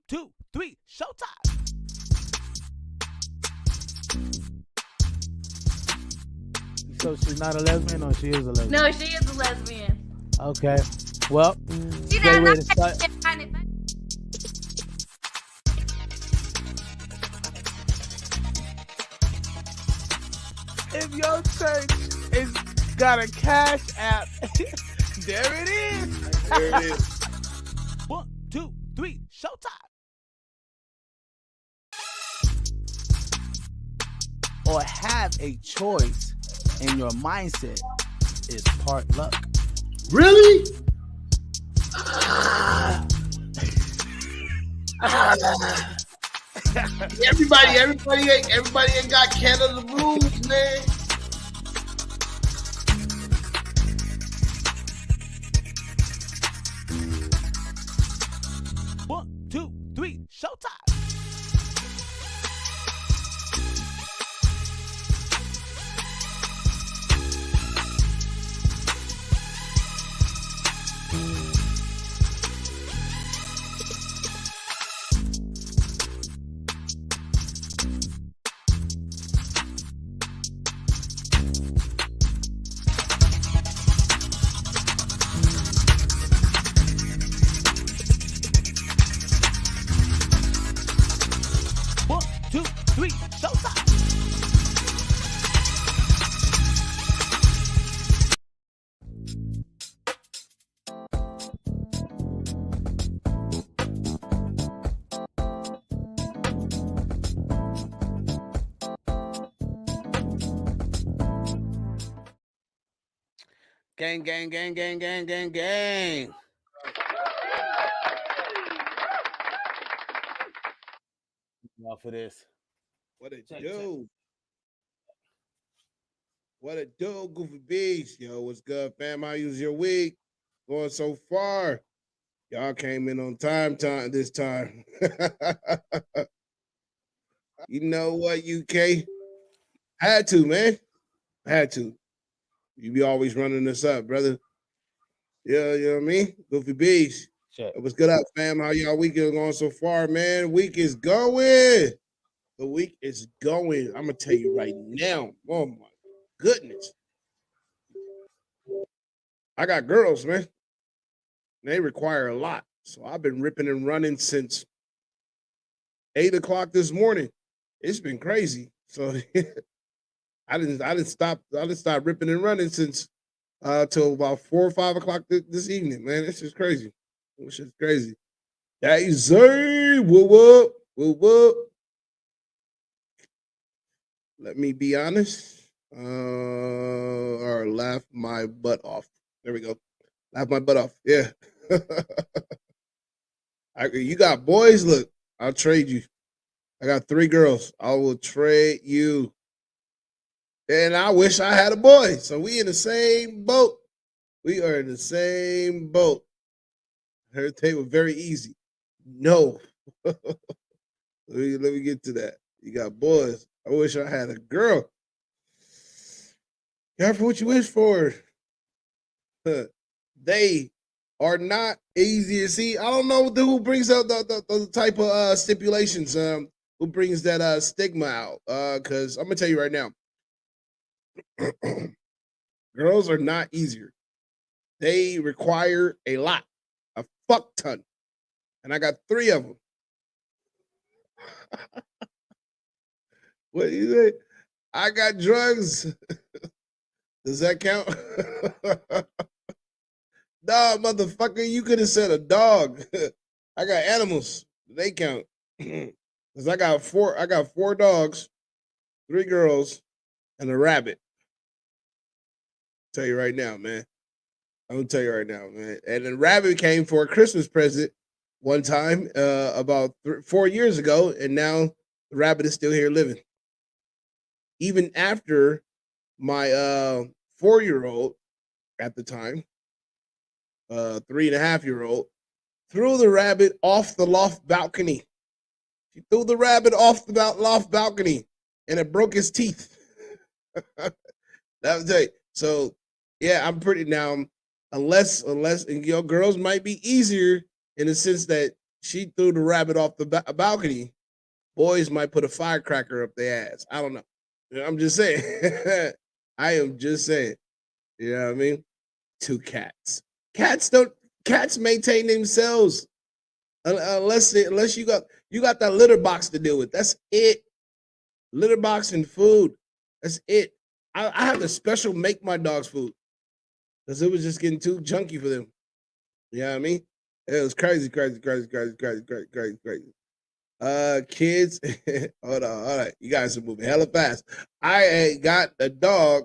2, 3, showtime. So she's not a lesbian, or she is a lesbian? No, she is a lesbian. Okay. Well, She great not way to start. If your church is got a cash app, there it is. There it is. 1, 2, 3, showtime. Or have a choice in your mindset is part luck. Really? Everybody ain't got Canada rules, man. One, two, three, showtime. One, two, three, showtime. Gang, gang, gang, gang, gang, gang, gang. Off for this. What it Check, do? What it do, Goofy Beast? Yo, what's good, fam? How was your week? Going so far. Y'all came in on time this time. You know what, UK? Had to, man. Had to. You be always running this up, brother. Yeah, you know what I mean? Goofy Beast. Check. What's good up, fam? How y'all weekend going so far, man? Week is going. The week is going. I'm gonna tell you right now. Oh my goodness. I got girls, man. They require a lot. So I've been ripping and running since 8 o'clock this morning. It's been crazy. So I didn't stop ripping and running since till about 4 or 5 o'clock this evening, man. It's just crazy. It's just crazy. Hey, Zay, whoop, whoop, whoop. Let me be honest. Or laugh my butt off. There we go. Laugh my butt off. Yeah. You got boys? Look, I'll trade you. I got 3 girls. I will trade you. And I wish I had a boy. So we in the same boat. We are in the same boat. Her Tate was very easy. No. let me get to that. You got boys. I wish I had a girl. Careful what you wish for. They are not easy to see. I don't know who brings out the type of stipulations. Who brings that stigma out? Because I'm gonna tell you right now, girls are not easier. They require a lot, a fuck ton, and I got 3 of them. What do you say? I got drugs. Does that count? Nah, motherfucker, you could have said a dog. I got animals. They count. Cause I got 4 dogs, 3 girls, and a rabbit. Tell you right now, man. I'm gonna tell you right now, man. And the rabbit came for a Christmas present one time, about 4 years ago, and now the rabbit is still here living. Even after my 4-year-old at the time, 3.5-year-old, threw the rabbit off the loft balcony. She threw the rabbit off the loft balcony, and it broke his teeth. That was it. So, yeah, I'm pretty now. Unless and girls might be easier in the sense that she threw the rabbit off the balcony. Boys might put a firecracker up their ass. I don't know. I'm just saying. I am just saying. You know what I mean? Two cats. Cats maintain themselves unless you got that litter box to deal with. That's it. Litter box and food. That's it. I have to special make my dogs food because it was just getting too junky for them. You know what I mean? It was crazy. Kids, hold on. You guys are moving hella fast. I ain't got a dog.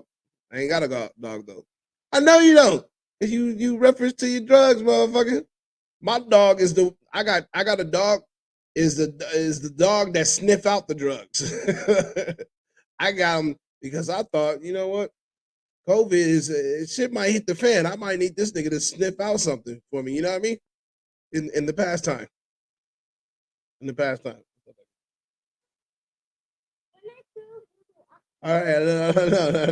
I ain't got a dog though. I know you don't. You reference to your drugs, motherfucker. My dog is I got a dog is the dog that sniff out the drugs. I got him because I thought, you know what? COVID is shit might hit the fan. I might need this nigga to sniff out something for me. You know what I mean? In the past time. In the past time. All right,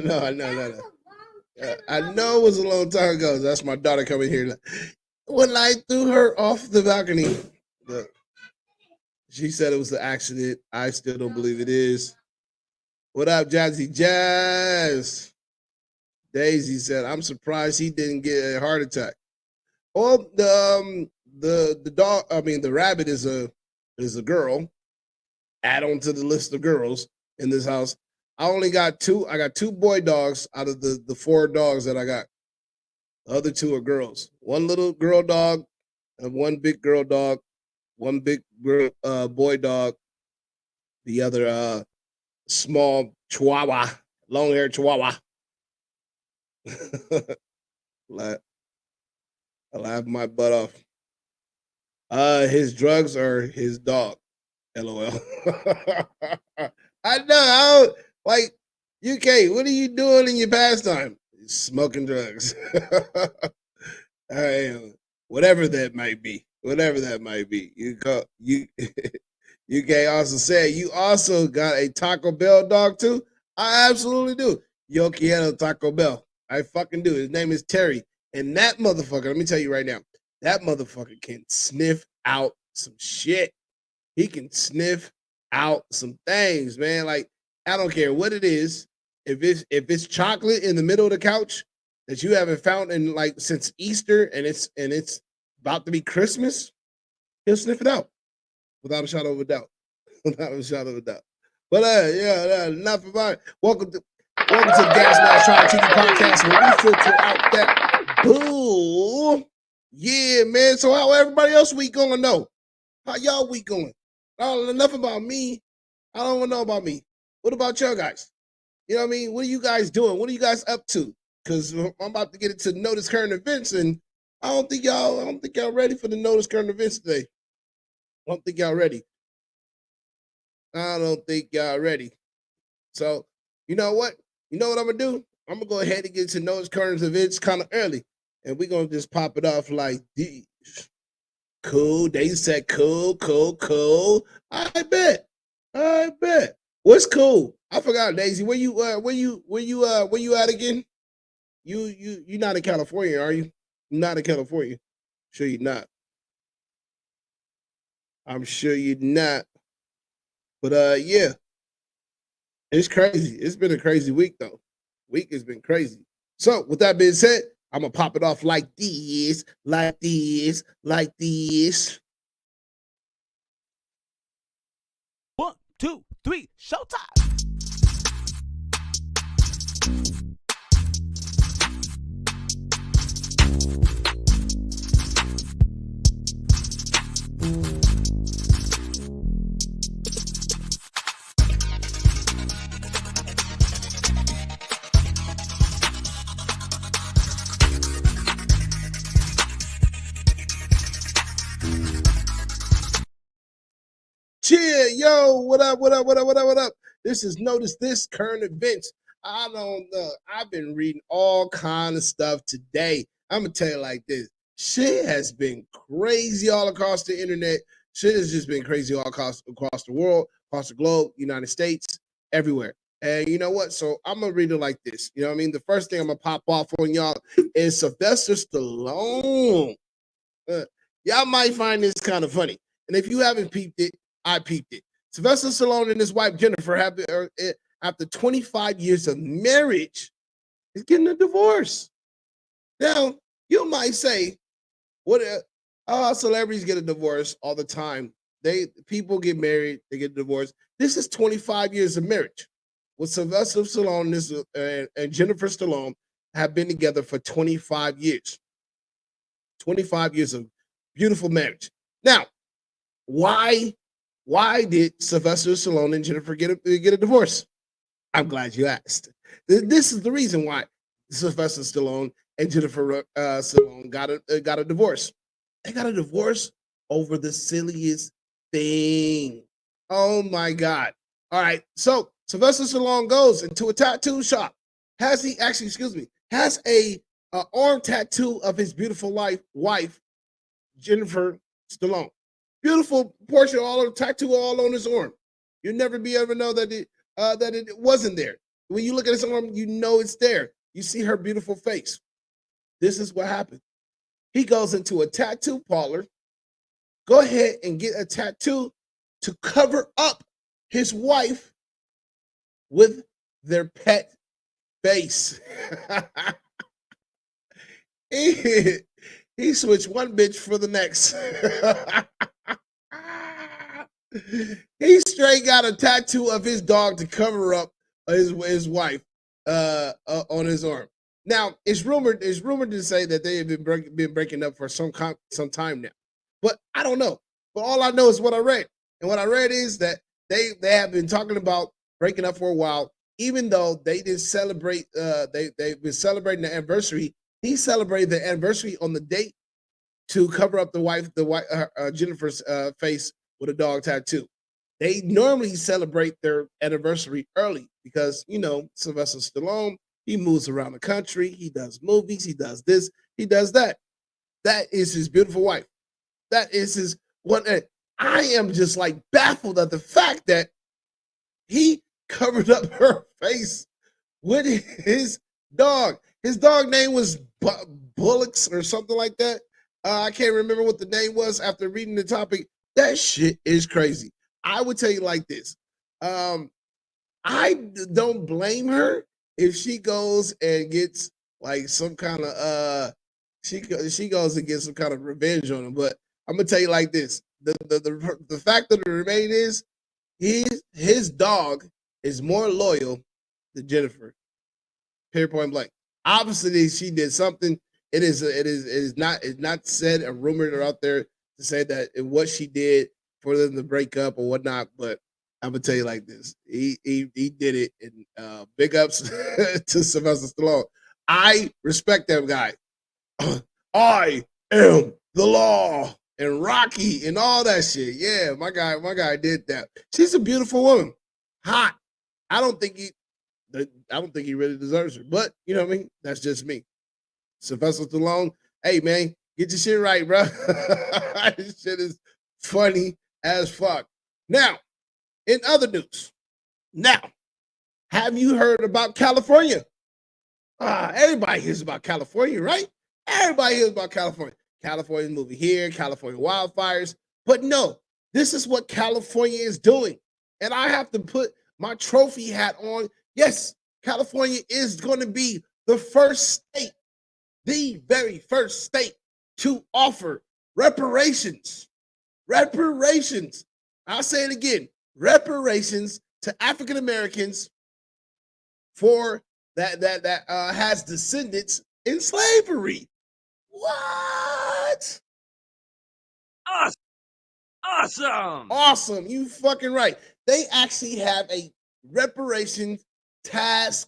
no. I know it was a long time ago. That's my daughter coming here. When I threw her off the balcony, she said it was an accident. I still don't believe it is. What up, Jazzy Jazz? Daisy said, "I'm surprised he didn't get a heart attack." Well, the dog. I mean, the rabbit is a girl. Add on to the list of girls in this house. I only got two. I got two boy dogs out of the four dogs that I got. The other two are girls. One little girl dog and one big girl dog. One big boy dog. The other small chihuahua, long haired chihuahua. I laugh my butt off. His drugs are his dog. LOL. I know. Like, UK, what are you doing in your pastime? Smoking drugs. I am. Whatever that might be. You UK also said you also got a Taco Bell dog too. I absolutely do. Yo quiero Taco Bell. I fucking do. His name is Terry. And that motherfucker, let me tell you right now, that motherfucker can sniff out some shit. He can sniff out some things, man. Like, I don't care what it is. If it's chocolate in the middle of the couch that you haven't found in like since Easter and it's about to be Christmas, he'll sniff it out without a shadow of a doubt. Without a shadow of a doubt. But enough about it. Welcome to the Gas Mask Trying TV podcast where we filter out that bull. Yeah, man. So how everybody else week going though? How y'all week going? Enough about me. I don't want to know about me. What about y'all guys? You know what I mean? What are you guys doing? What are you guys up to? Because I'm about to get into notice current events, and I don't think y'all ready for the notice current events today. I don't think y'all ready. So, you know what? You know what I'm gonna do? I'm gonna go ahead and get to notice current events kind of early, and we're gonna just pop it off like these. Cool. Daisy said cool. I bet. What's cool? I forgot, Daisy. Where you at again? You not in California, are you? Not in California. Sure you're not. I'm sure you're not. But yeah. It's crazy. It's been a crazy week though. Week has been crazy. So with that being said, I'm gonna pop it off like this. 1, 2, 3, showtime. Cheer, yo, what up? This is Notice This Current Events. I don't know. I've been reading all kind of stuff today. I'm gonna tell you like this. Shit has been crazy all across the internet. Shit has just been crazy all across the world, across the globe, United States, everywhere. And you know what? So I'm gonna read it like this. You know what I mean? The first thing I'm gonna pop off on y'all is Sylvester Stallone. Y'all might find this kind of funny. And if you haven't peeped it, I peeped it. Sylvester Stallone and his wife Jennifer have, after 25 years of marriage, is getting a divorce. Now, you might say, what celebrities get a divorce all the time. People get married, they get divorced. This is 25 years of marriage. With Sylvester Stallone and Jennifer Stallone have been together for 25 years. 25 years of beautiful marriage. Now, why did Sylvester Stallone and Jennifer get a divorce? I'm glad you asked. This is the reason why Sylvester Stallone and Jennifer Stallone got a divorce. They got a divorce over the silliest thing. Oh my God. All right. So Sylvester Stallone goes into a tattoo shop. Has a arm tattoo of his beautiful wife, Jennifer Stallone. Beautiful portrait, tattoo all on his arm. You'll never be able to know that it wasn't there. When you look at his arm, you know it's there. You see her beautiful face. This is what happened. He goes into a tattoo parlor. Go ahead and get a tattoo to cover up his wife with their pet face. He switched one bitch for the next. He straight got a tattoo of his dog to cover up his wife on his arm. Now it's rumored to say that they have been breaking up for some time now, but I don't know. But all I know is what I read, and what I read is that they have been talking about breaking up for a while. Even though they didn't celebrate, they've been celebrating the anniversary. He celebrated the anniversary on the date to cover up Jennifer's face with a dog tattoo. They normally celebrate their anniversary early because, Sylvester Stallone, he moves around the country. He does movies. He does this. He does that. That is his beautiful wife. That is his one. I am just like baffled at the fact that he covered up her face with his dog. His dog name was Bullocks or something like that. I can't remember what the name was after reading the topic. That shit is crazy. I would tell you like this. I don't blame her if she goes and gets like some kind of she goes and gets some kind of revenge on him. But I'm gonna tell you like this: the fact of the remain is his dog is more loyal than Jennifer. Period, point blank. Obviously, she did something. It is not said or rumored or out there to say that what she did for them to break up or whatnot. But I'm gonna tell you like this: he did it, and big ups to Sylvester Stallone. I respect that guy. I am the law, and Rocky and all that shit. Yeah, my guy did that. She's a beautiful woman, hot. I don't think he really deserves her, but you know what I mean. That's just me. Sylvester Stallone, hey man, get your shit right, bro. This shit is funny as fuck. Now, in other news, have you heard about California? Everybody hears about California, right? Everybody hears about California. California's moving here, California wildfires. But no, this is what California is doing. And I have to put my trophy hat on. Yes, California is going to be the very first state to offer reparations. Reparations. I'll say it again. Reparations to African Americans for that has descendants in slavery. What? Awesome. You fucking right. They actually have a reparations task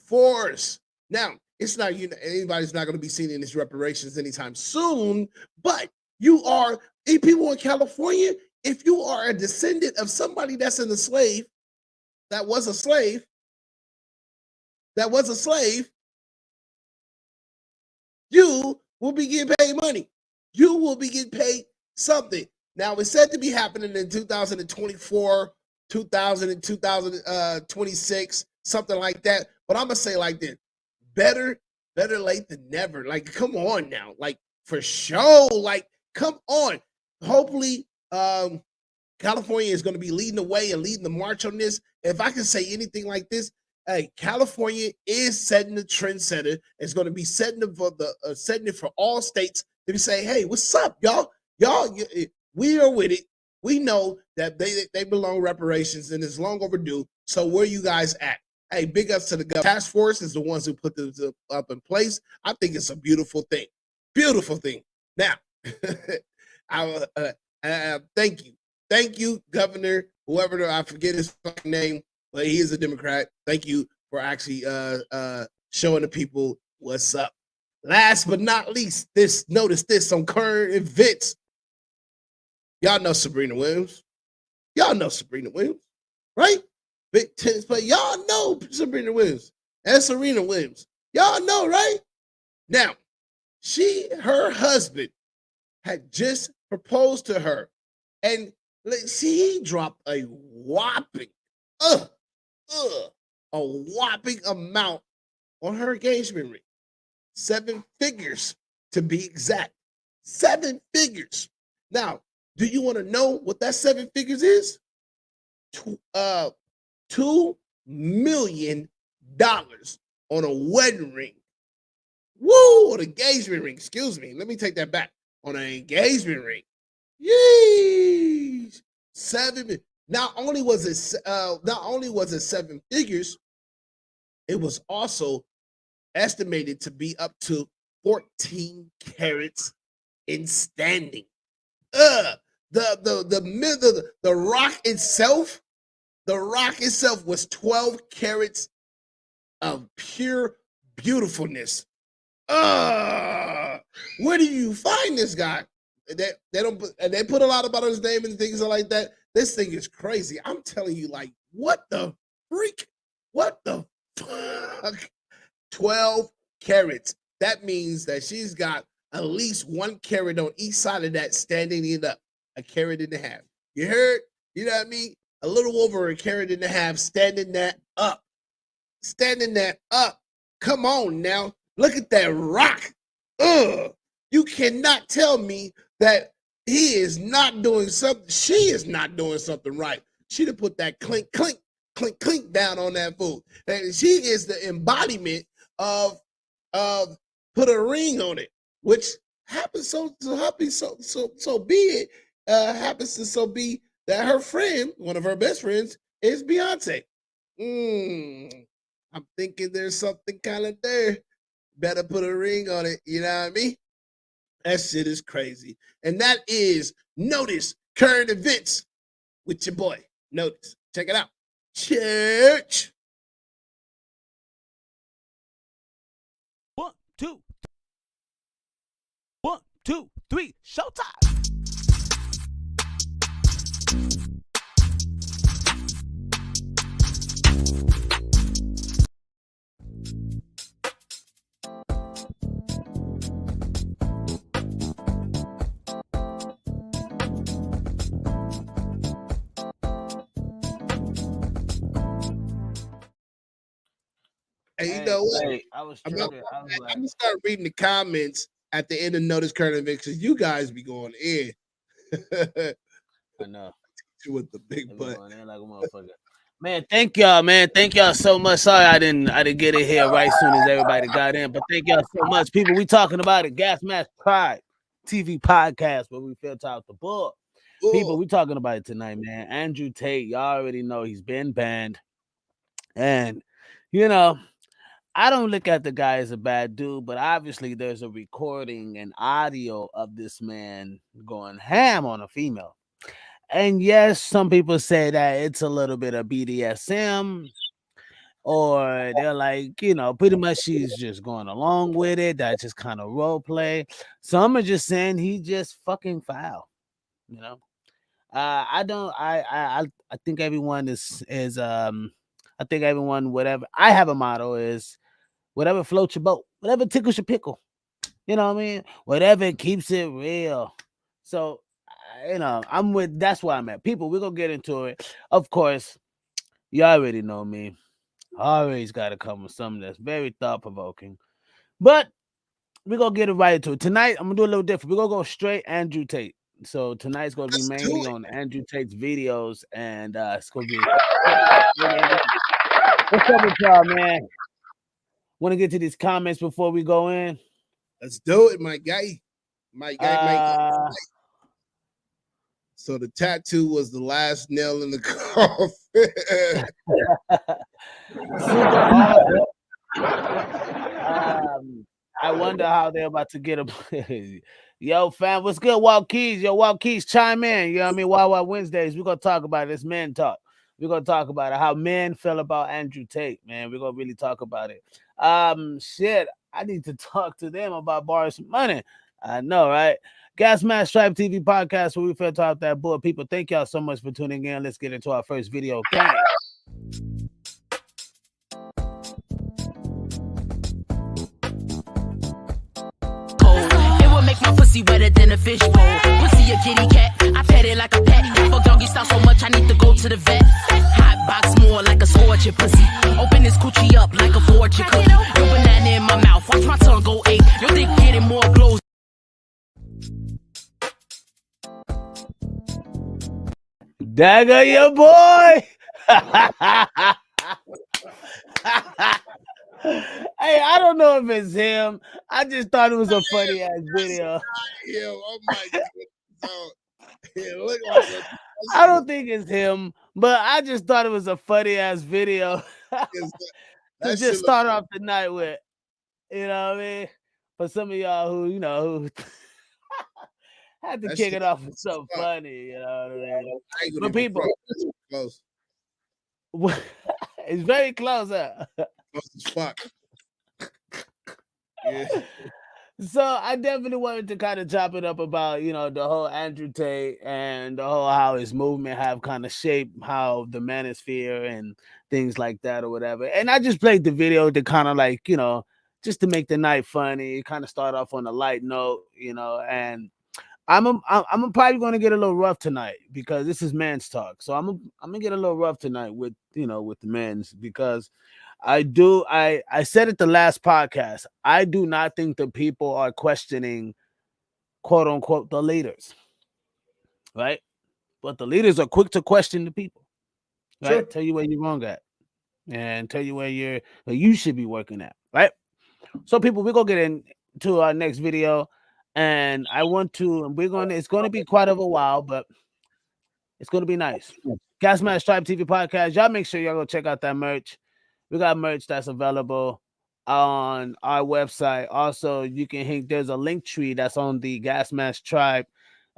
force. Now, it's not anybody's not going to be seeing in this reparations anytime soon, but people in California, if you are a descendant of somebody that was a slave, you will be getting paid money. You will be getting paid something. Now, it's said to be happening in 2024, 2026, something like that. But I'm going to say like this, better late than never. Like, come on now. Like, for sure. Like, come on. Hopefully, California is going to be leading the way and leading the march on this. If I can say anything like this, hey, California is setting the trendsetter. It's going to be setting it for all states to be saying, "Hey, what's up, y'all? We are with it. We know that they belong reparations and it's long overdue. So where you guys at? Hey, big ups to the government. Task force is the ones who put this up in place. I think it's a beautiful thing. Beautiful thing. Now, thank you. Thank you, Governor, whoever I forget his fucking name, but he is a Democrat. Thank you for actually showing the people what's up. Last but not least, notice this on current events. Y'all know Sabrina Williams. Y'all know Sabrina Williams, right? Big tennis player. Y'all know Sabrina Williams and Serena Williams. Y'all know, right? Now, her husband had just proposed to her, and he dropped a whopping amount on her engagement ring. 7 figures to be exact. 7 figures. Now, do you want to know what that 7 figures is? $2 million on a wedding ring. Woo! An engagement ring. Excuse me. Let me take that back. On an engagement ring. Yeesh. 7. Not only was it 7 figures, it was also estimated to be up to 14 carats in standing. The rock itself, was 12 carats of pure beautifulness. Where do you find this guy? They put a lot about his name and things like that. This thing is crazy. I'm telling you, like, what the freak? What the fuck? 12 carats. That means that she's got at least 1 carat on each side of that standing it up. A carat and a half. You heard? You know what I mean? A little over a carat and a half standing that up. Standing that up. Come on now. Look at that rock. You cannot tell me that he is not doing something. She is not doing something right. She'd have put that clink, clink, clink, clink down on that food. And she is the embodiment of put a ring on it, which happens so be it. Happens to so be that her friend, one of her best friends, is Beyonce. I'm thinking there's something kind of there. Better put a ring on it. You know what I mean? That shit is crazy. And that is Notice Current Events with your boy, Notice. Check it out. Church. 1, 2. 1, 2, 3. Showtime. And you know what? Hey, I was tripping. I was I'm like, gonna start reading the comments at the end of Notice Current Events because you guys be going in. I know. With the big They be butt. going in like a motherfucker. Man, thank y'all, man. Thank y'all so much. Sorry I didn't get it here right soon as everybody got in, but thank y'all so much. People, we talking about it. Gas Mask Pride TV podcast where we filter out the book. People, we talking about it tonight, man. Andrew Tate, y'all already know he's been banned. And, you know, I don't look at the guy as a bad dude, but obviously there's a recording and audio of this man going ham on a female. And yes, some people say that it's a little bit of BDSM, or they're like, pretty much she's just going along with it. That's just kind of role play. Some are just saying he just fucking foul. I don't. I think everyone is. I think everyone, whatever. I have a motto is whatever floats your boat, whatever tickles your pickle. You know what I mean? Whatever keeps it real. So, I'm with. That's where I'm at. People, we're gonna get into it. Of course, you already know me. I always got to come with something that's very thought provoking. But we're gonna get it right into it tonight. I'm gonna do a little different. We're gonna go straight Andrew Tate. So tonight's going to be Let's do mainly it. on Andrew Tate's videos, and it's going to be. What's up with y'all, man? Want to get to these comments before we go in? Let's do it, my guy. My guy. So the tattoo was the last nail in the coffin. Super awesome. I wonder how they're about to get him. Yo, fam, what's good, Walt Keys? Yo, Walt Keys, chime in. You know what I mean? Wild Wednesdays. We're going to talk about it. It's men talk. We're going to talk about it. How men feel about Andrew Tate, man. We're going to really talk about it. Shit, I need to talk to them about borrowing some money. I know, right? Gas Mask Stripe TV podcast, where we feel talk that boy. People, thank y'all so much for tuning in. Let's get into our first video. Gang. Make my pussy wetter than a fish bowl. Pussy a kitty cat, I pet it like a pet. Fuck doggy style so much I need to go to the vet. Hot box more like a scorcher pussy. Open this coochie up like a fortune cookie. Yo banana in my mouth, watch my tongue go ache. Yo dick getting more blows. Dagger your boy. Hey, I don't know if it's him. I just thought it was a funny ass video. Yo, oh my god. It looked like I don't think it's him, but I just thought it was a funny ass video to just start off the night with. You know what I mean? For some of y'all who, you know, who had to kick it off with something funny, you know what I mean? But people, close. It's very close, huh? Close as fuck. Yeah. So I definitely wanted to kind of chop it up about, you know, the whole Andrew Tate and the whole how his movement have kind of shaped how the manosphere and things like that or whatever. And I just played the video to kind of like, you know, just to make the night funny, kind of start off on a light note, you know. And I'm probably going to get a little rough tonight because this is men's talk. So I'm gonna get a little rough tonight with, you know, with the men's, because I said it the last podcast. I do not think the people are questioning, quote unquote, the leaders, right? But the leaders are quick to question the people, right? Sure. Tell you where you're wrong at, and tell you where you should be working at, right? So, people, we're gonna get into our next video, and it's gonna be quite of a while, but it's gonna be nice. Gas Mask Stripe TV podcast. Y'all make sure y'all go check out that merch. We got merch that's available on our website. Also, you can hit, there's a link tree that's on the Gas Mask Tribe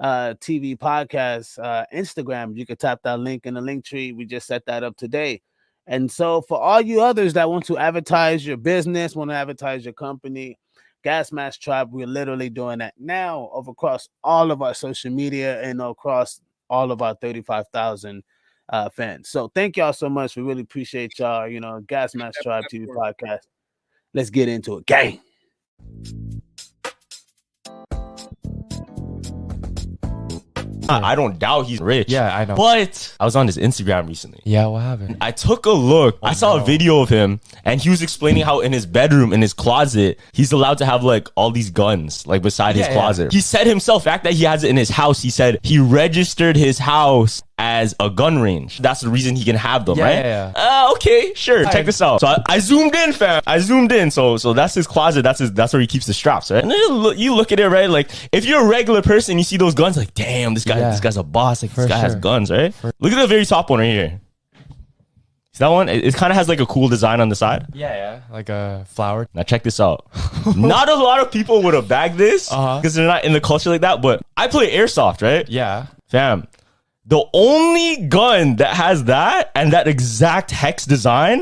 TV podcast Instagram. You can tap that link in the link tree. We just set that up today. And so for all you others that want to advertise your business, want to advertise your company, Gas Mask Tribe, we're literally doing that now across all of our social media and across all of our 35,000 fans. So thank y'all so much. We really appreciate y'all. You know, Gas Mask Tribe TV podcast. Let's get into it. Gang. I don't doubt he's rich. Yeah, I know. But I was on his Instagram recently. Yeah, what happened? I took a look. I saw a video of him, and he was explaining how in his bedroom, in his closet, he's allowed to have like all these guns like beside his closet. He said himself, the fact that he has it in his house, he said he registered his house as a gun range. That's the reason he can have them, right? Okay, sure. Check this out. So I zoomed in, fam. I zoomed in. So that's his closet. That's where he keeps the straps, right? And then you look at it, right? Like if you're a regular person, you see those guns, like damn, this guy's a boss. Like this guy has guns, right? Look at the very top one right here. See that one? It kind of has like a cool design on the side. Yeah, like a flower. Now check this out. Not a lot of people would have bagged this because they're not in the culture like that. But I play airsoft, right? Yeah, fam. The only gun that has that and that exact hex design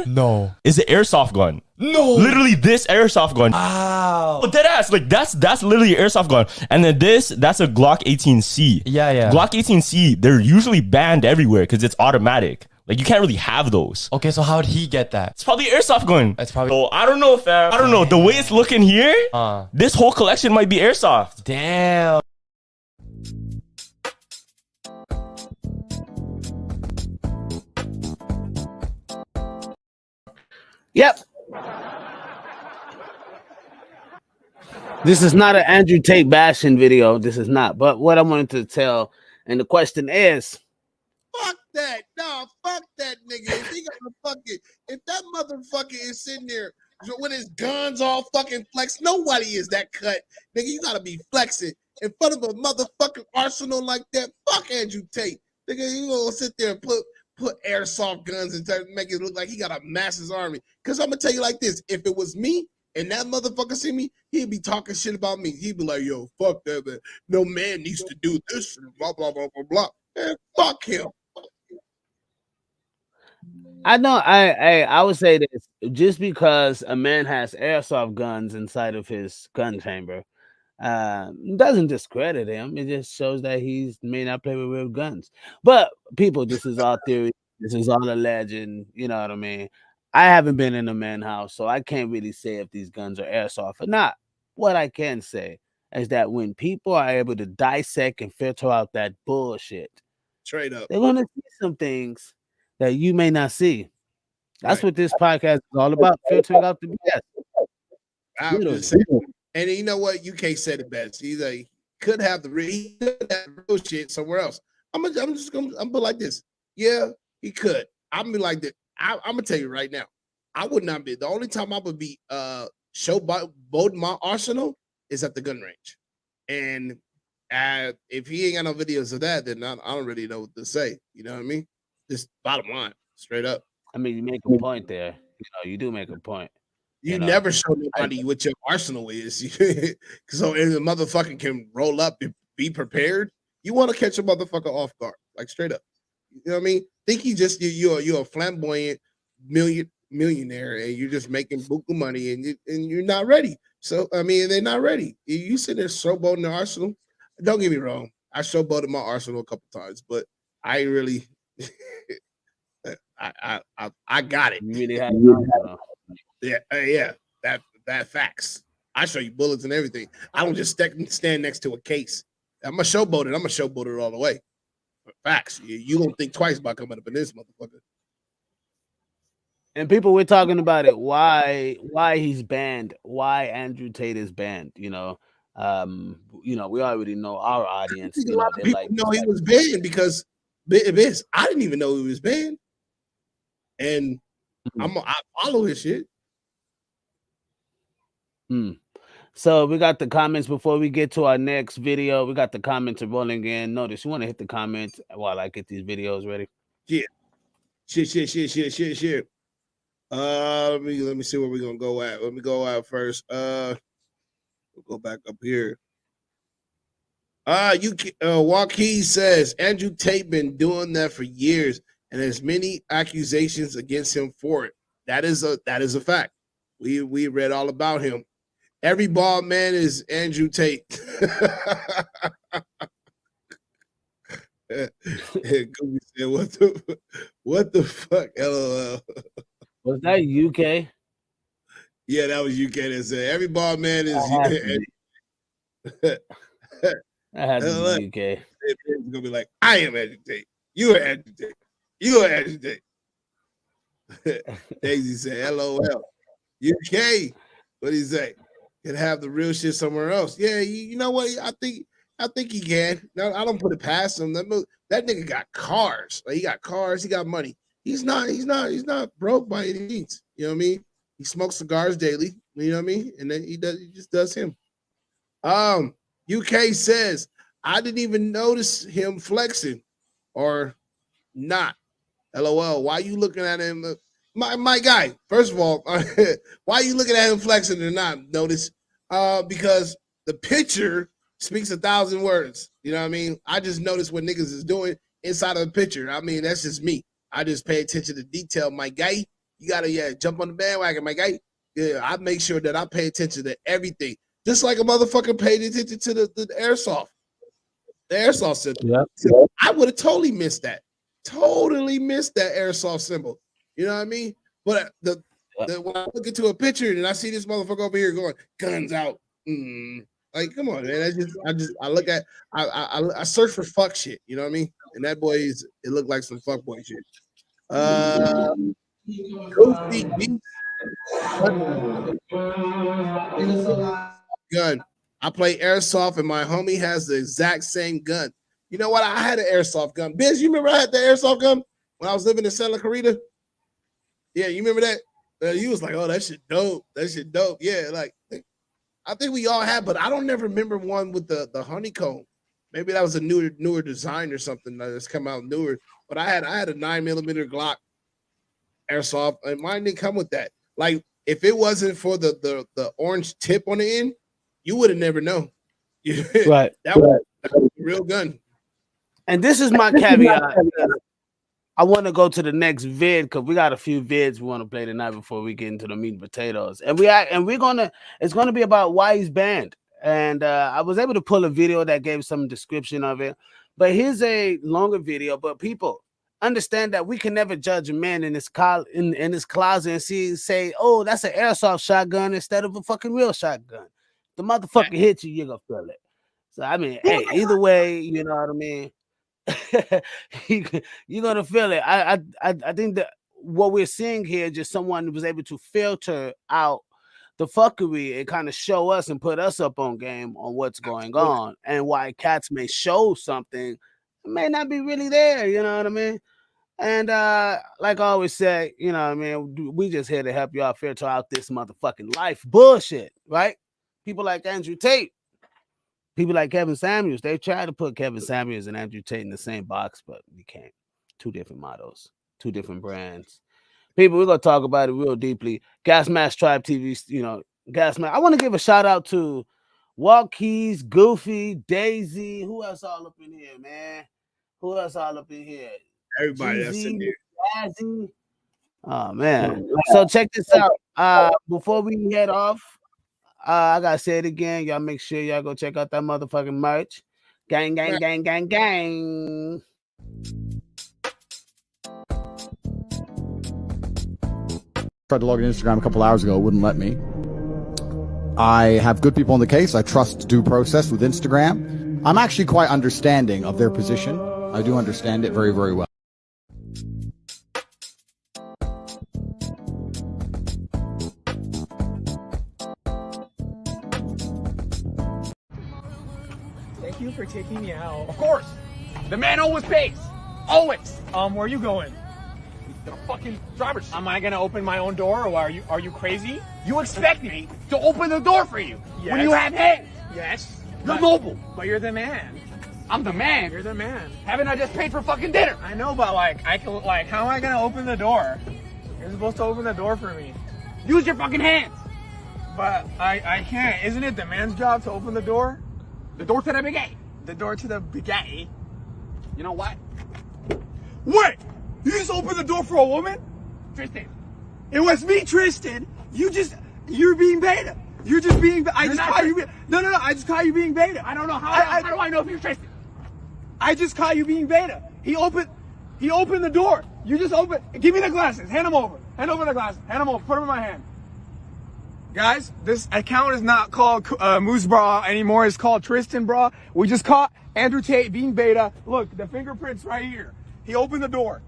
is an airsoft gun. No. Literally this airsoft gun. Wow. But deadass, like that's literally an airsoft gun. And then that's a Glock 18C. Yeah. Glock 18C, they're usually banned everywhere because it's automatic. Like you can't really have those. Okay, so how'd he get that? It's probably an airsoft gun. It's probably. So I don't know, fam. I don't know. The way it's looking here, this whole collection might be airsoft. Damn. Yep. This is not an Andrew Tate bashing video. This is not. But what I wanted to tell, and the question is, Fuck that. No, fuck that nigga. If he got a fucking, if that motherfucker is sitting there with his guns all fucking flexed, nobody is that cut. Nigga, you gotta be flexing in front of a motherfucking arsenal like that. Fuck Andrew Tate. Nigga, you gonna sit there and put airsoft guns and make it look like he got a massive army. Cause I'm gonna tell you like this: if it was me and that motherfucker see me, he'd be talking shit about me. He'd be like, "Yo, fuck that man. No man needs to do this." Blah blah blah blah blah. Man, fuck him. I know I would say this, just because a man has airsoft guns inside of his gun chamber, doesn't discredit him. It just shows that he may not play with real guns. But people, this is all theory. This is all a legend. You know what I mean? I haven't been in a man house, so I can't really say if these guns are airsoft or not. What I can say is that when people are able to dissect and filter out that bullshit, Straight up. they're gonna see some things that you may not see. That's Right. what this podcast is all about, filtering out the BS. I'm just saying. And you know what? UK said it best. He's like, could have the real shit somewhere else. I'm be like this. Yeah, he could. I'm gonna be like this. I'm gonna tell you right now. I would not be. The only time I would be showboating my arsenal is at the gun range. And if he ain't got no videos of that, then I don't really know what to say. You know what I mean? Just bottom line, straight up. I mean, you make a point there. You do make a point. You never show nobody what your arsenal is. So if the motherfucker can roll up and be prepared, you want to catch a motherfucker off guard, like straight up. You know what I mean? Think you're a flamboyant millionaire and you're just making buku money and you're not ready. So I mean, they're not ready. You sit there showboating the arsenal. Don't get me wrong. I showboated my arsenal a couple times, but I really I got it. You really had Yeah, that facts. I show you bullets and everything. I don't just stand next to a case. I'm a showboat it. I'm a showboat it all the way. Facts. You don't think twice about coming up in this motherfucker. And people, we're talking about it. Why he's banned? Why Andrew Tate is banned? We already know our audience. A lot of people know he was banned because BS. I didn't even know he was banned, and I follow his shit. So we got the comments before we get to our next video. We got the comments rolling in. Notice you want to hit the comments while I get these videos ready. Yeah. Shit. Let me see where we're gonna go at. Let me go out first. We'll go back up here. Joaquin says Andrew Tate been doing that for years, and there's many accusations against him for it. That is a fact. We read all about him. Every bald man is Andrew Tate. Google said, what the fuck? LOL. Was that UK? Yeah, that was UK that said every bald man is that had to be UK. It's gonna be like, I am Andrew Tate. You are Andrew Tate. You are Andrew Tate. Daisy said, LOL. UK. What do you say? Can have the real shit somewhere else. Yeah, you know what? I think he can. No, I don't put it past him. That nigga got cars. Like, he got cars. He got money. He's not broke by any means. You know what I mean? He smokes cigars daily. You know what I mean? And then he just does him. UK says, I didn't even notice him flexing or not. LOL. Why you looking at him? My guy, first of all, why are you looking at him flexing or not? Notice, because the picture speaks 1,000 words. You know what I mean? I just noticed what niggas is doing inside of the picture. I mean, that's just me. I just pay attention to detail, my guy. You gotta jump on the bandwagon, my guy. Yeah, I make sure that I pay attention to everything, just like a motherfucker paid attention to the airsoft. The airsoft symbol. Yeah. I would have totally missed that. Totally missed that airsoft symbol. You know what I mean? But when I look into a picture and I see this motherfucker over here going guns out, like, come on, man. I look at I search for fuck shit. You know what I mean? And that boy it looked like some fuck boy shit. gun. I play airsoft, and my homie has the exact same gun. You know what? I had an airsoft gun. Biz, you remember I had the airsoft gun when I was living in Santa Clarita? Yeah, you remember that? You was like, oh, that shit dope. That shit dope. Yeah, like I think we all had, but I don't never remember one with the honeycomb. Maybe that was a newer design or something that's come out newer. But I had a 9mm Glock airsoft, and mine didn't come with that. Like if it wasn't for the orange tip on the end, you would have never known. Right. That was a real gun. And this is my caveat. I want to go to the next vid because we got a few vids we want to play tonight before we get into the meat and potatoes. And it's gonna be about why he's banned. And I was able to pull a video that gave some description of it. But here's a longer video. But people understand that we can never judge a man in his in his closet and say, oh, that's an airsoft shotgun instead of a fucking real shotgun. The motherfucker hits you, you're gonna feel it. So I mean, hey, either way, you know what I mean. You're gonna feel it. I think that what we're seeing here, just someone who was able to filter out the fuckery and kind of show us and put us up on game on what's going on and why cats may show something, it may not be really there. You know what I mean? And like I always say, you know what I mean, we just here to help y'all filter out this motherfucking life bullshit, right? People like Andrew Tate. People like Kevin Samuels, they try to put Kevin Samuels and Andrew Tate in the same box, but we can't. Two different mottos, two different brands. People, we're going to talk about it real deeply. Gas Mask Tribe TV, you know, Gas Mask. I want to give a shout out to Walkies, Goofy, Daisy. Who else all up in here, man? Who else all up in here? Everybody that's in here. Jazzy. Oh, man. So check this out. Before we head off, I gotta say it again. Y'all make sure y'all go check out that motherfucking merch. Gang, gang, gang, gang, gang. Tried to log in Instagram a couple hours ago, it wouldn't let me. I have good people in the case. I trust due process with Instagram. I'm actually quite understanding of their position. I do understand it very, very well. Thank you for taking me out. Of course. The man always pays. Always. Where are you going? The fucking driver's seat. Am I gonna open my own door, or are you crazy? You expect me to open the door for you Yes. when you have hands. Yes. You're noble. But you're the man. I'm the man. You're the man. Haven't I just paid for fucking dinner? I know, but how am I gonna open the door? You're supposed to open the door for me. Use your fucking hands. But I can't. Isn't it the man's job to open the door? The door to the big A. The door to the bigay. You know what? Wait! You just opened the door for a woman? Tristan. It was me, Tristan. You're being beta. You're just being. I just caught you. No. I just caught you being beta. I don't know how do I know if you're Tristan? I just caught you being beta. He opened the door. You just opened. Give me the glasses. Hand them over. Hand over the glasses. Hand them over. Put them in my hand. Guys, this account is not called Moose Bra anymore. It's called Tristan Bra. We just caught Andrew Tate being beta. Look, the fingerprints right here. He opened the door.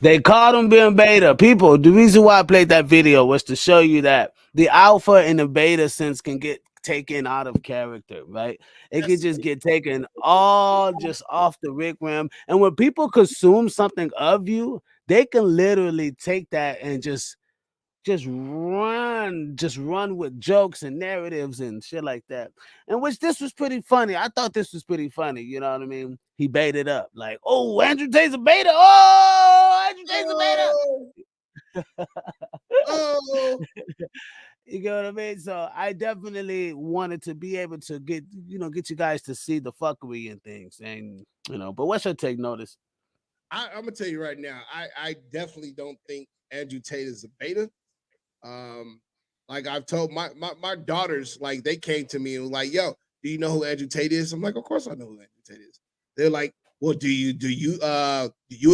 They called him being beta. People, the reason why I played that video was to show you that the alpha and the beta sense can get taken out of character, right? It can just get taken all just off the Rick rim. And when people consume something of you, they can literally take that and just run with jokes and narratives and shit like that. And which this was pretty funny. I thought this was pretty funny. You know what I mean? He baited up like, oh, Andrew Tate's a beta. Oh, Andrew Tate's a beta. Oh. You know what I mean? So I definitely wanted to be able to get you guys to see the fuckery and things. And but what's your take, Notice? I'm gonna tell you right now, I definitely don't think Andrew Tate is a beta. Like I've told my daughters, like they came to me and were like, yo, do you know who Andrew Tate is? I'm like, of course I know who Andrew Tate is. They're like, well, do you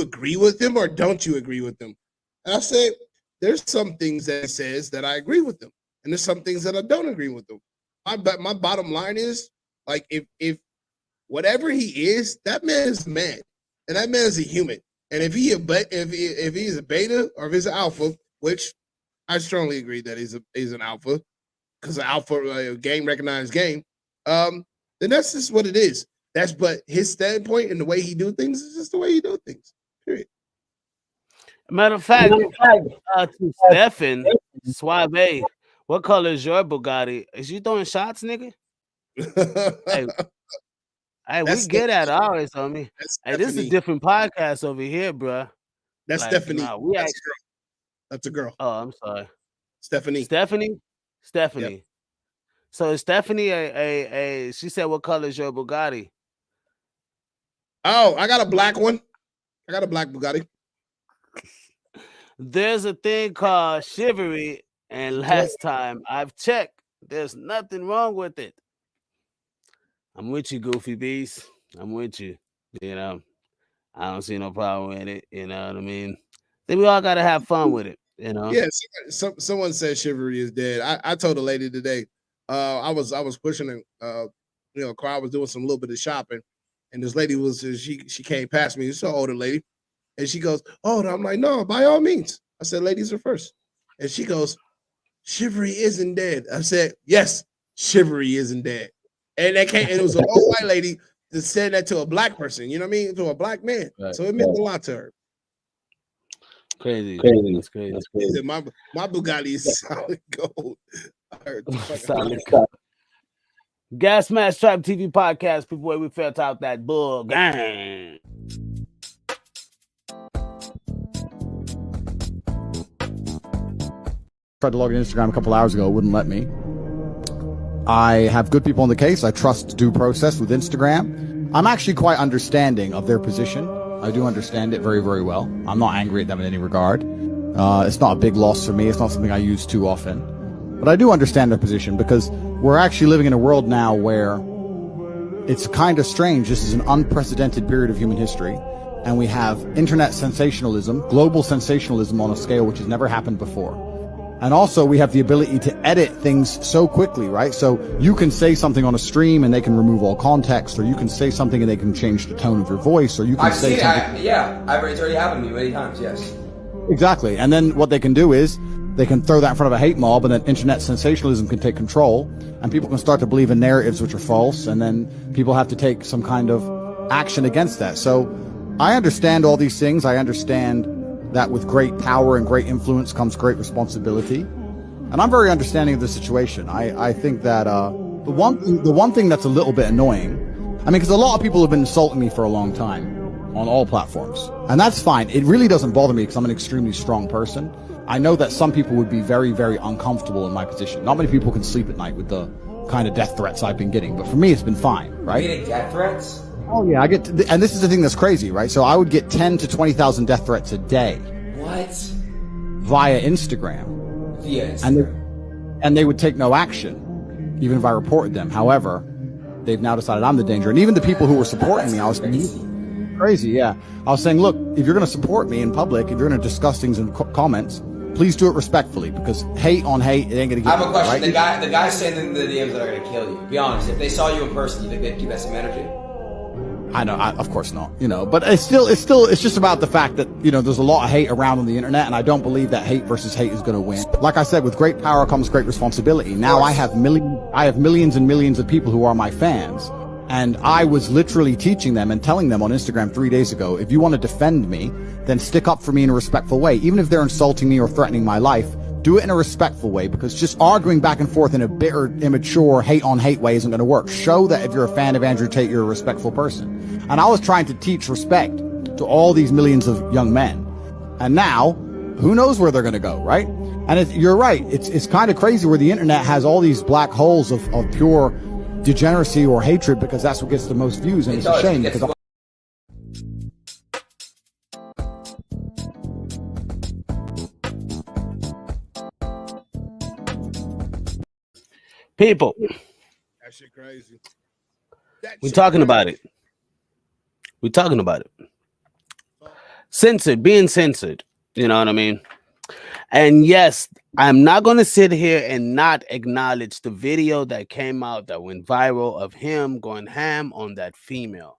agree with him or don't you agree with him? And I said, there's some things that he says that I agree with him, and there's some things that I don't agree with him. My bottom line is, like, if whatever he is, that man is a man, and that man is a human. And if if he's a beta or if he's an alpha, which I strongly agree that he's an alpha because an alpha game recognized game, then that's just what it is. But his standpoint and the way he do things is just the way he do things. Period. Matter of fact, to Stefan Suave, what color is your Bugatti? Is you throwing shots, nigga? Hey, we get at ours, homie. Hey, this is a different podcast over here, bro. That's Like, Stephanie. nah, we That's actually. a girl. That's a girl. Oh, I'm sorry, Stephanie. Stephanie. Yep. So is Stephanie a? She said, "What color is your Bugatti?" Oh, I got a black one. I got a black Bugatti. There's a thing called chivalry, and last time I've checked, there's nothing wrong with it. I'm with you, Goofy Beast. I'm with you. You know, I don't see no problem with it. You know what I mean? Then we all gotta have fun with it. You know? Yeah. Someone said chivalry is dead. I told a lady today. I was pushing a car. I was doing some little bit of shopping, and this lady she came past me. She's an older lady, and she goes, "Oh," I'm like, "No, by all means." I said, "Ladies are first," and she goes, "Chivalry isn't dead." I said, "Yes, chivalry isn't dead." And and it was an old white lady that said that to a black person. You know what I mean? To a black man. Right. So it meant a lot to her. Crazy. That's crazy. My Bugatti is solid gold. Solid gold. Gas Mask Tribe TV podcast. People, where we felt out that bull gang. Tried to log in Instagram a couple hours ago, it wouldn't let me. I have good people on the case. I trust due process with Instagram. I'm actually quite understanding of their position. I do understand it very, very well. I'm not angry at them in any regard. It's not a big loss for me. It's not something I use too often. But I do understand their position because we're actually living in a world now where it's kind of strange. This is an unprecedented period of human history. And we have internet sensationalism, global sensationalism on a scale which has never happened before. And also we have the ability to edit things so quickly, right? So you can say something on a stream and they can remove all context, or you can say something and they can change the tone of your voice, or you can say something. It's already happened to me many times, yes. Exactly. And then what they can do is they can throw that in front of a hate mob, and then internet sensationalism can take control, and people can start to believe in narratives which are false, and then people have to take some kind of action against that. So I understand all these things. I understand that with great power and great influence comes great responsibility. And I'm very understanding of the situation. I think that the one thing that's a little bit annoying, I mean, because a lot of people have been insulting me for a long time on all platforms. And that's fine. It really doesn't bother me because I'm an extremely strong person. I know that some people would be very, very uncomfortable in my position. Not many people can sleep at night with the kind of death threats I've been getting. But for me, it's been fine, right? You're getting death threats? Oh yeah, and this is the thing that's crazy, right? So I would get 10 to 20,000 death threats a day. What? Via Instagram. Via Instagram. And they would take no action, even if I reported them. However, they've now decided I'm the danger. And even the people who were supporting me, I was crazy, yeah. I was saying, look, if you're going to support me in public, if you're going to discuss things in comments, please do it respectfully, because hate on hate, it ain't going to get. I have a question. Right? The guys saying in the DMs that are going to kill you. Be honest. If they saw you in person, you think they'd keep that same energy? I know, of course not, but it's just about the fact that, there's a lot of hate around on the internet, and I don't believe that hate versus hate is going to win. Like I said, with great power comes great responsibility. Now I have millions and millions of people who are my fans, and I was literally teaching them and telling them on Instagram 3 days ago, if you want to defend me, then stick up for me in a respectful way. Even if they're insulting me or threatening my life, do it in a respectful way, because just arguing back and forth in a bitter, immature, hate on hate way isn't going to work. Show that if you're a fan of Andrew Tate, you're a respectful person. And I was trying to teach respect to all these millions of young men. And now, who knows where they're going to go, right? And you're right. It's kind of crazy where the internet has all these black holes of pure degeneracy or hatred, because that's what gets the most views. And it's a shame because people. That shit crazy. We're talking about it. We're talking about it. Censored, being censored. You know what I mean? And yes, I'm not going to sit here and not acknowledge the video that came out that went viral of him going ham on that female.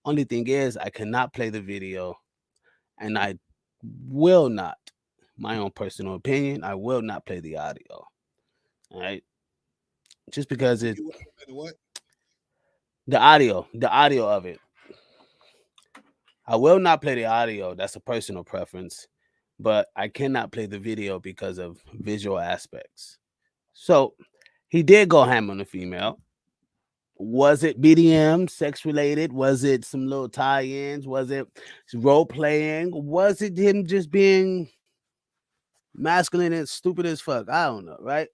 Only thing is, I cannot play the video and I will not, my own personal opinion, I will not play the audio. All right, just because it, You want to play the what? the audio of it. I will not play the audio. That's a personal preference, but I cannot play the video because of visual aspects. So he did go ham on the female. Was it BDM, sex related? Was it some little tie-ins? Was it role playing? Was it him just being masculine and stupid as fuck? I don't know, right?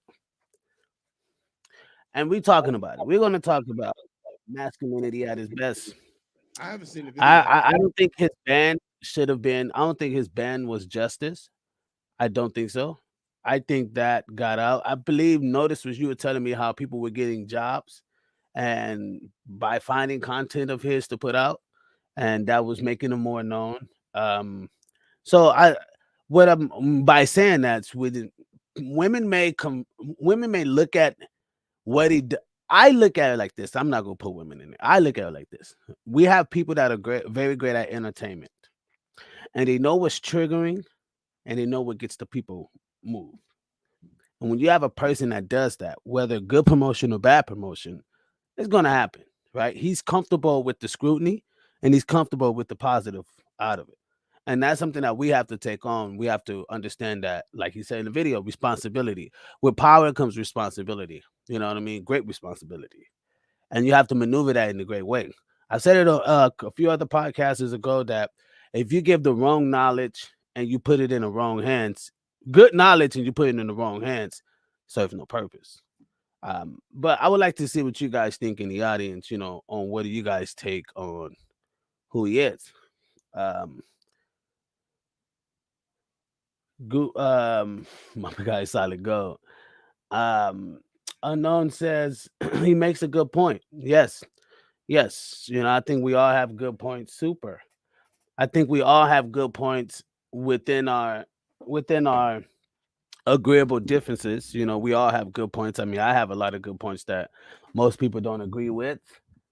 And we talking about it. We're gonna talk about masculinity at its best. I haven't seen the video. I don't think his ban should have been. I don't think his ban was justice. I don't think so. I think that got out. I believe notice was you were telling me how people were getting jobs and by finding content of his to put out, and that was making him more known. So I what I'm by saying that's with women may look at what I look at it like this. I'm not gonna put women in it. I look at it like this. We have people that are great, very great at entertainment, and they know what's triggering, and they know what gets the people moved. And when you have a person that does that, whether good promotion or bad promotion, it's gonna happen, right? He's comfortable with the scrutiny, and he's comfortable with the positive out of it. And that's something that we have to take on. We have to understand that, like he said in the video, responsibility. With power comes responsibility. You know what I mean? Great responsibility. And you have to maneuver that in a great way. I said it a few other podcasts ago that if you give the wrong knowledge and you put it in the wrong hands, good knowledge and you put it in the wrong hands, serves no purpose. But I would like to see what you guys think in the audience, you know, on what do you guys take on who he is. My guy Solid Gold. Unknown says he makes a good point. Yes, you know, I think we all have good points. Super. I think we all have good points within our agreeable differences. You know, we all have good points. I mean, I have a lot of good points that most people don't agree with.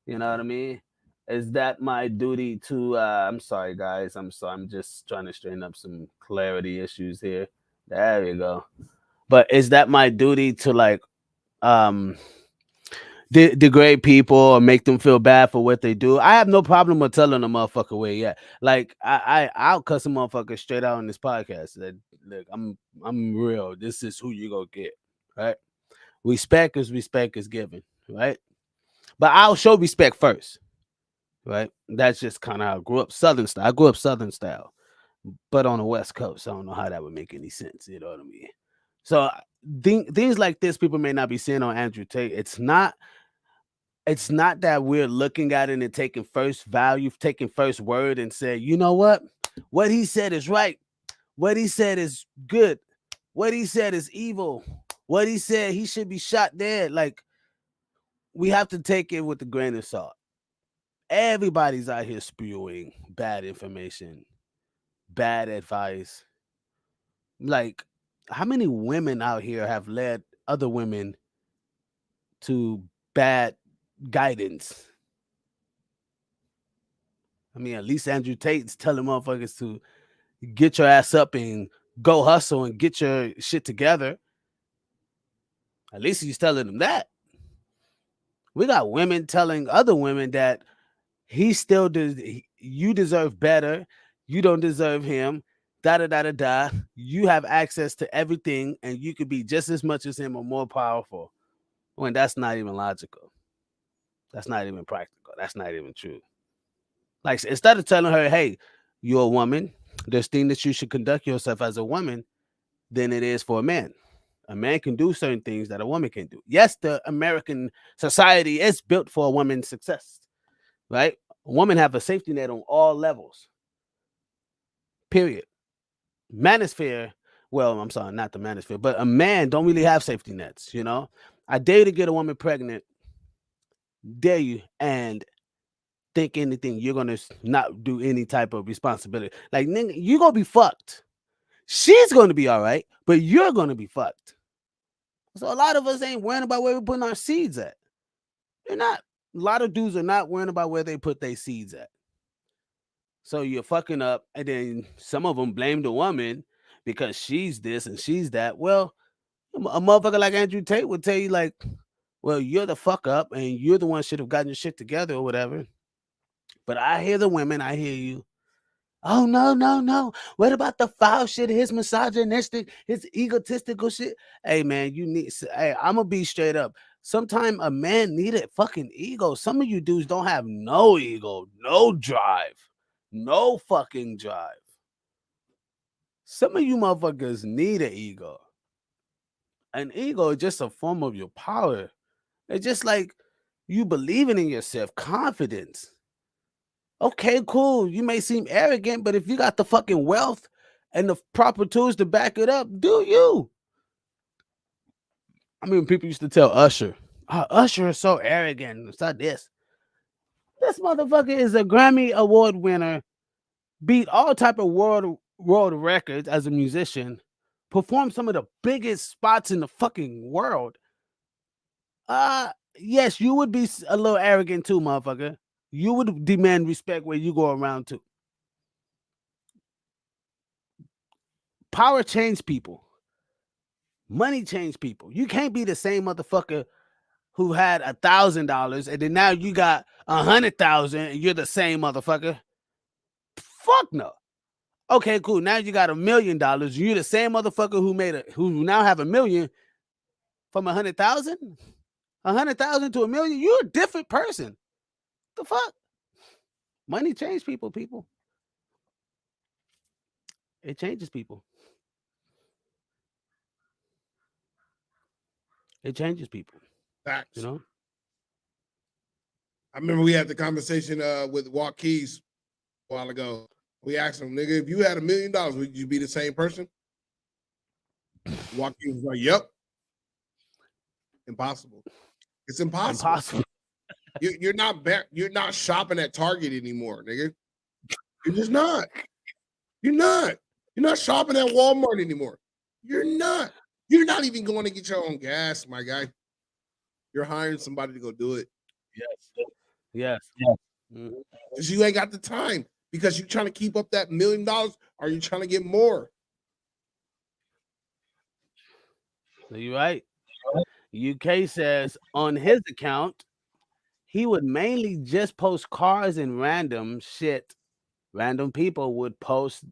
You know what I mean? Is that my duty to I'm sorry guys, I'm sorry, I'm just trying to straighten up some clarity issues here. There you go. But is that my duty to like degrade people or make them feel bad for what they do? I have no problem with telling a motherfucker where yeah. Like I'll cuss a motherfucker straight out on this podcast. That look, I'm real. This is who you go get, right? Respect is given, right? But I'll show respect first, right? That's just kind of how I grew up Southern style. I grew up Southern style, but on the West Coast. I don't know how that would make any sense. You know what I mean? So things like this, people may not be seeing on Andrew Tate. It's not that we're looking at it and taking first value, taking first word and say, you know what he said is right. What he said is good. What he said is evil. What he said, he should be shot dead. Like, we have to take it with a grain of salt. Everybody's out here spewing bad information, bad advice. Like, how many women out here have led other women to bad guidance? I mean, at least Andrew Tate's telling motherfuckers to get your ass up and go hustle and get your shit together. At least he's telling them that. We got women telling other women that he still does. You deserve better. You don't deserve him. Da da da da da. You have access to everything, and you could be just as much as him or more powerful. When that's not even logical. That's not even practical. That's not even true. Like, instead of telling her, "Hey, you're a woman. There's things that you should conduct yourself as a woman," than it is for a man. A man can do certain things that a woman can do. Yes, the American society is built for a woman's success, right? A woman have a safety net on all levels. Period. Manosphere, well, I'm sorry, not the manosphere, but a man don't really have safety nets, you know? I dare you to get a woman pregnant, dare you, and think anything, you're going to not do any type of responsibility. Like, nigga, you're going to be fucked. She's going to be all right, but you're going to be fucked. So a lot of us ain't worrying about where we're putting our seeds at. They're not. A lot of dudes are not worrying about where they put their seeds at. So you're fucking up, and then some of them blame the woman because she's this and she's that. Well, a motherfucker like Andrew Tate would tell you like, well, you're the fuck up, and you're the one should have gotten your shit together or whatever. But I hear the women, I hear you. Oh no, no, no. What about the foul shit? His misogynistic, his egotistical shit. Hey man, you need hey, I'm gonna be straight up. Sometimes a man need a fucking ego. Some of you dudes don't have no ego, no drive, no fucking drive. Some of you motherfuckers need an ego. An ego is just a form of your power. It's just like you believing in yourself, confidence. Okay, cool. You may seem arrogant, but if you got the fucking wealth and the proper tools to back it up, do you? I mean, people used to tell Usher, Usher is so arrogant. It's not this. This motherfucker is a Grammy Award winner, beat all type of world records as a musician, performed some of the biggest spots in the fucking world. Yes, you would be a little arrogant too, motherfucker. You would demand respect where you go around to. Power changed people. Money changed people. You can't be the same motherfucker who had $1,000 and then now you got 100,000 and you're the same motherfucker. Fuck no. Okay, cool. Now you got $1 million. You're the same motherfucker who now have $1 million from 100,000. 100,000 to $1 million. You're a different person. The fuck? Money changed people. It changes people. It changes people. Facts. You know? I remember we had the conversation with Walk Keys a while ago. We asked him, nigga, if you had $1 million, would you be the same person? Walk Keys was like, yep. Impossible. It's impossible. You're not shopping at Target anymore, nigga. You're just not. You're not shopping at Walmart anymore. You're not. You're not even going to get your own gas, my guy. You're hiring somebody to go do it. Yes. Because you ain't got the time. Because you're trying to keep up that $1 million, or you trying to get more. So you're right. UK says on his account, he would mainly just post cars and random shit. Random people would post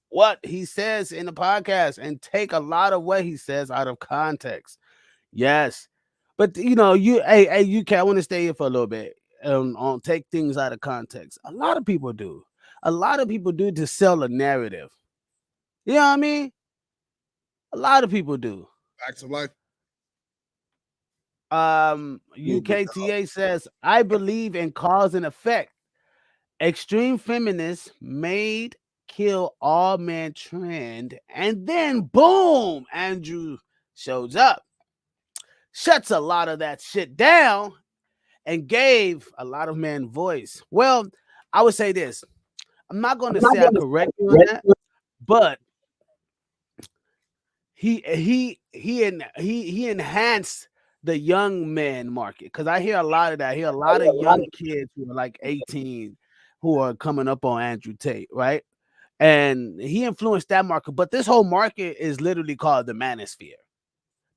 what he says in the podcast and take a lot of what he says out of context. Yes. But you know, hey, UK, I want to stay here for a little bit. On take things out of context. A lot of people do. A lot of people do to sell a narrative. You know what I mean? A lot of people do. Facts of life. UKTA says, I believe in cause and effect. Extreme feminists made kill all man trend, and then boom, Andrew shows up, shuts a lot of that shit down, and gave a lot of men voice. Well, I would say this. I'm not going to say I correct you on that, but he enhanced the young man market, because I hear a lot of that. I hear a lot of young kids who are like 18 who are coming up on Andrew Tate, right? And he influenced that market. But this whole market is literally called the manosphere.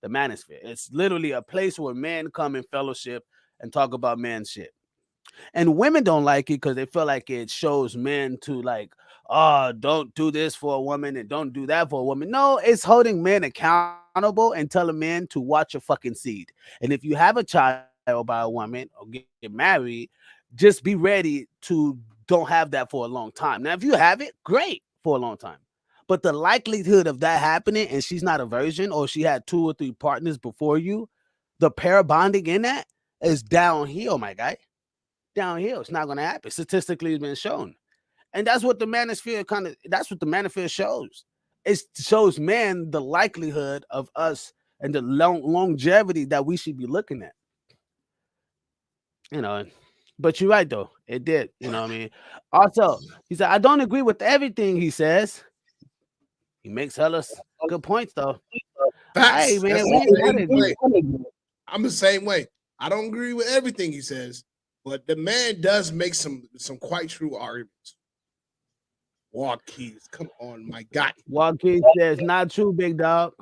The manosphere. It's literally a place where men come in fellowship and talk about man shit. And women don't like it because they feel like it shows men to like, oh, don't do this for a woman and don't do that for a woman. No, it's holding men accountable and telling men to watch your fucking seed. And if you have a child by a woman or get married, just be ready to don't have that for a long time. Now, if you have it, great, for a long time. But the likelihood of that happening and she's not a virgin or she had 2 or 3 partners before you, the pair bonding in that is downhill, my guy. Downhill. It's not going to happen. Statistically, it's been shown. And that's what the manosphere shows. It shows men the likelihood of us and the longevity that we should be looking at. You know, but you're right, though. It did. You know what I mean? Also, he said, I don't agree with everything he says. He makes hella good points, though. Facts. Hey, man, I'm the same way. I don't agree with everything he says, but the man does make some quite true arguments. Walkies, come on, my guy. Joaquin says, not true, big dog.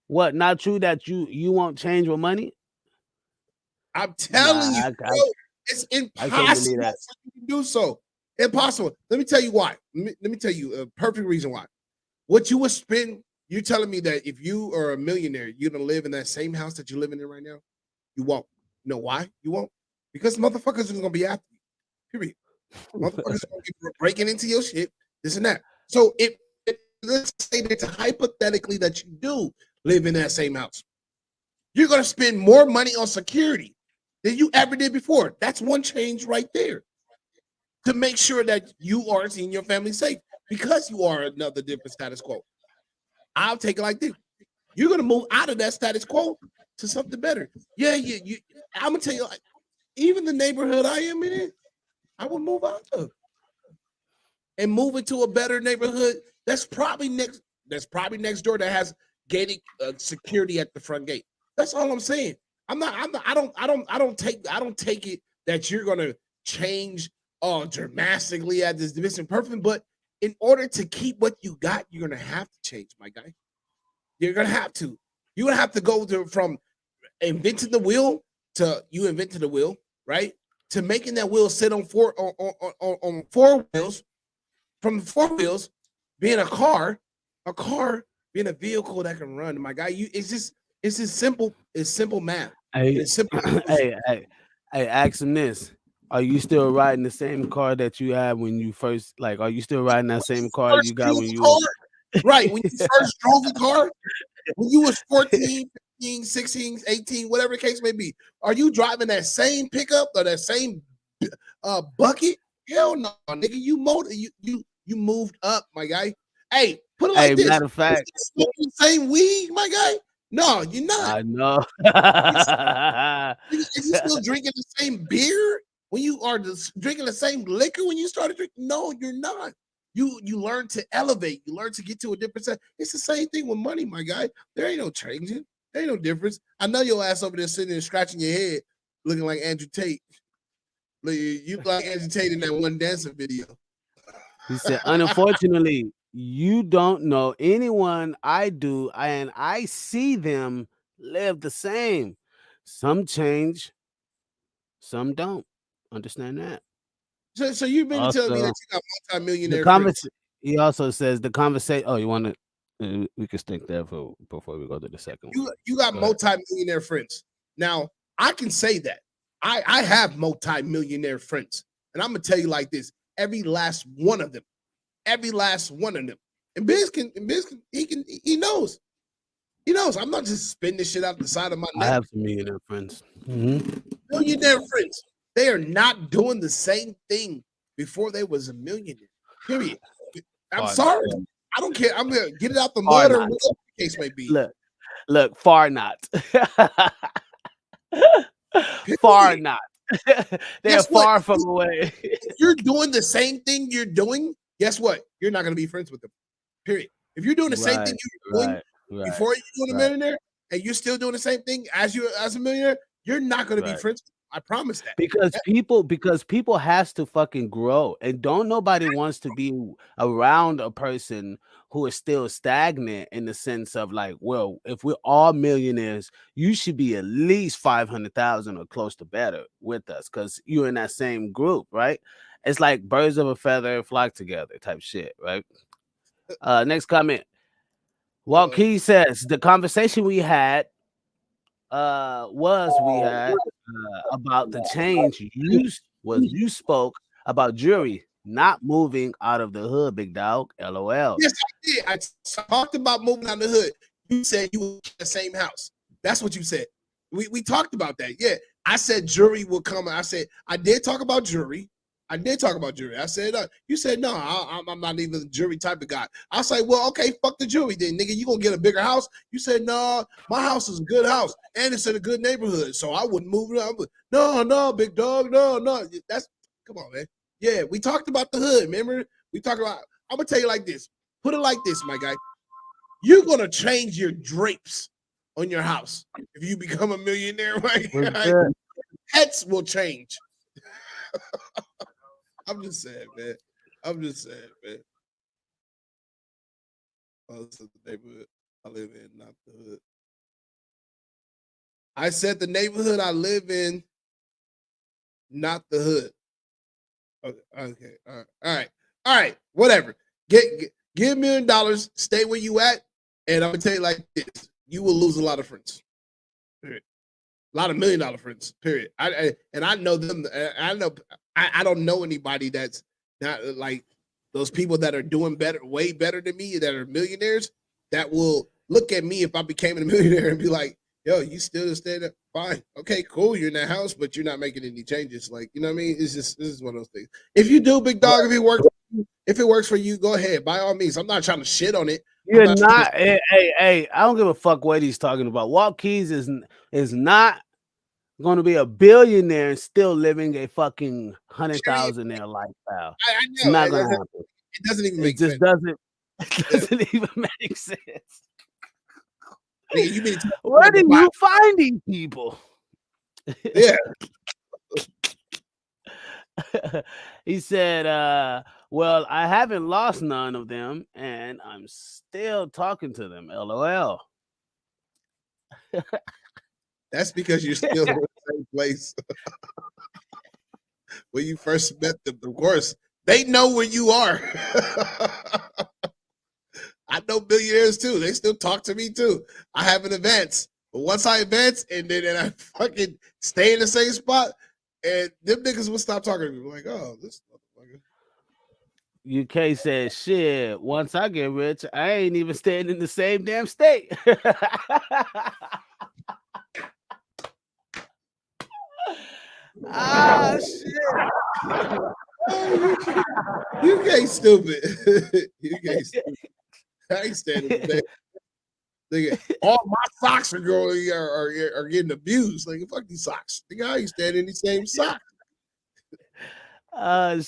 What? Not true that you won't change with money? I'm telling you, bro, it's I can't believe impossible that. for you to do so. Impossible. Let me tell you why. Let me tell you a perfect reason why. What you would spend, you're telling me that if you are a millionaire, you're gonna live in that same house that you're living in right now? You won't. You know why? You won't? Because motherfuckers are gonna be after you. Period. Motherfuckers are gonna be breaking into your shit, this and that. So let's say that hypothetically that you do live in that same house, you're gonna spend more money on security than you ever did before. That's one change right there. To make sure that you are seeing your family safe because you are another different status quo. I'll take it like this. You're gonna move out of that status quo to something better. Yeah, I'm gonna tell you, like, even the neighborhood I am in, I will move out of and move into a better neighborhood that's probably next door that has gated security at the front gate. That's all I'm saying. I don't take it that you're gonna change dramatically at this division perfect, but in order to keep what you got, you're gonna have to change, my guy. You're gonna have to. You're gonna have to go from inventing the wheel to you invented the wheel, right? To making that wheel sit on four wheels, from the 4 wheels being a car being a vehicle that can run. My guy, it's just simple. It's simple math. Hey, It's simple. hey, ask him this. Are you still riding the same car that you had when you first, like, are you still riding that same car that you got when you were right, when you first drove the car, when you was 14, 15, 16, 18, whatever the case may be, are you driving that same pickup or that same bucket? Hell no, nigga. You moved up, my guy. Hey, put it like this. Matter of fact, you smoking the same weed, my guy? No, you're not. I know. Is you still drinking the same beer when you are drinking the same liquor when you started drinking? No, you're not. You learn to elevate. You learn to get to a different set. It's the same thing with money, my guy. There ain't no changing. There ain't no difference. I know your ass over there sitting there scratching your head, looking like Andrew Tate. You like Andrew Tate in that one dancing video. He said, unfortunately, you don't know anyone I do, and I see them live the same. Some change, some don't. Understand that. So you've been telling me that you got multi-millionaire friends. He also says the conversation. Oh, you want to? We can stick there before we go to the second one. You got multi-millionaire friends. Now, I can say that. I have multi-millionaire friends. And I'm going to tell you like this. Every last one of them. And Biz he knows. He knows. I'm not just spinning this shit out the side of my neck. I have some millionaire friends. Millionaire friends. They are not doing the same thing before they was a millionaire. Period. I'm sorry. I don't care. I'm gonna get it out the mud or whatever the case may be. Look, far not. Far not. They're far from away. If you're doing the same thing you're doing, guess what? You're not gonna be friends with them. Period. If you're doing the same thing you're doing before you're doing a millionaire, and you're still doing the same thing as a millionaire, you're not gonna be friends with them. I promise that. Because people has to fucking grow, and don't nobody wants to be around a person who is still stagnant in the sense of like, well, if we're all millionaires, you should be at least 500,000 or close to better with us because you're in that same group, right? It's like birds of a feather flock together type shit, right? Next comment. Joaquin says the conversation we had about the change you spoke about jury not moving out of the hood, big dog. LOL. Yes, I did. I talked about moving out of the hood. You said you were in the same house. That's what you said. We talked about that. Yeah, I said jury will come. I said I did talk about jury. I said you said no. I'm not even the jury type of guy. I say, well, okay, fuck the jury then, nigga. You gonna get a bigger house? You said no. My house is a good house and it's in a good neighborhood, so I wouldn't move it. No, big dog, no. That's come on, man. Yeah, we talked about the hood. Remember, we talked about. I'm gonna tell you like this. Put it like this, my guy. You're gonna change your drapes on your house if you become a millionaire, right? Pets will change. I'm just saying, man. Oh, this is the neighborhood I live in, not the hood. I said the neighborhood I live in, not the hood. Okay. All right. Whatever. Get $1 million. Stay where you at, and I'm gonna tell you like this: you will lose a lot of friends. Period. A lot of $1 million friends. Period. I know them. I don't know anybody that's not like those people that are doing better, way better than me, that are millionaires, that will look at me if I became a millionaire and be like, yo, you still stay there? Fine. Okay, cool. You're in that house, but you're not making any changes. Like, you know what I mean? It's just, this is one of those things. If you do, big dog, if it works for you, go ahead. By all means. I'm not trying to shit on it. You're not. Hey, I don't give a fuck what he's talking about. Walt Keys is not going to be a billionaire and still living a fucking $100,000 lifestyle. I know. It's not going to happen. It doesn't even make sense. sense. It doesn't even make sense. You Where do you find these people? Yeah. He said, well, I haven't lost none of them, and I'm still talking to them. LOL. That's because you're still in the same place where you first met them. Of course, they know where you are. I know billionaires too. They still talk to me too. I have an advance, but once I advance and then I fucking stay in the same spot, and them niggas will stop talking to me. Like, oh, this motherfucker. UK says, shit, once I get rich, I ain't even staying in the same damn state. Ah, shit. UK stupid. UK stupid. I ain't standing today. Nigga, all my socks are going are getting abused. Like, fuck these socks. Nigga, I ain't standing in the same socks.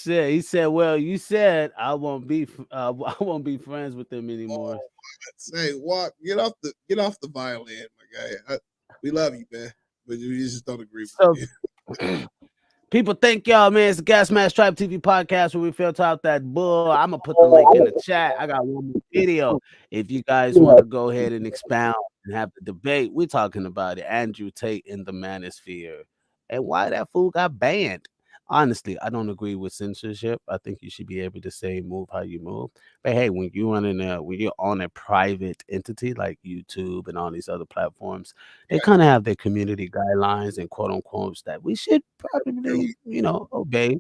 Shit. He said, well, you said I won't be friends with them anymore. Say, walk, get off the violin, my guy. We love you, man, but we just don't agree with you. People, thank y'all, man. It's the Gas Mask Tribe TV podcast where we filter out that bull. I'm gonna put the link in the chat. I got one more video. If you guys want to go ahead and expound and have the debate, we're talking about it. Andrew Tate in the Manosphere and why that fool got banned. Honestly, I don't agree with censorship. I think you should be able to say move how you move. But hey, when you're on a private entity like YouTube and all these other platforms, they kind of have their community guidelines and quote unquote that we should probably, obey.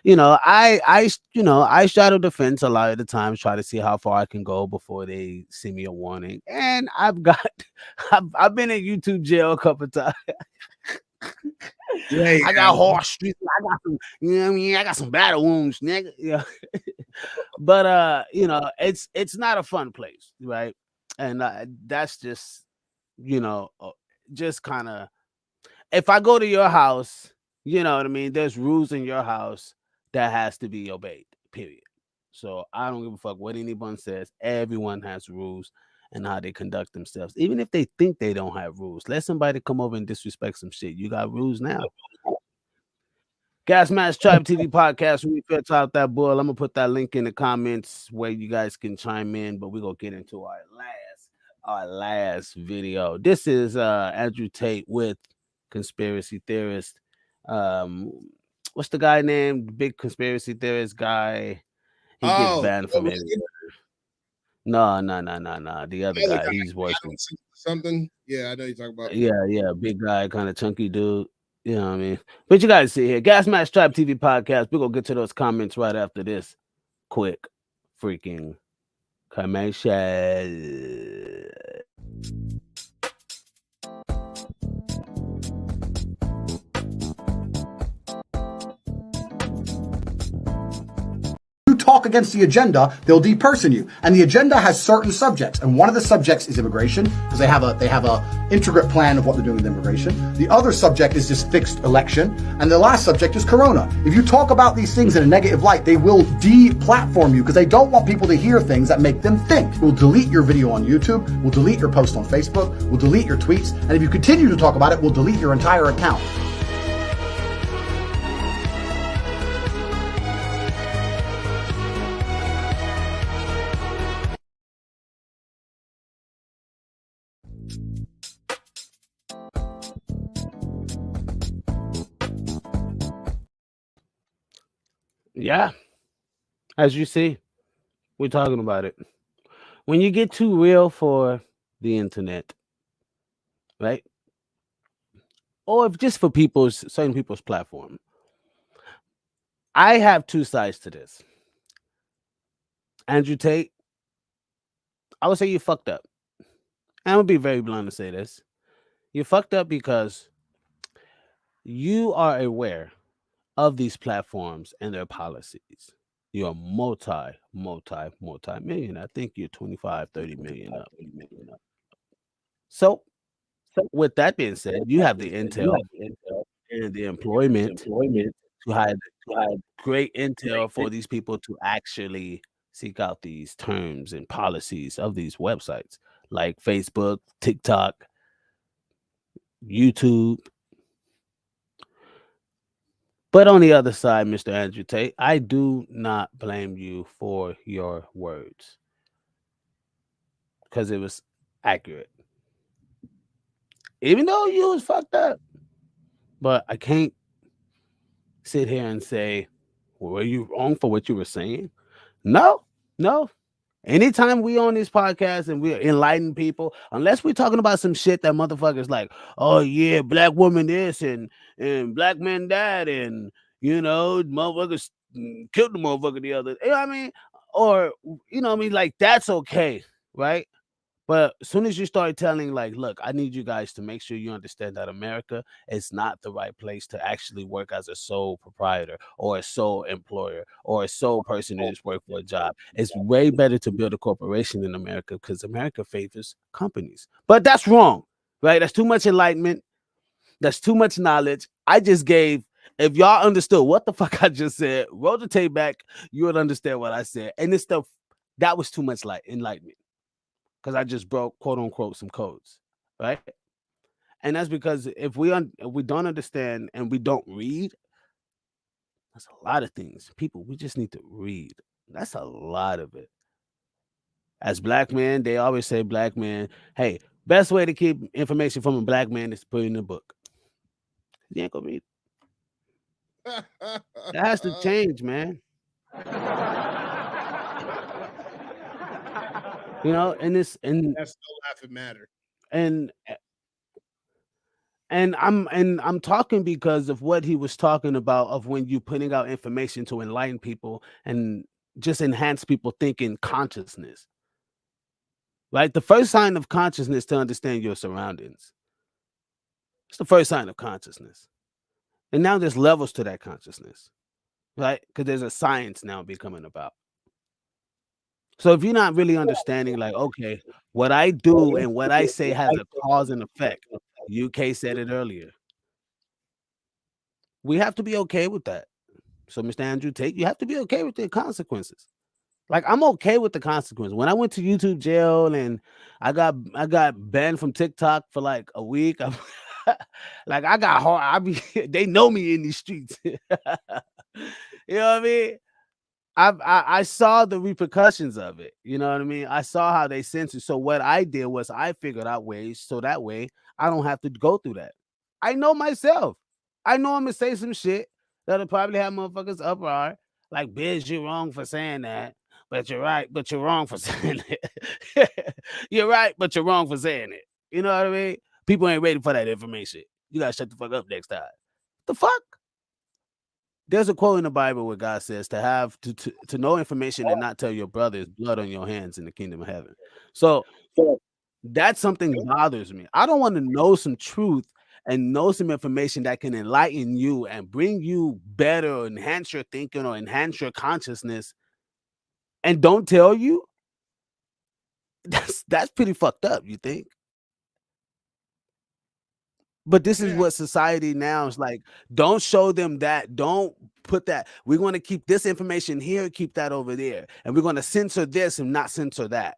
I straddle the fence a lot of the times, try to see how far I can go before they send me a warning. And I've been in YouTube jail a couple of times. Yeah, I got horse streets. I got some, I got some battle wounds, nigga. Yeah. But it's not a fun place, right? And that's just, just kind of, if I go to your house, you know what I mean? There's rules in your house that has to be obeyed, period. So I don't give a fuck what anyone says. Everyone has rules and how they conduct themselves. Even if they think they don't have rules, let somebody come over and disrespect some shit. You got rules now. Gas Mask Tribe TV podcast. We filter out that bull. I'm gonna put that link in the comments where you guys can chime in. But we're gonna get into our last video. This is Andrew Tate with conspiracy theorist. What's the guy named? The big conspiracy theorist guy. He gets banned from it. No. The other guy, he's working something. Yeah, I know you're talking about. Yeah, big guy, kind of chunky dude. You know what I mean? But you guys see here, Gas Mask Tribe TV podcast. We're gonna get to those comments right after this quick freaking commercial. Talk against the agenda, they'll deperson you. And the agenda has certain subjects, and one of the subjects is immigration, because they have a intricate plan of what they're doing with immigration. The other subject is just fixed election, and the last subject is corona. If you talk about these things in a negative light, they will de-platform you because they don't want people to hear things that make them think. We'll delete your video on YouTube, we'll delete your post on Facebook, we'll delete your tweets, and if you continue to talk about it, we'll delete your entire account. Yeah, as you see, we're talking about it. When you get too real for the internet, right? Or if just for certain people's platform. I have two sides to this. Andrew Tate, I would say you fucked up. And I'm gonna be very blunt to say this. You fucked up because you are aware of these platforms and their policies. You're multi million. I think you're 25, 30 million up. So with that being said, you have the intel and the employment to hide great intel for these people to actually seek out these terms and policies of these websites like Facebook, TikTok, YouTube. But on the other side, Mr. Andrew Tate, I do not blame you for your words because it was accurate. Even though you was fucked up. But I can't sit here and say, well, were you wrong for what you were saying? No. Anytime we on this podcast and we're enlightening people, unless we're talking about some shit that motherfuckers like, oh yeah, black woman this and black man that, and motherfuckers killed the motherfucker the other. You know what I mean? Or like that's okay, right? But as soon as you start telling, like, look, I need you guys to make sure you understand that America is not the right place to actually work as a sole proprietor or a sole employer or a sole person that just work for a job. It's way better to build a corporation in America because America favors companies. But that's wrong, right? That's too much enlightenment. That's too much knowledge. I just gave. If y'all understood what the fuck I just said, roll the tape back, you would understand what I said. And this stuff, that was too much enlightenment. Because I just broke, quote unquote, some codes, right? And that's because if we don't understand and we don't read, that's a lot of things. People, we just need to read. That's a lot of it. As black men, they always say, black man, hey, best way to keep information from a black man is to put it in a book. You ain't gonna read. That has to change, man. And that's no laughing matter. And I'm talking because of what he was talking about of when you putting out information to enlighten people and just enhance people thinking consciousness. Right? The first sign of consciousness to understand your surroundings. It's the first sign of consciousness. And now there's levels to that consciousness. Right? Because there's a science now becoming about. So if you're not really understanding, like, okay, what I do and what I say has a cause and effect. UK said it earlier. We have to be okay with that. So, Mr. Andrew Tate, you have to be okay with the consequences. Like, I'm okay with the consequences. When I went to YouTube jail and I got banned from TikTok for like a week, like I got hard. They know me in these streets. You know what I mean? I saw the repercussions of it. You know what I mean? I saw how they censored. So what I did was I figured out ways so that way I don't have to go through that. I know myself. I know I'm gonna say some shit that'll probably have motherfuckers uproar. Like, Biz, you're wrong for saying that. But you're right, but you're wrong for saying it. You're right, but you're wrong for saying it. You know what I mean? People ain't ready for that information. You gotta shut the fuck up next time. The fuck? There's a quote in the Bible where God says to have to know information and not tell your brother is blood on your hands in the kingdom of heaven. So that's something that bothers me. I don't want to know some truth and know some information that can enlighten you and bring you better or enhance your thinking or enhance your consciousness and don't tell you. That's pretty fucked up, you think? But this is what society now is like. Don't show them that. Don't put that. We're going to keep this information here, keep that over there. And we're going to censor this and not censor that.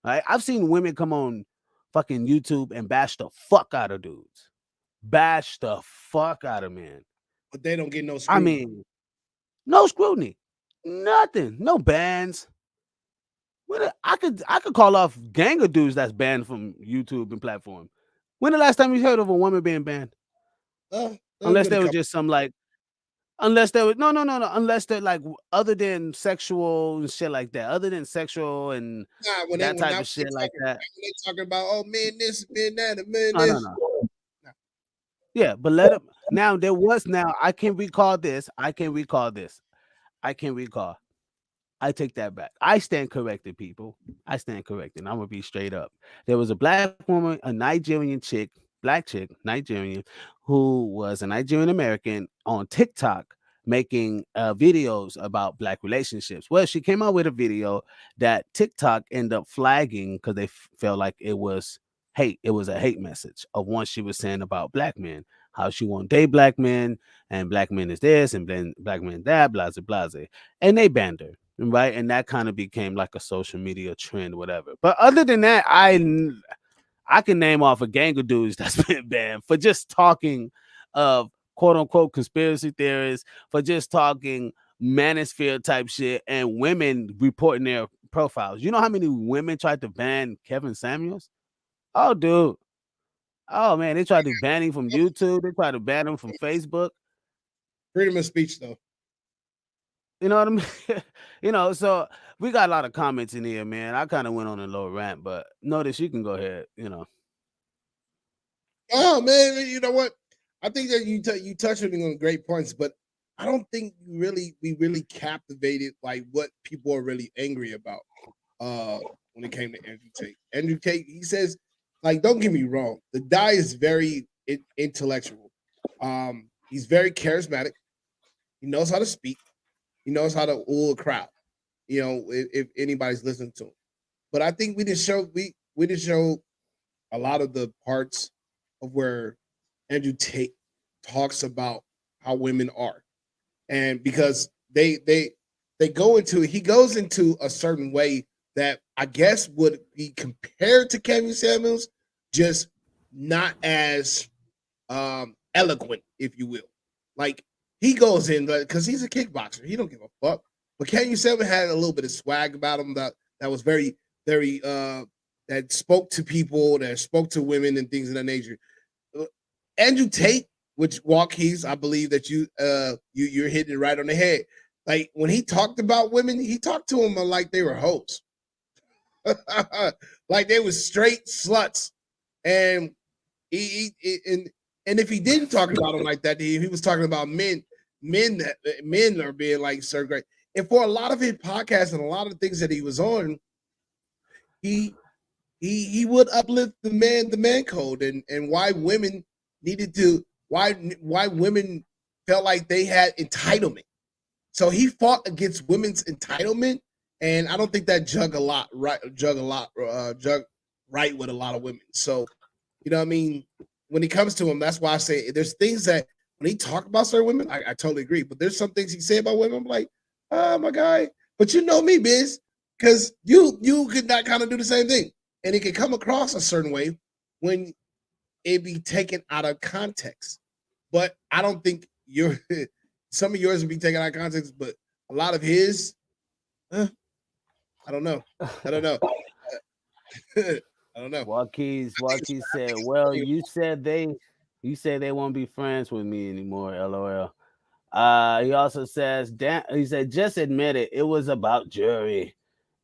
Right? I've seen women come on fucking YouTube and bash the fuck out of dudes. Bash the fuck out of men. But they don't get no scrutiny. I mean, no scrutiny. Nothing. No bans. I could call off gang of dudes that's banned from YouTube and platform. When the last time you heard of a woman being banned? Unless they were just some like, Unless there was no. Unless they're like other than sexual and shit like that. Other than sexual and Nah, that type of shit like that. when they talking about oh man this, man that, and man No, this. no. Yeah, but let him now. There was now. I can recall this. I can recall. I take that back. I stand corrected, people. I stand corrected. I'm gonna be straight up. There was a black woman, a Nigerian chick, black chick, Nigerian, who was a Nigerian American on TikTok making videos about black relationships. Well, she came out with a video that TikTok ended up flagging because they felt like it was hate. It was a hate message of what she was saying about black men, how she won't date black men, and black men is this, and then black men that, blase blase, and they banned her. Right, and that kind of became like a social media trend, whatever. But other than that, I can name off a gang of dudes that's been banned for just talking of quote unquote conspiracy theories, for just talking manosphere type shit, and women reporting their profiles. You know how many women tried to ban Kevin Samuels? Oh, dude. Oh man, they tried to ban him from YouTube. They tried to ban him from Facebook. Freedom of speech, though. You know what I mean? So we got a lot of comments in here, man. I kind of went on a low rant, but notice you can go ahead, Oh man, you know what? I think that you touched on great points, but I don't think we really captivated like what people are really angry about. When it came to Andrew Tate. Andrew Tate, he says, like, don't get me wrong, the guy is very intellectual. He's very charismatic. He knows how to speak. He knows how to rule a crowd. If anybody's listening to him. But I think we didn't show a lot of the parts of where Andrew Tate talks about how women are, and because he goes into a certain way that I guess would be compared to Kevin Samuels, just not as eloquent, if you will. Like he goes in because he's a kickboxer. He don't give a fuck. But Kevin Samuels had a little bit of swag about him that was very, very that spoke to people, that spoke to women and things of that nature. Andrew Tate, which Walkies, I believe that you're hitting it right on the head. Like when he talked about women, he talked to them like they were hoes. Like they were straight sluts. And and if he didn't talk about them like that, he was talking about men are being like so great. And for a lot of his podcasts and a lot of things that he was on, he would uplift the man code and why women needed to why women felt like they had entitlement. So he fought against women's entitlement, and I don't think that jug right with a lot of women. So, you know what I mean? When it comes to him, that's why I say there's things that when he talk about certain women, I totally agree. But there's some things he say about women, I'm like, oh my guy. But you know me, Biz, because you could not kind of do the same thing. And it can come across a certain way when it be taken out of context. But I don't think some of yours would be taken out of context, but a lot of his, I don't know. I don't know. Joaquin said, well, you said they won't be friends with me anymore, LOL. He also says, he said, just admit it. It was about jury.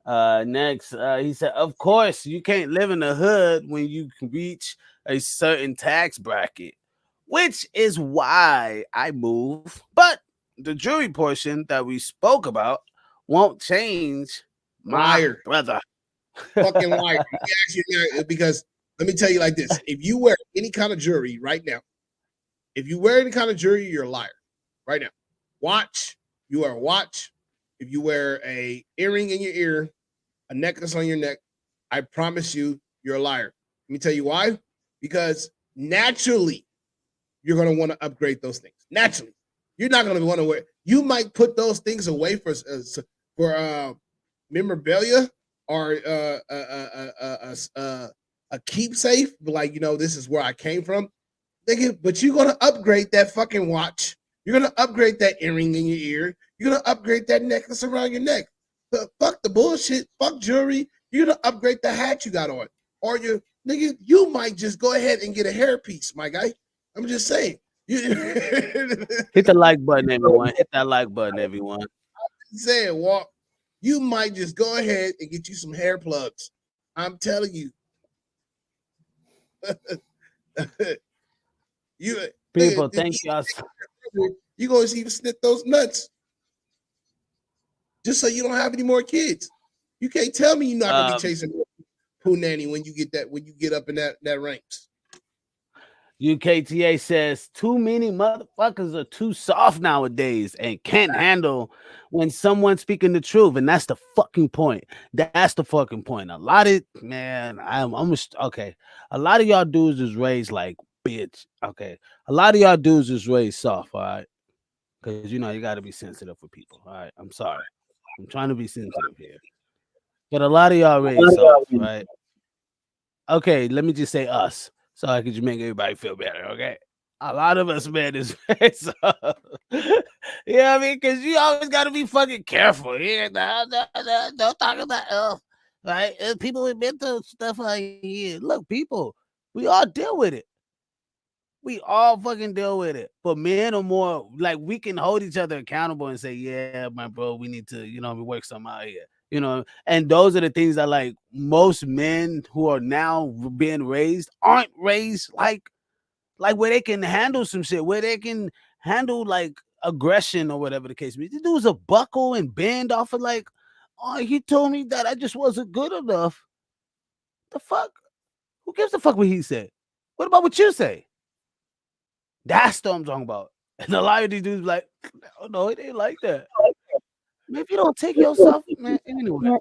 Next, he said, of course, you can't live in the hood when you reach a certain tax bracket, which is why I move. But the jury portion that we spoke about won't change my brother. Fucking liar. Because let me tell you like this. If you wear any kind of jewelry right now, if you wear any kind of jewelry, you're a liar. Right now. Watch. You wear a watch. If you wear a earring in your ear, a necklace on your neck, I promise you, you're a liar. Let me tell you why. Because naturally, you're going to want to upgrade those things. Naturally. You're not going to want to wear. You might put those things away for memorabilia or a keepsafe, like, this is where I came from. But you're going to upgrade that fucking watch. You're going to upgrade that earring in your ear. You're going to upgrade that necklace around your neck. But fuck the bullshit. Fuck jewelry. You're going to upgrade the hat you got on. Or you might just go ahead and get a hairpiece, my guy. I'm just saying. Hit the like button, everyone. Hit that like button, everyone. Saying, Walk, you might just go ahead and get you some hair plugs. I'm telling you. People, thank y'all. You gonna even snip those nuts just so you don't have any more kids. You can't tell me you're not gonna be chasing poo nanny when you get up in that ranks. UKTA says too many motherfuckers are too soft nowadays and can't handle when someone's speaking the truth, and that's the fucking point. That's the fucking point. A lot of okay. A lot of y'all dudes is raised like bitch. Okay, a lot of y'all dudes is raised soft. All right, because you got to be sensitive for people. All right, I'm sorry. I'm trying to be sensitive here, but a lot of y'all raised soft, right? Okay, let me just say us. So I could just make everybody feel better, okay? A lot of us, man, is so, you know what I mean? Because you always got to be fucking careful. Yeah, don't talk about right? People with mental stuff like look, people, we all deal with it. We all fucking deal with it. But men are more like we can hold each other accountable and say, yeah, my bro, we need to, we work something out here. And those are the things that like most men who are now being raised aren't raised like where they can handle some shit, where they can handle like aggression or whatever the case may be. This dude's a buckle and bend off of like, oh, he told me that I just wasn't good enough. The fuck? Who gives a fuck what he said? What about what you say? That's what I'm talking about. And a lot of these dudes like, oh no, it ain't like that. Man, if you don't take yourself, man, anyway.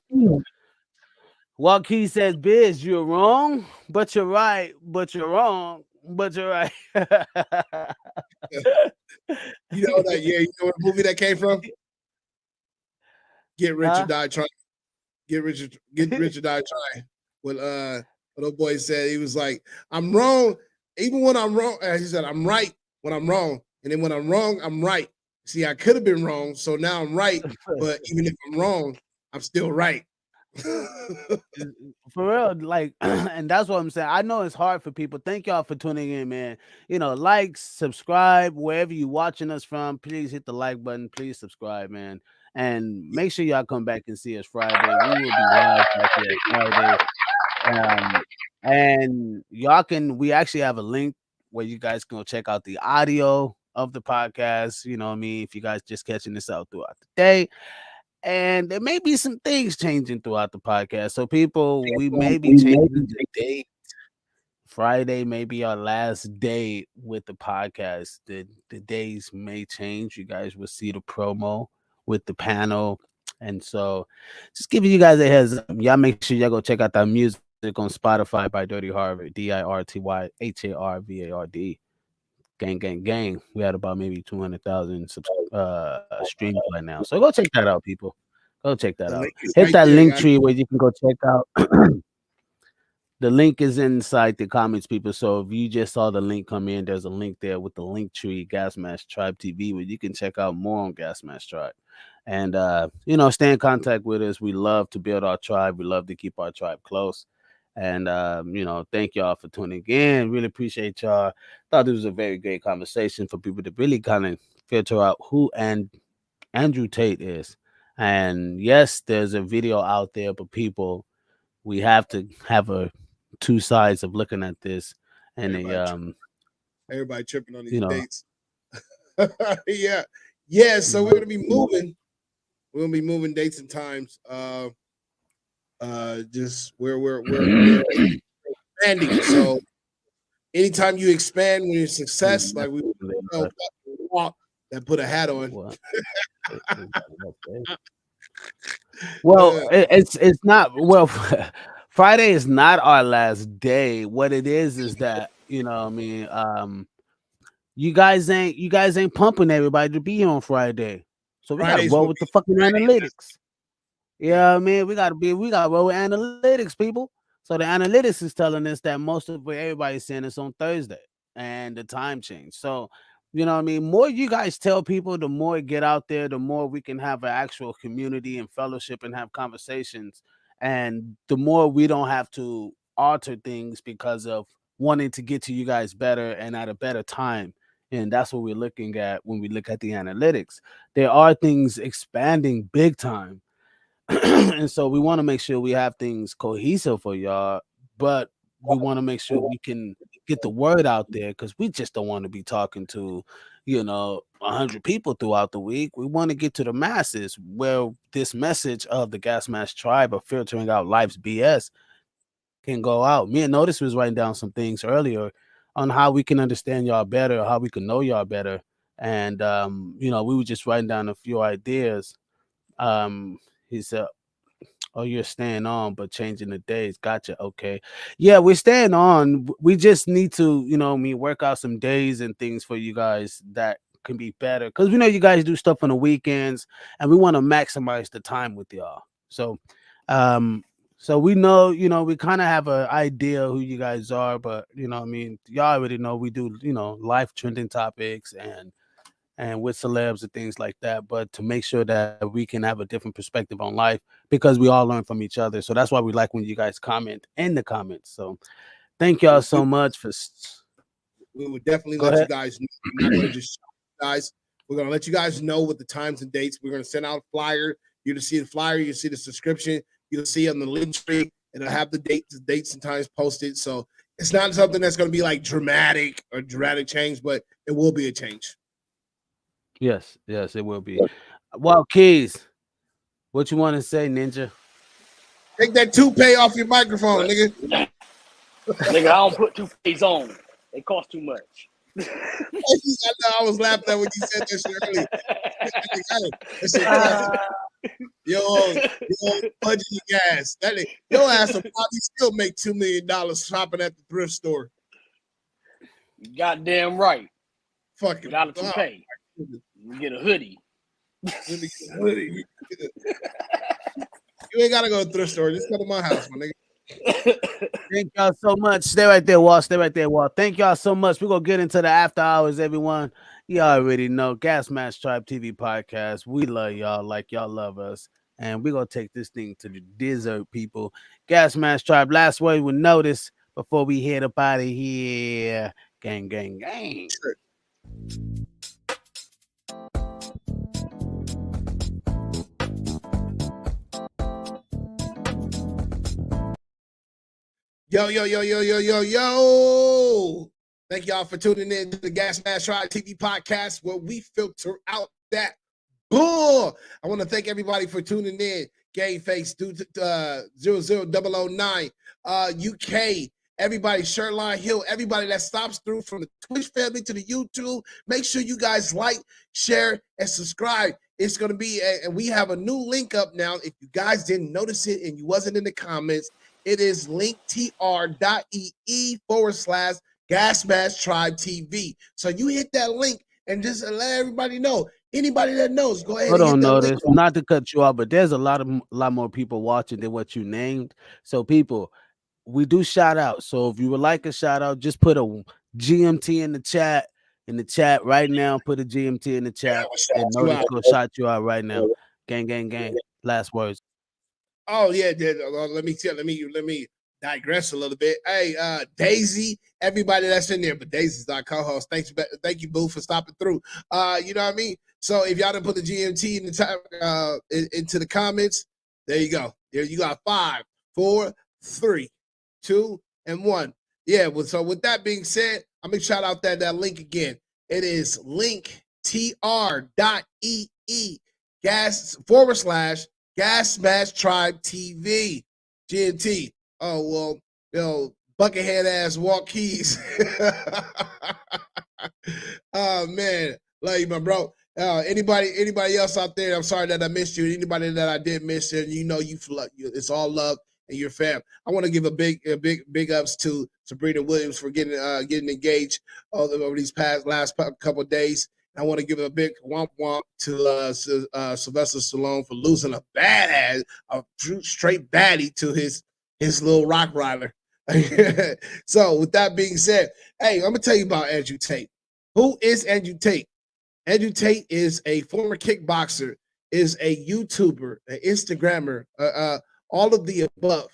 Joaquin says, Biz, you're wrong, but you're right, but you're wrong, but you're right. You know what movie that came from? Get Rich or Die Trying. Get Rich or Die Trying. When the boy said, he was like, I'm wrong, even when I'm wrong. He said, I'm right when I'm wrong. And then when I'm wrong, I'm right. See, I could have been wrong, so now I'm right. But even if I'm wrong, I'm still right. For real, like, and that's what I'm saying. I know it's hard for people. Thank y'all for tuning in, man. Like, subscribe wherever you watching us from. Please hit the like button. Please subscribe, man. And make sure y'all come back and see us Friday. We will be live back here Friday. And we actually have a link where you guys can go check out the audio of the podcast. You know what I mean? If you guys just catching this out throughout the day. And there may be some things changing throughout the podcast. So people, we may be changing the date. Friday may be our last day with the podcast. The days may change. You guys will see the promo with the panel. And so just giving you guys a heads up. Y'all make sure y'all go check out that music on Spotify by Dirty Harvard. DIRTYHARVARD. Gang, gang, gang. We had about maybe 200,000 streams right now. So go check that out, people. Go check that out. Hit that link tree where you can go check out. The link is inside the comments, people. So if you just saw the link come in, there's a link there with the link tree, Gas Mask Tribe TV, where you can check out more on Gas Mask Tribe. And, stay in contact with us. We love to build our tribe. We love to keep our tribe close. And, thank y'all for tuning in. Really appreciate y'all. Thought this was a very great conversation for people to really kind of filter out who Andrew Tate is. And yes, there's a video out there, but people, we have to have two sides of looking at this. And everybody tripping on these dates. Yeah. So we're gonna be moving. We're gonna be moving dates and times. Just we're expanding. So anytime you expand when you're success, like we that put a hat on. Well, it's not. Well, Friday is not our last day. What it is that you guys ain't pumping everybody to be here on Friday, so we gotta roll with the fucking analytics. Yeah, I mean, we gotta roll with analytics, people. So the analytics is telling us that most of what everybody's saying is on Thursday, and the time change. So, more you guys tell people, the more it get out there, the more we can have an actual community and fellowship and have conversations, and the more we don't have to alter things because of wanting to get to you guys better and at a better time And that's what we're looking at when we look at the analytics. There are things expanding big time. And so we want to make sure we have things cohesive for y'all, but we want to make sure we can get the word out there because we just don't want to be talking to, 100 people throughout the week. We want to get to the masses where this message of the Gas Mask Tribe of filtering out life's BS can go out. Me and Notice was writing down some things earlier on how we can understand y'all better, how we can know y'all better. And we were just writing down a few ideas. He said, "Oh, you're staying on, but changing the days." Gotcha. Okay. Yeah, we're staying on. We just need to, work out some days and things for you guys that can be better. Because we know you guys do stuff on the weekends and we want to maximize the time with y'all. So we know, we kind of have an idea who you guys are, but y'all already know we do, life trending topics and with celebs and things like that, but to make sure that we can have a different perspective on life because we all learn from each other. So that's why we like when you guys comment in the comments. So thank y'all so much for. We would definitely let you guys know. We're not going to just guys. We're going to let you guys know with the times and dates. We're going to send out a flyer. You're to see the flyer. You see the subscription. You'll see on the link tree. It'll have the dates and times posted. So it's not something that's going to be like dramatic change, but it will be a change. Yes, it will be. Well, Keys, what you want to say, Ninja? Take that toupee off your microphone, nigga. Nigga, I don't put toupees on. They cost too much. I know, I was laughing at when you said that shit earlier. Yo, budget gas. Your ass will probably still make $2 million shopping at the thrift store. Goddamn right. Fuck it. Without a toupee. You get a hoodie. You ain't gotta go to the thrift store. Just go to my house, my nigga. Thank y'all so much. Stay right there, Walt. Thank y'all so much. We're gonna get into the after hours, everyone. You already know Gas Mask Tribe TV podcast. We love y'all like y'all love us. And we're gonna take this thing to the desert, people. Gas Mask Tribe. Last word with Notice before we head up out of here. Gang, gang, gang. Sure. Yo. Thank y'all for tuning in to the Gas Mask Tribe TV podcast where we filter out that bull. I want to thank everybody for tuning in. Game Face, 00009, UK, everybody, Sherline Hill, everybody that stops through from the Twitch family to the YouTube. Make sure you guys like, share, and subscribe. It's going to be, and we have a new link up now. If you guys didn't notice it and you wasn't in the comments, it is linktr.ee/Gas Mask Tribe TV. So you hit that link and just let everybody know. Anybody that knows, go ahead. Hold on, Notice. Not to cut you off, but there's a lot more people watching than what you named. So people, we do shout out. So if you would like a shout out, just put a GMT in the chat. Right now. Put a GMT in the chat, and Notice will shout you out right now. Gang, gang, gang. Last words. Oh yeah, let me digress a little bit. Hey, Daisy, everybody that's in there, but Daisy's our co-host. Thank you, Boo, for stopping through. You know what I mean? So if y'all didn't put the GMT in the time into the comments, there you go. There you got 5, 4, 3, 2, and 1. Yeah. Well, so with that being said, I'm gonna shout out that link again. It is linktr.ee/Gas Mask Tribe TV. GNT. Oh, well, buckethead ass Walt Keys. Oh, man. Love you, my bro. Anybody else out there, I'm sorry that I missed you. Anybody that I did miss, and it's all love and your fam. I want to give a big ups to Sabrina Williams for getting engaged over these last couple of days. I want to give a big womp womp to Sylvester Stallone for losing a straight baddie to his little rock rider. So with that being said, hey, I'm gonna tell you about Andrew Tate. Who is Andrew Tate? Andrew Tate is a former kickboxer, is a YouTuber, an Instagrammer, all of the above.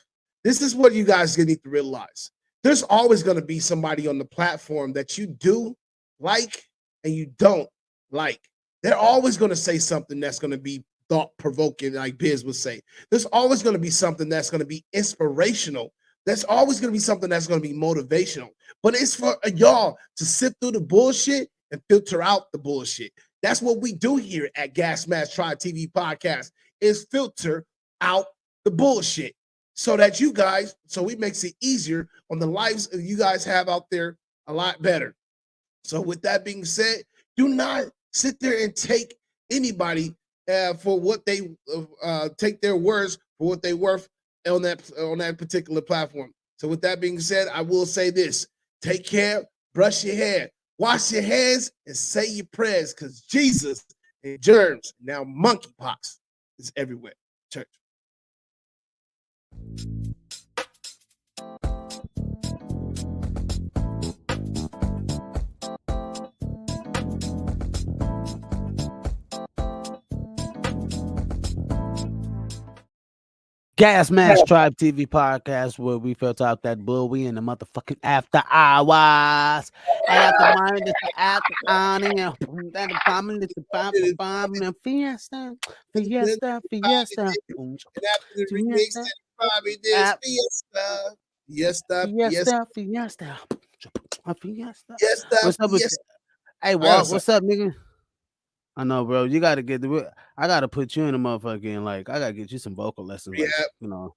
This is what you guys need to realize. There's always going to be somebody on the platform that you do like and you don't like, they're always going to say something that's going to be thought provoking, like Biz would say. There's always going to be something that's going to be inspirational. There's always going to be something that's going to be motivational. But it's for y'all to sift through the bullshit and filter out the bullshit. That's what we do here at Gas Mask Tribe TV Podcast, is filter out the bullshit so that you guys, so it makes it easier on the lives you guys have out there a lot better. So with that being said, do not sit there and take anybody for what they take their words for what they worth on that particular platform. So with that being said, I will say this: take care, brush your hair, wash your hands, and say your prayers, because Jesus and germs, now monkeypox, is everywhere. Church. Gas Mask Tribe TV Podcast, where we filter out that bull. We in the motherfucking after hours. After mine, it's the after on and the bombing, it's the bombing, fiesta, fiesta, fiesta. And after the remix, then probably this fiesta. Fiesta, fiesta, fiesta, fiesta. Fiesta, what's up with fiesta. Hey, Walt, what's up, nigga? I know, bro. You gotta get I gotta put you in a motherfucking, like, I gotta get you some vocal lessons, like, you know,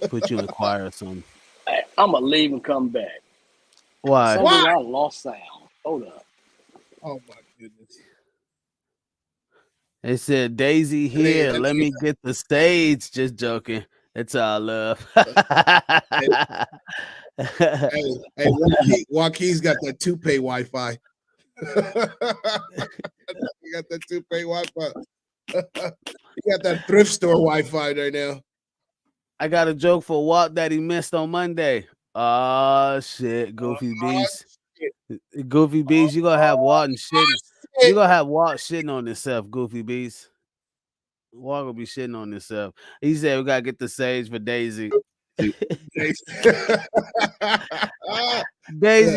put you in the choir or something. Hey, I'm gonna leave and come back. Why? I lost sound. Hold up. Oh my goodness. They said Daisy here. Let me get the stage. Just joking. It's all love. Hey, Joaquin's got that toupee Wi-Fi. You got that toupee Wi-Fi. You got that thrift store Wi-Fi there now. I got a joke for Walt that he missed on Monday. Oh shit, Goofy Beast. Goofy Beast, you gonna have Walt and shit. You gonna have Walt shitting on himself, Goofy Beast. Walt gonna be shitting on himself. He said we gotta get the sage for Daisy. Daisy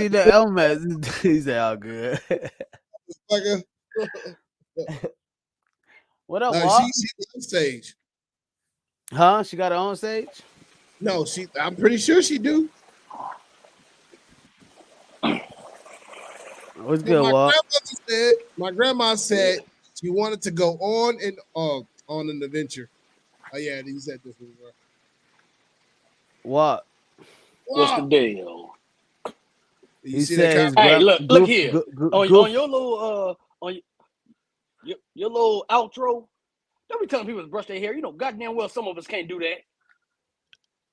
the Elmas. He said all good. What up, Walt? She's on stage. Huh? She got her own stage? No, I'm pretty sure she do. What's good, Walt? My grandma said she wanted to go on an adventure. Oh yeah, you said this one. What? What's the deal? He said, "Hey, look here. On your little on your little outro, don't be telling people to brush their hair. You know, goddamn well some of us can't do that.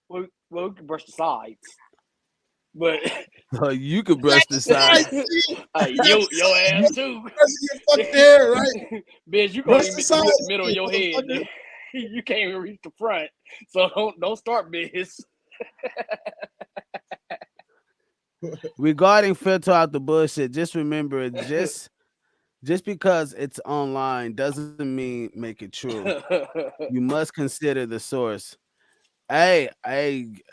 Well, we can brush the sides, but you can brush the sides. Hey, your ass too. Your fucking hair, right? Bitch, you gonna even the middle of your head. You can't even reach the front, so don't start, Biz. Regarding filter out the bullshit, just remember, just because it's online doesn't mean make it true. You must consider the source. Hey,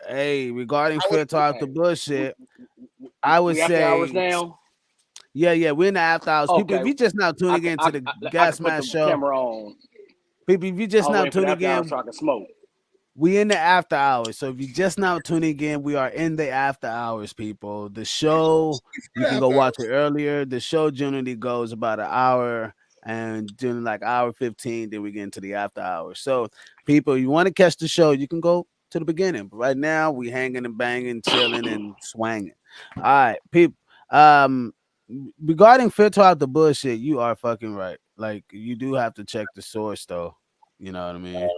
regarding filter out the bullshit, I would say hours now. Yeah, we're in the after hours. Okay. People, if you just now tuning in to the Gas Mask show, camera on. People, if you just now tuning in, so I can smoke. We in the after hours. So if you just now tuning in, we are in the after hours, people. The show, you can go watch it earlier. The show generally goes about an hour, and during like hour 15, then we get into the after hours. So people, you want to catch the show, you can go to the beginning. But right now, we hanging and banging, chilling and swanging. All right, people. Regarding filter out the bullshit, you are fucking right. Like, you do have to check the source, though. You know what I mean?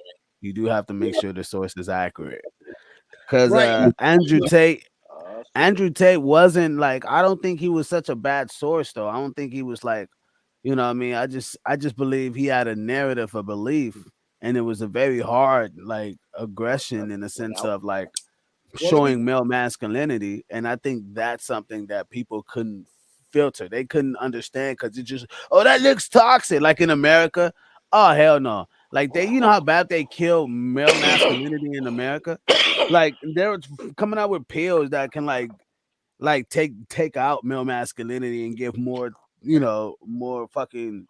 You do have to make sure the source is accurate. Because Andrew Tate wasn't like, I don't think he was such a bad source, though. I don't think he was like, you know what I mean? I just believe he had a narrative, a belief, and it was a very hard like aggression in the sense of like showing male masculinity. And I think that's something that people couldn't filter. They couldn't understand because it just, oh, that looks toxic. Like in America, oh hell no. Like they, you know how bad they kill male masculinity in America. Like they're coming out with pills that can like take out male masculinity and give more more fucking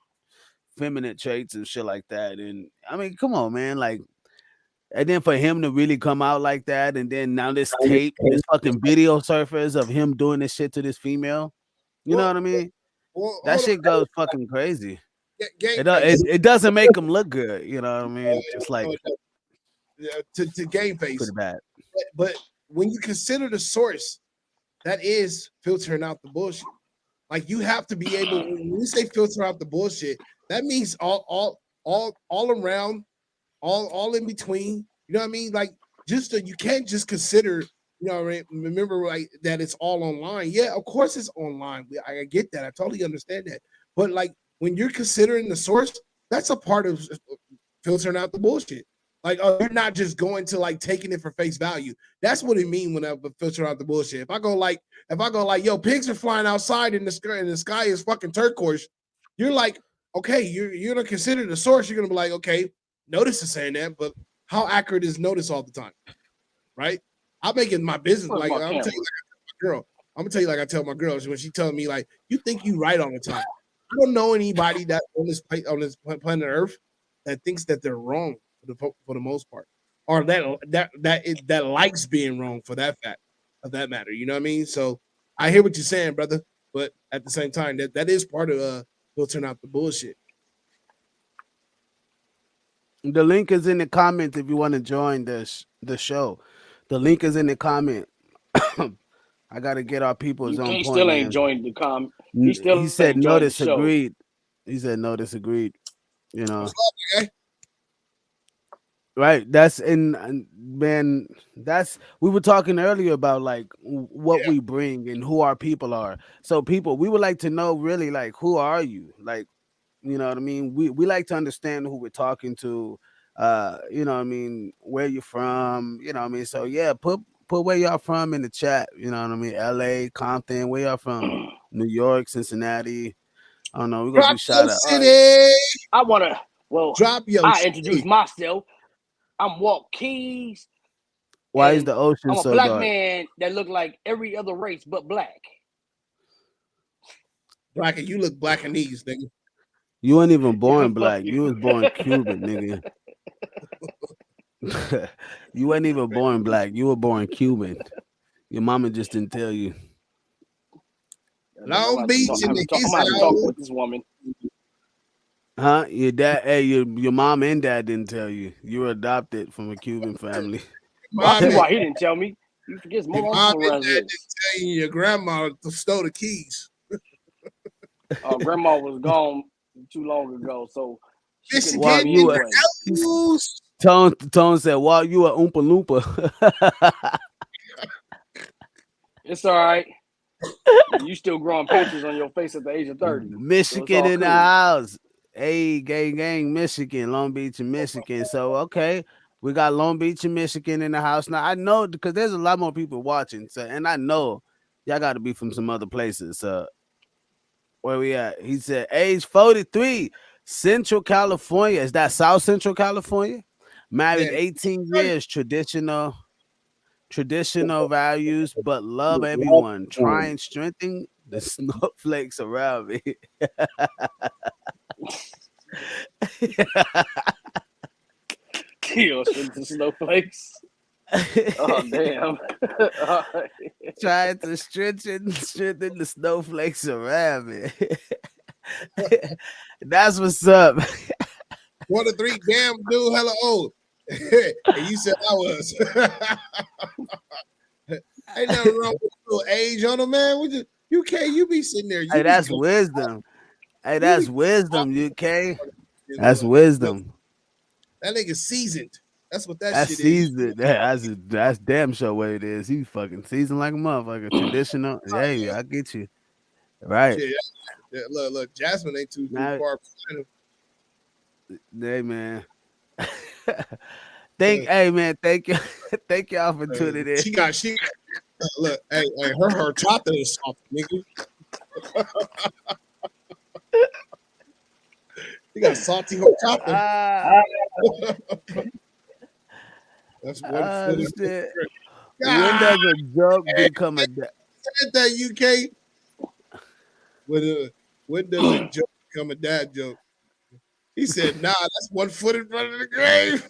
feminine traits and shit like that. And I mean, come on, man, like. And then for him to really come out like that, and then now this fucking video surface of him doing this shit to this female, you know what I mean? Well, That shit goes fucking crazy. Game It doesn't make him look good, you know what I mean? Just like to game face. pretty bad. But when you consider the source, that is filtering out the bullshit. Like you have to be able. When you say filter out the bullshit, that means all around. All in between, you know what I mean? Like, you can't just consider, remember like that it's all online. Yeah, of course it's online. I get that. I totally understand that. But like when you're considering the source, that's a part of filtering out the bullshit. Like, you're not just going to like taking it for face value. That's what it means when I filter out the bullshit. If I go like, yo, pigs are flying outside and the sky is fucking turquoise, you're like, okay, you're gonna consider the source. You're gonna be like, okay. Notice is saying that, but how accurate is Notice all the time, right? I make it my business. Like I'm gonna tell you, like I tell my girl when she telling me like, you think you right all the time. I don't know anybody that on this planet Earth that thinks that they're wrong for the most part, or that likes being wrong for that fact of that matter. You know what I mean? So I hear what you're saying, brother, but at the same time, that is part of filtering out the bullshit. The link is in the comments if you want to join the show. The link is in the comment. I gotta get our people's on point. He still ain't joined the comment. He said no disagreed. He said no disagreed. You know. Right. That's man. That's we were talking earlier about like what we bring and who our people are. So people, we would like to know really like who are you? Like, you know what I mean? We like to understand who we're talking to. You know what I mean? Where you're from? You know what I mean? So yeah, put where y'all from in the chat. You know what I mean? LA, Compton, where y'all from? New York, Cincinnati. I don't know. We're gonna do shout out. I wanna I introduce city. myself. I'm Walt Keys. Why is the ocean I'm a so black dark? man that look like every other race but black. Black, you look Blackanese, nigga. You weren't even born black. You was born Cuban, nigga. You weren't even born black. You were born Cuban. Your mama just didn't tell you. Long Beach in the I'm about to talk with this woman. Huh? Your dad, hey, your mom and dad didn't tell you. You were adopted from a Cuban family. That's why he didn't tell me. You forget your mom and dad didn't tell you your grandma stole the keys. Grandma was gone too long ago, so While you were, Tone said, "While you were Oompa Loompa." It's all right. You still growing patches on your face at the age of 30. Michigan in the house. Hey, gang, Michigan, Long Beach and Michigan. So okay, we got Long Beach and Michigan in the house now. I know because there's a lot more people watching. So, and I know y'all got to be from some other places. Where we at? He said, age 43, Central California. Is that South Central California? Married 18 years, traditional values, but love everyone. Try and strengthen the snowflakes around me. Kill the snowflakes. Oh damn! Trying to strengthen the snowflakes around me. That's what's up. 1-3, damn dude, hella old. And you said I was. Ain't nothing wrong with little age on them, man. You be sitting there. Hey, that's wisdom. Hey, that's wisdom, UK. That's wisdom. That nigga seasoned. That's what that that's shit seasoned. is. That's damn sure what it is. He fucking seasoned like a motherfucker. Traditional. Hey, I get you. Right. Yeah, look, Jasmine ain't too far behind him. Hey, man. Hey, man, thank you. Thank y'all for tuning in. She got look, hey, her chocolate is soft, nigga. She got salty hot chocolate. That's what shit. When does a joke become a said that UK? When does a joke become a dad joke? He said, nah, that's 1 foot in front of the grave.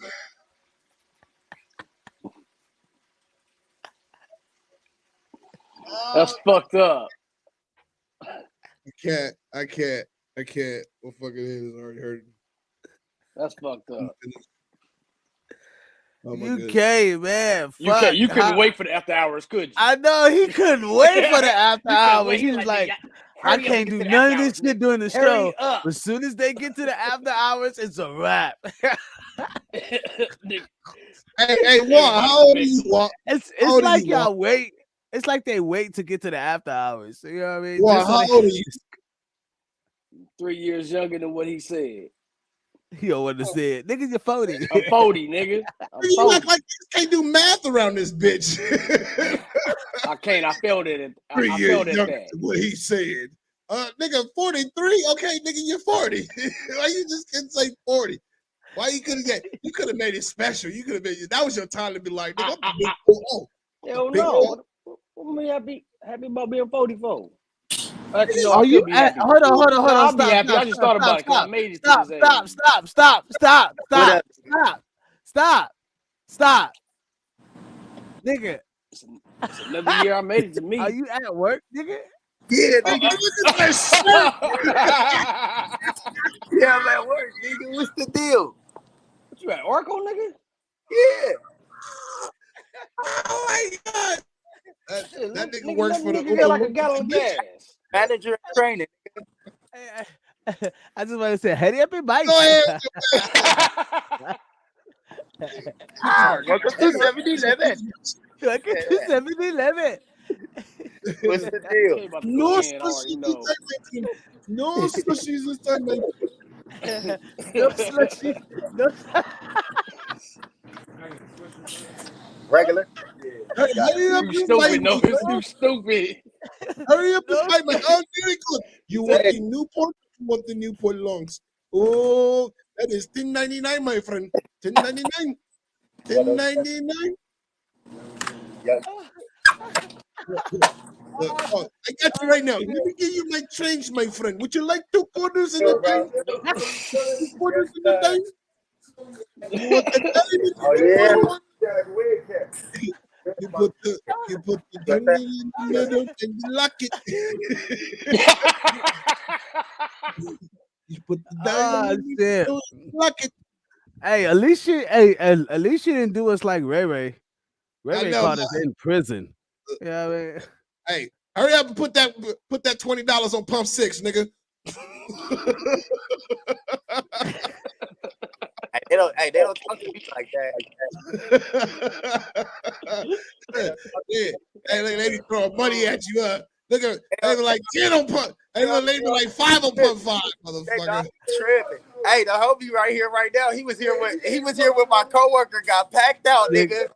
That's fucked up. I can't. My fucking head is already hurting. That's fucked up. Oh my You goodness. can't, man. Fuck. You couldn't wait for the after hours, could you? I know he couldn't wait for the after hours. He was like, I hurry up can't and do get to the none of after this hours, shit during the Hurry show. up. But as soon as they get to the after hours, it's a wrap. Hey, Walt, how old are you, Walt? It's old are like you, y'all Walt? wait. It's like they wait to get to the after hours. You know what I mean? Walt, Just so how they- old are you? 3 years younger than what he said. You don't want to say it. Nigga, you're 40. I'm 40, nigga. I'm You 40. act like you can't do math around this bitch. I can't. I failed it. I 3 failed years at younger that. than what he said. Nigga, 43? Okay, nigga, you're 40. Why you just couldn't say 40? Why you couldn't get? You could have made it special. You could have been. That was your time to be like, nigga, I'm the big O. Hell Big no. What am I happy about being 44? Actually, no, Are I you could be at? happy. Hold on. No, I'll be happy. I just thought about it because I made it to this age. Stop. Nigga. It's another year I made it to me. Are you at work, nigga? Yeah, nigga, look at that shit. Yeah, I'm at work, nigga. What's the deal? What you at, Oracle, nigga? Yeah. Oh my god. That nigga works for the nigga got like a gallon of gas. Manager and training. I just want to say, hurry up and bite. Go ahead. Welcome to 7-Eleven. Welcome to 7-Eleven. What's the deal? No slushies this time, man. No slushies. No. Regular. Hurry up, You stupid, no, you stupid. Hurry up and fight, man. Oh, very good. You want the Newport? You want the Newport longs? Oh, that is $10.99, my friend. $10.99. $10.99. Yeah. I got you right now. Let me give you my change, my friend. Would you like 2 quarters in the dime? 2 quarters in the dime? You want the dime? Oh, yeah. You put the dime in the middle and you lock it. You put the dime in the middle and you lock it. Hey, at least you didn't do us like Ray Ray. Ray Ray caught us in prison. Yeah, I mean. Hey, hurry up and put that $20 on pump 6, nigga. They don't talk to me like that. Yeah. Hey, they be throwing money at you. Look at they were like 10 on pump. They were like 5 on pump 5, motherfucker. Tripping. Hey, the homie right here, right now. He was here with my coworker. Got packed out, nigga.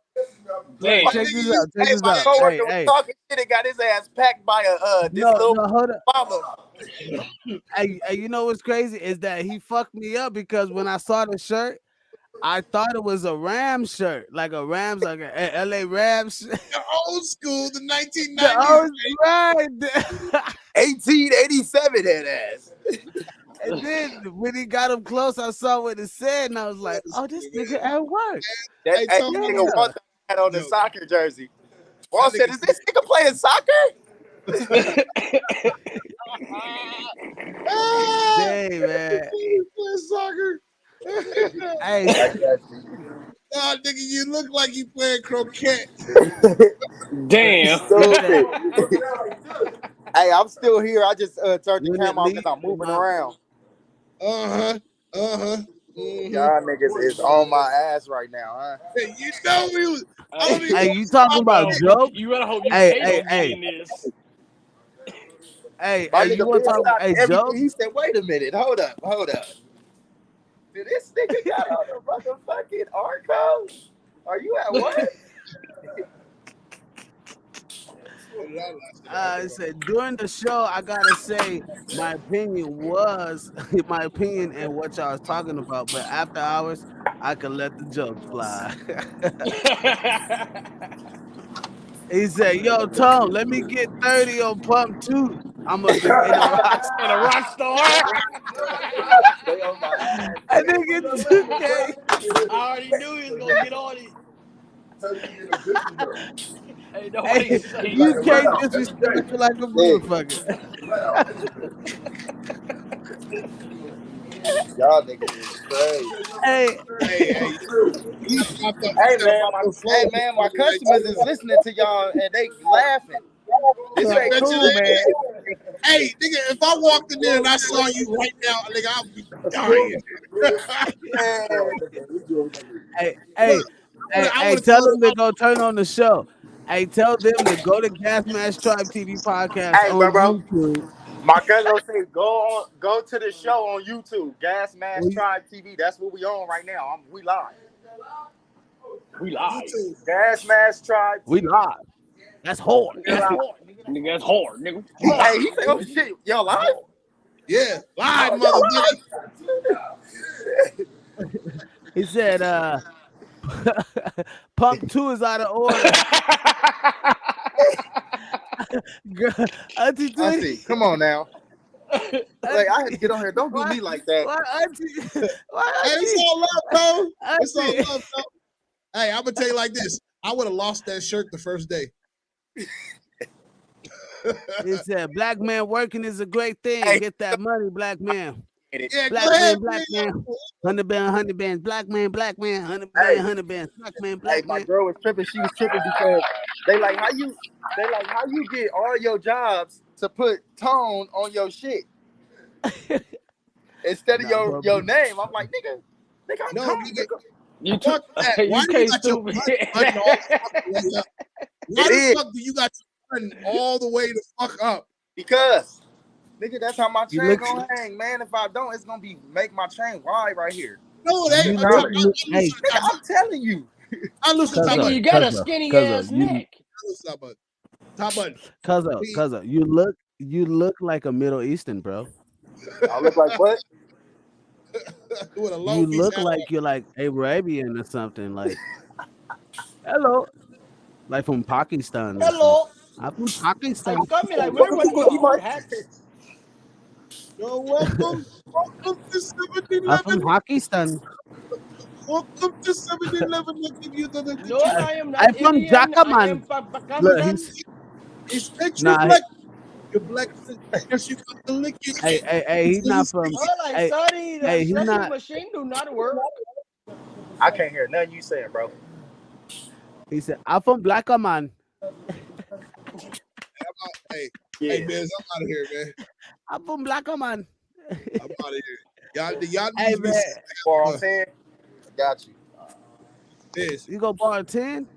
Hey, check this out. Check this my out. coworker was talking shit and got his ass packed by this little hold up. mama. Hey, you know what's crazy is that he fucked me up because when I saw the shirt, I thought it was a Rams shirt, like a Rams, like a LA Rams. The old school, the 1990s. The old, right. 1887 that ass. And then when he got him close, I saw what it said, and I was like, "Oh, this nigga at work." That nigga Walt had on the soccer jersey. Walt said, "Is this nigga playing soccer?" Hey, man. Playing soccer. Hey, nah, nigga, you look like you playing croquet. Damn. Hey, I'm still here. I just turned the camera off because I'm moving around. Y'all niggas is on my ass right now, huh? Hey, you know we was. Hey, you talking about Joe? You better hope you Hey, this. Hey, My you nigga want to talk? stopped Hey, everything. Joe. He said, "Wait a minute, hold up. Did this nigga got on the motherfucking Arco? Are you at work?" I said during the show, I gotta say my opinion and what y'all was talking about. But after hours, I can let the jokes fly. He said, "Yo, Tom, let me get 30 on pump 2." I'm gonna be in a rock In a rock star. They on my ass. I think it's 2K. I already knew he was gonna get on it. Ain't nobody Hey, say you shit. can't disrespect you like a motherfucker. Y'all niggas is crazy. Hey, Hey, you popped up Hey instead of man, my little hey phone. man, my customers is listening to y'all and they laughing. This I ain't bet you cool, they- man. Hey, nigga, if I walked in there and I saw you right now, nigga, I'd be dying. hey, I would have tell told them to him, go turn on the show. Hey, tell them to go to Gas Mask Tribe TV podcast Hey, on bro. YouTube. My cousin gonna say go to the show on YouTube, Gas Mask We- Tribe TV. That's what we on right now. We live. We live. YouTube, Gas Mask Tribe We TV. live. That's hard. That's hard, nigga. That's hard, nigga. Hey, he said, "Oh shit, y'all live? yeah, live, Oh, motherfucker. He said, Pump 2 is out of order. Girl, Auntie I Twitty. see. Come on now. Like I had to get on here. Don't do me like that. Why Auntie? Why Hey, Auntie? it's all love, bro. It's all Auntie. love, bro. Hey, I'm gonna tell you like this. I would have lost that shirt the first day. He said, black man working is a great thing. Hey. Get that money, black man. Yeah, Black go ahead, man, 100 band, 100 bands. Black man, 100 band, Hey. 100 bands. Black man, Hey, black my man. girl was tripping. She was tripping because they like how you get all your jobs to put tone on your shit instead of Nah, your bro. name. I'm like, nigga, I'm No, tone, nigga. nigga. You Fuck that. Why you do you can't got your stupid. button all the fucking way up? Why It the is. fuck do you got your button all the way the fuck up? Because nigga, that's how my You chain look- gonna hang, man. If I don't, it's gonna be make my chain wide right here. No, it ain't. You I'm look- talking about hey, Nigga, I'm telling you. I lose the top Cuzzo, button. You got a Cuzzo, skinny ass you- neck. I lose the top button. Top button. Cuzzo, you look like a Middle Eastern, bro. I look like what? With a long You piece look hat like on. you're like Arabian or something. Like, hello, like from Pakistan. Or Hello. something. I'm from I Pakistan. come here like, where was your hard hat? Yo, welcome to I'm from 7-Eleven. Pakistan. Welcome to 7-Eleven. I'll give you the No, I am I'm not from Indian. I Jakaman. am Look, Pakistan. It's that Nah, you're black. You're black. Yes, you got to lick it. hey, he's not from. Oh, like, Hey, sorry, the hey, he stretcher not. machine do not work. I can't hear nothing you saying, bro. He said, "I'm from Blackaman. Hey, Yeah. hey, Biz, I'm out of here, man. I'm from Blackaman." I'm out of here. Y'all Hey need to be man, 4 on 10. Got you. Biz. you go bar 10?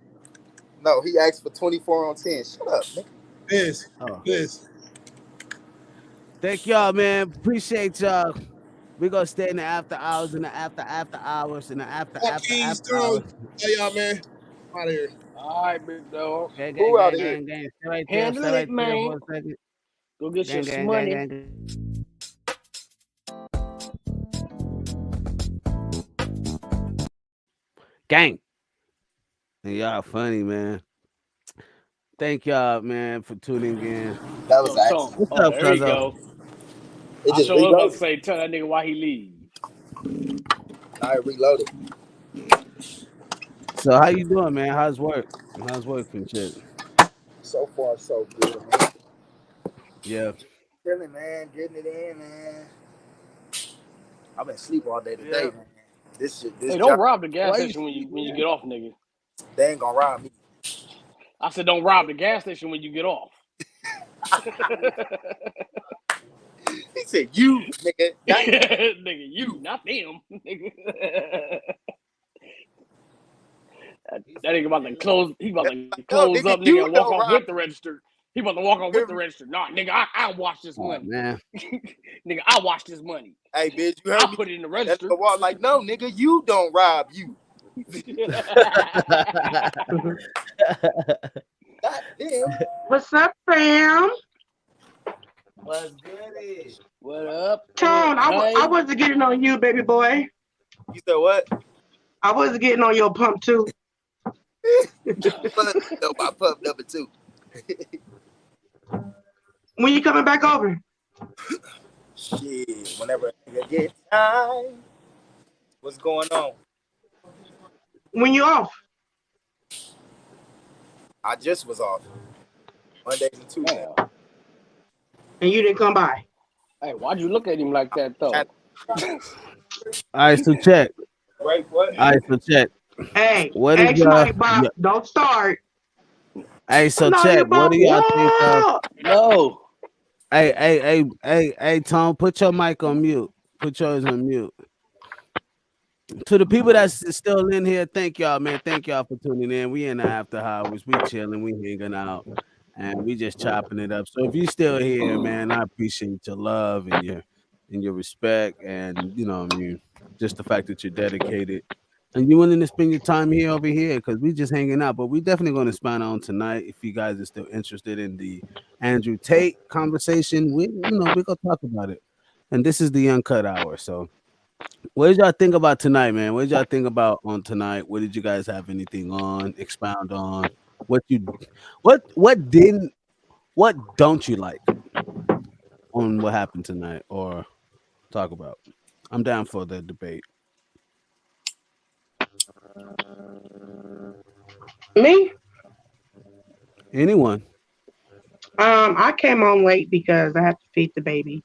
No, he asked for 24 on 10. Shut up, nigga. Biz. Oh, Biz. thank y'all, man. Appreciate y'all. We gonna stay in the after hours, in the after hours, in the after Keys, hours. Hey, y'all, man. I'm out of here. All right, big dog. Gang, Who out of here? gang. Stay right there. Handle Stay it, right there man. for a second. Go get your Gang. money. Gang. And y'all funny, man. Thank y'all, man, for tuning in. That was So, accident. What's up, there you Cuzzo? go. It I just sure was about to reloaded. say, tell that nigga why he leave. I reloaded. So how you doing, man? How's work? How's work and shit? So far, so good, man. Yeah. Chilling, man. Getting it in, man. I've been asleep all day today, Yeah. man. This shit, this Hey, don't job, rob the gas Why station when you get off, nigga. they ain't gonna rob me. I said, don't rob the gas station when you get off. He said, "You, nigga." Nigga, you, not them. Nigga. that nigga about to close. He about to close nigga, up, you nigga, and walk don't off rob with the register. He about to walk off with the register. Nah, nigga, I wash this Oh, money. man. Nigga, I wash this money. Hey, bitch, you I heard me? put it in the That's register. the wall. Like, no, nigga, you don't rob you. God damn. What's up, fam? What's good? What up? Tone, I wasn't getting on you, baby boy. You said what? I wasn't getting on your pump too. No, my pup number 2. When you coming back over? Shit, whenever I get time. What's going on? When you off? I just was off. Mondays and Tuesdays. And you didn't come by. Hey, why'd you look at him like that though? All right, so check. Right, what? All right, so check. Hey, What is Mike Bob, don't start. Hey, so No, check. you What do y'all think of? No. Hey, Tom, put your mic on mute. Put yours on mute. To the people that's still in here, thank y'all, man. Thank y'all for tuning in. We in the after hours. We chilling, we hanging out, and we just chopping it up. So if you still here, man, I appreciate your love and your respect, and you know what I mean, just the fact that you're dedicated and you're willing to spend your time here over here because we just hanging out. But we definitely going to spend on tonight if you guys are still interested in the Andrew Tate conversation. We're gonna talk about it. And this is the uncut hour. So what did y'all think about tonight, man? What did y'all think about on tonight? What did you guys have anything on? Expound on what don't you like on what happened tonight or talk about? I'm down for the debate. Me? Anyone? I came on late because I have to feed the baby.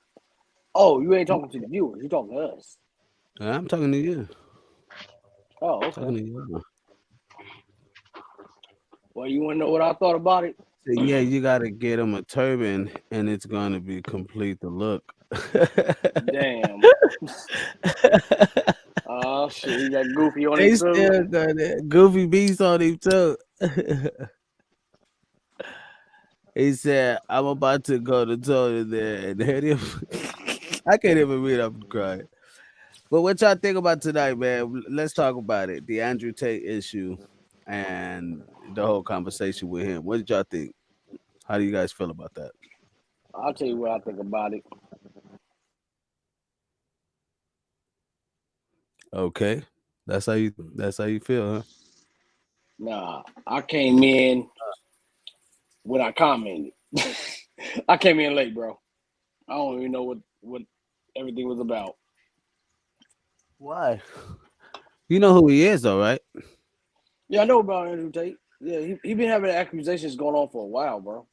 Oh, you ain't talking to the viewers. You talking to us. I'm talking to you. Oh, okay. Talking to you. Well, you want to know what I thought about it? So, yeah, you got to get him a turban, and it's going to be complete the look. Damn. Oh, shit. He got Goofy on They him, still too. got that Goofy Beast on him, too. He said, I'm about to go to toilet there and hit him. I can't even read. I'm crying. But what y'all think about tonight, man? Let's talk about it. The Andrew Tate issue and the whole conversation with him. What did y'all think? How do you guys feel about that? I'll tell you what I think about it. Okay. That's how you feel, huh? Nah, I came in when I commented. I came in late, bro. I don't even know what everything was about. Why? You know who he is, though, right? Yeah, I know about Andrew Tate. Yeah, he been having accusations going on for a while, bro.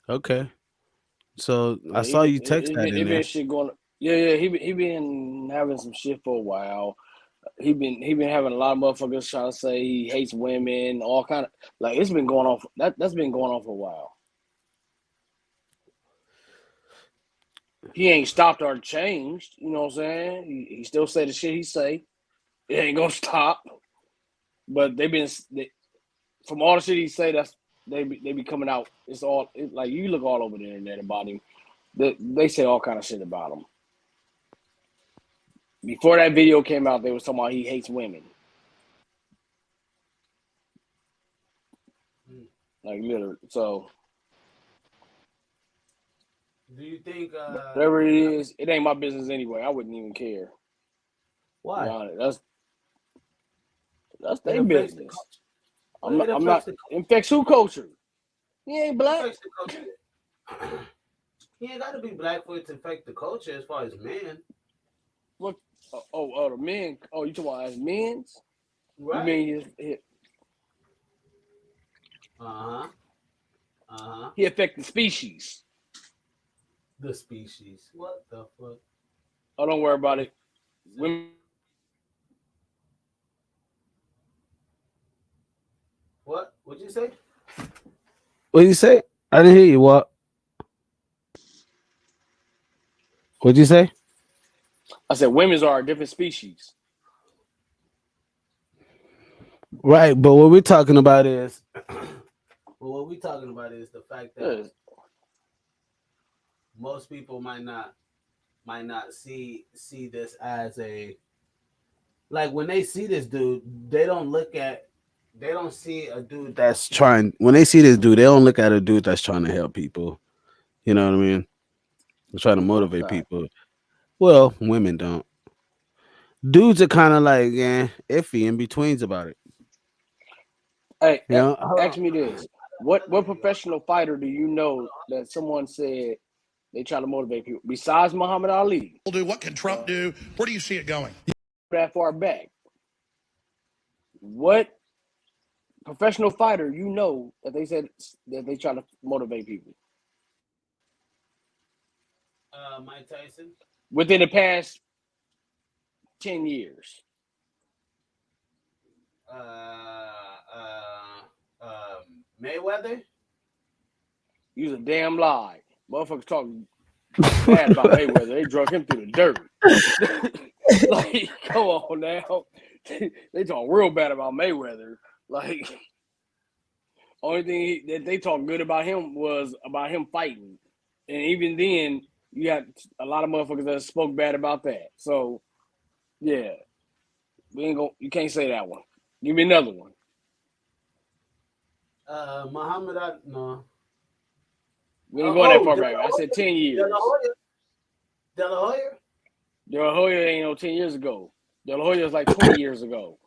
Okay. So Yeah, I saw you text that in there. shit going. Yeah, he been having some shit for a while. He been having a lot of motherfuckers trying to say he hates women, all kind of like it's been going on. That's been going on for a while. He ain't stopped or changed. You know what I'm saying? He still say the shit he say. It ain't gonna stop. But from all the shit he say, they be coming out. It's like you look all over the internet about him. They say all kind of shit about him. Before that video came out, they was talking about he hates women. Like literally. So do you think whatever it is, it ain't my business anyway. I wouldn't even care. Why? That's their business. I'm not affects infects who culture? He ain't black. He ain't got to be black for it to affect the culture as far as men. What? Oh, the men. Oh, you talking about as men's? Right. You mean his he affect the species. The species. What the fuck? Oh, don't worry about it. Women. What? What'd you say? What'd you say? I didn't hear you. What? What'd you say? I said women's are a different species. Right, but what we're talking about is the fact that most people might not see this as a, like, when they see this dude, they don't see a dude that's trying. When they see this dude, they don't look at a dude that's trying to help people. You know what I mean? They're trying to motivate people. Well, women don't. Dudes are kind of like, iffy in betweens about it. Hey, You know? ask me this. What professional fighter do you know that someone said they try to motivate people besides Muhammad Ali? What can Trump do? Where do you see it going? That far back. What professional fighter you know that they said that they try to motivate people? Mike Tyson. Within the past 10 years. Mayweather. Use a damn lie. Motherfuckers talking bad about Mayweather. They drug him through the dirt. Like, come on now. They talk real bad about Mayweather. Like, only thing that they talk good about him was about him fighting. And even then, you got a lot of motherfuckers that spoke bad about that. So, yeah. You can't say that one. Give me another one. Muhammad Ali, no. We ain't going that far back. I said 10 years. De La Hoya? De La Hoya ain't no 10 years ago. De La Hoya is like 20 years ago.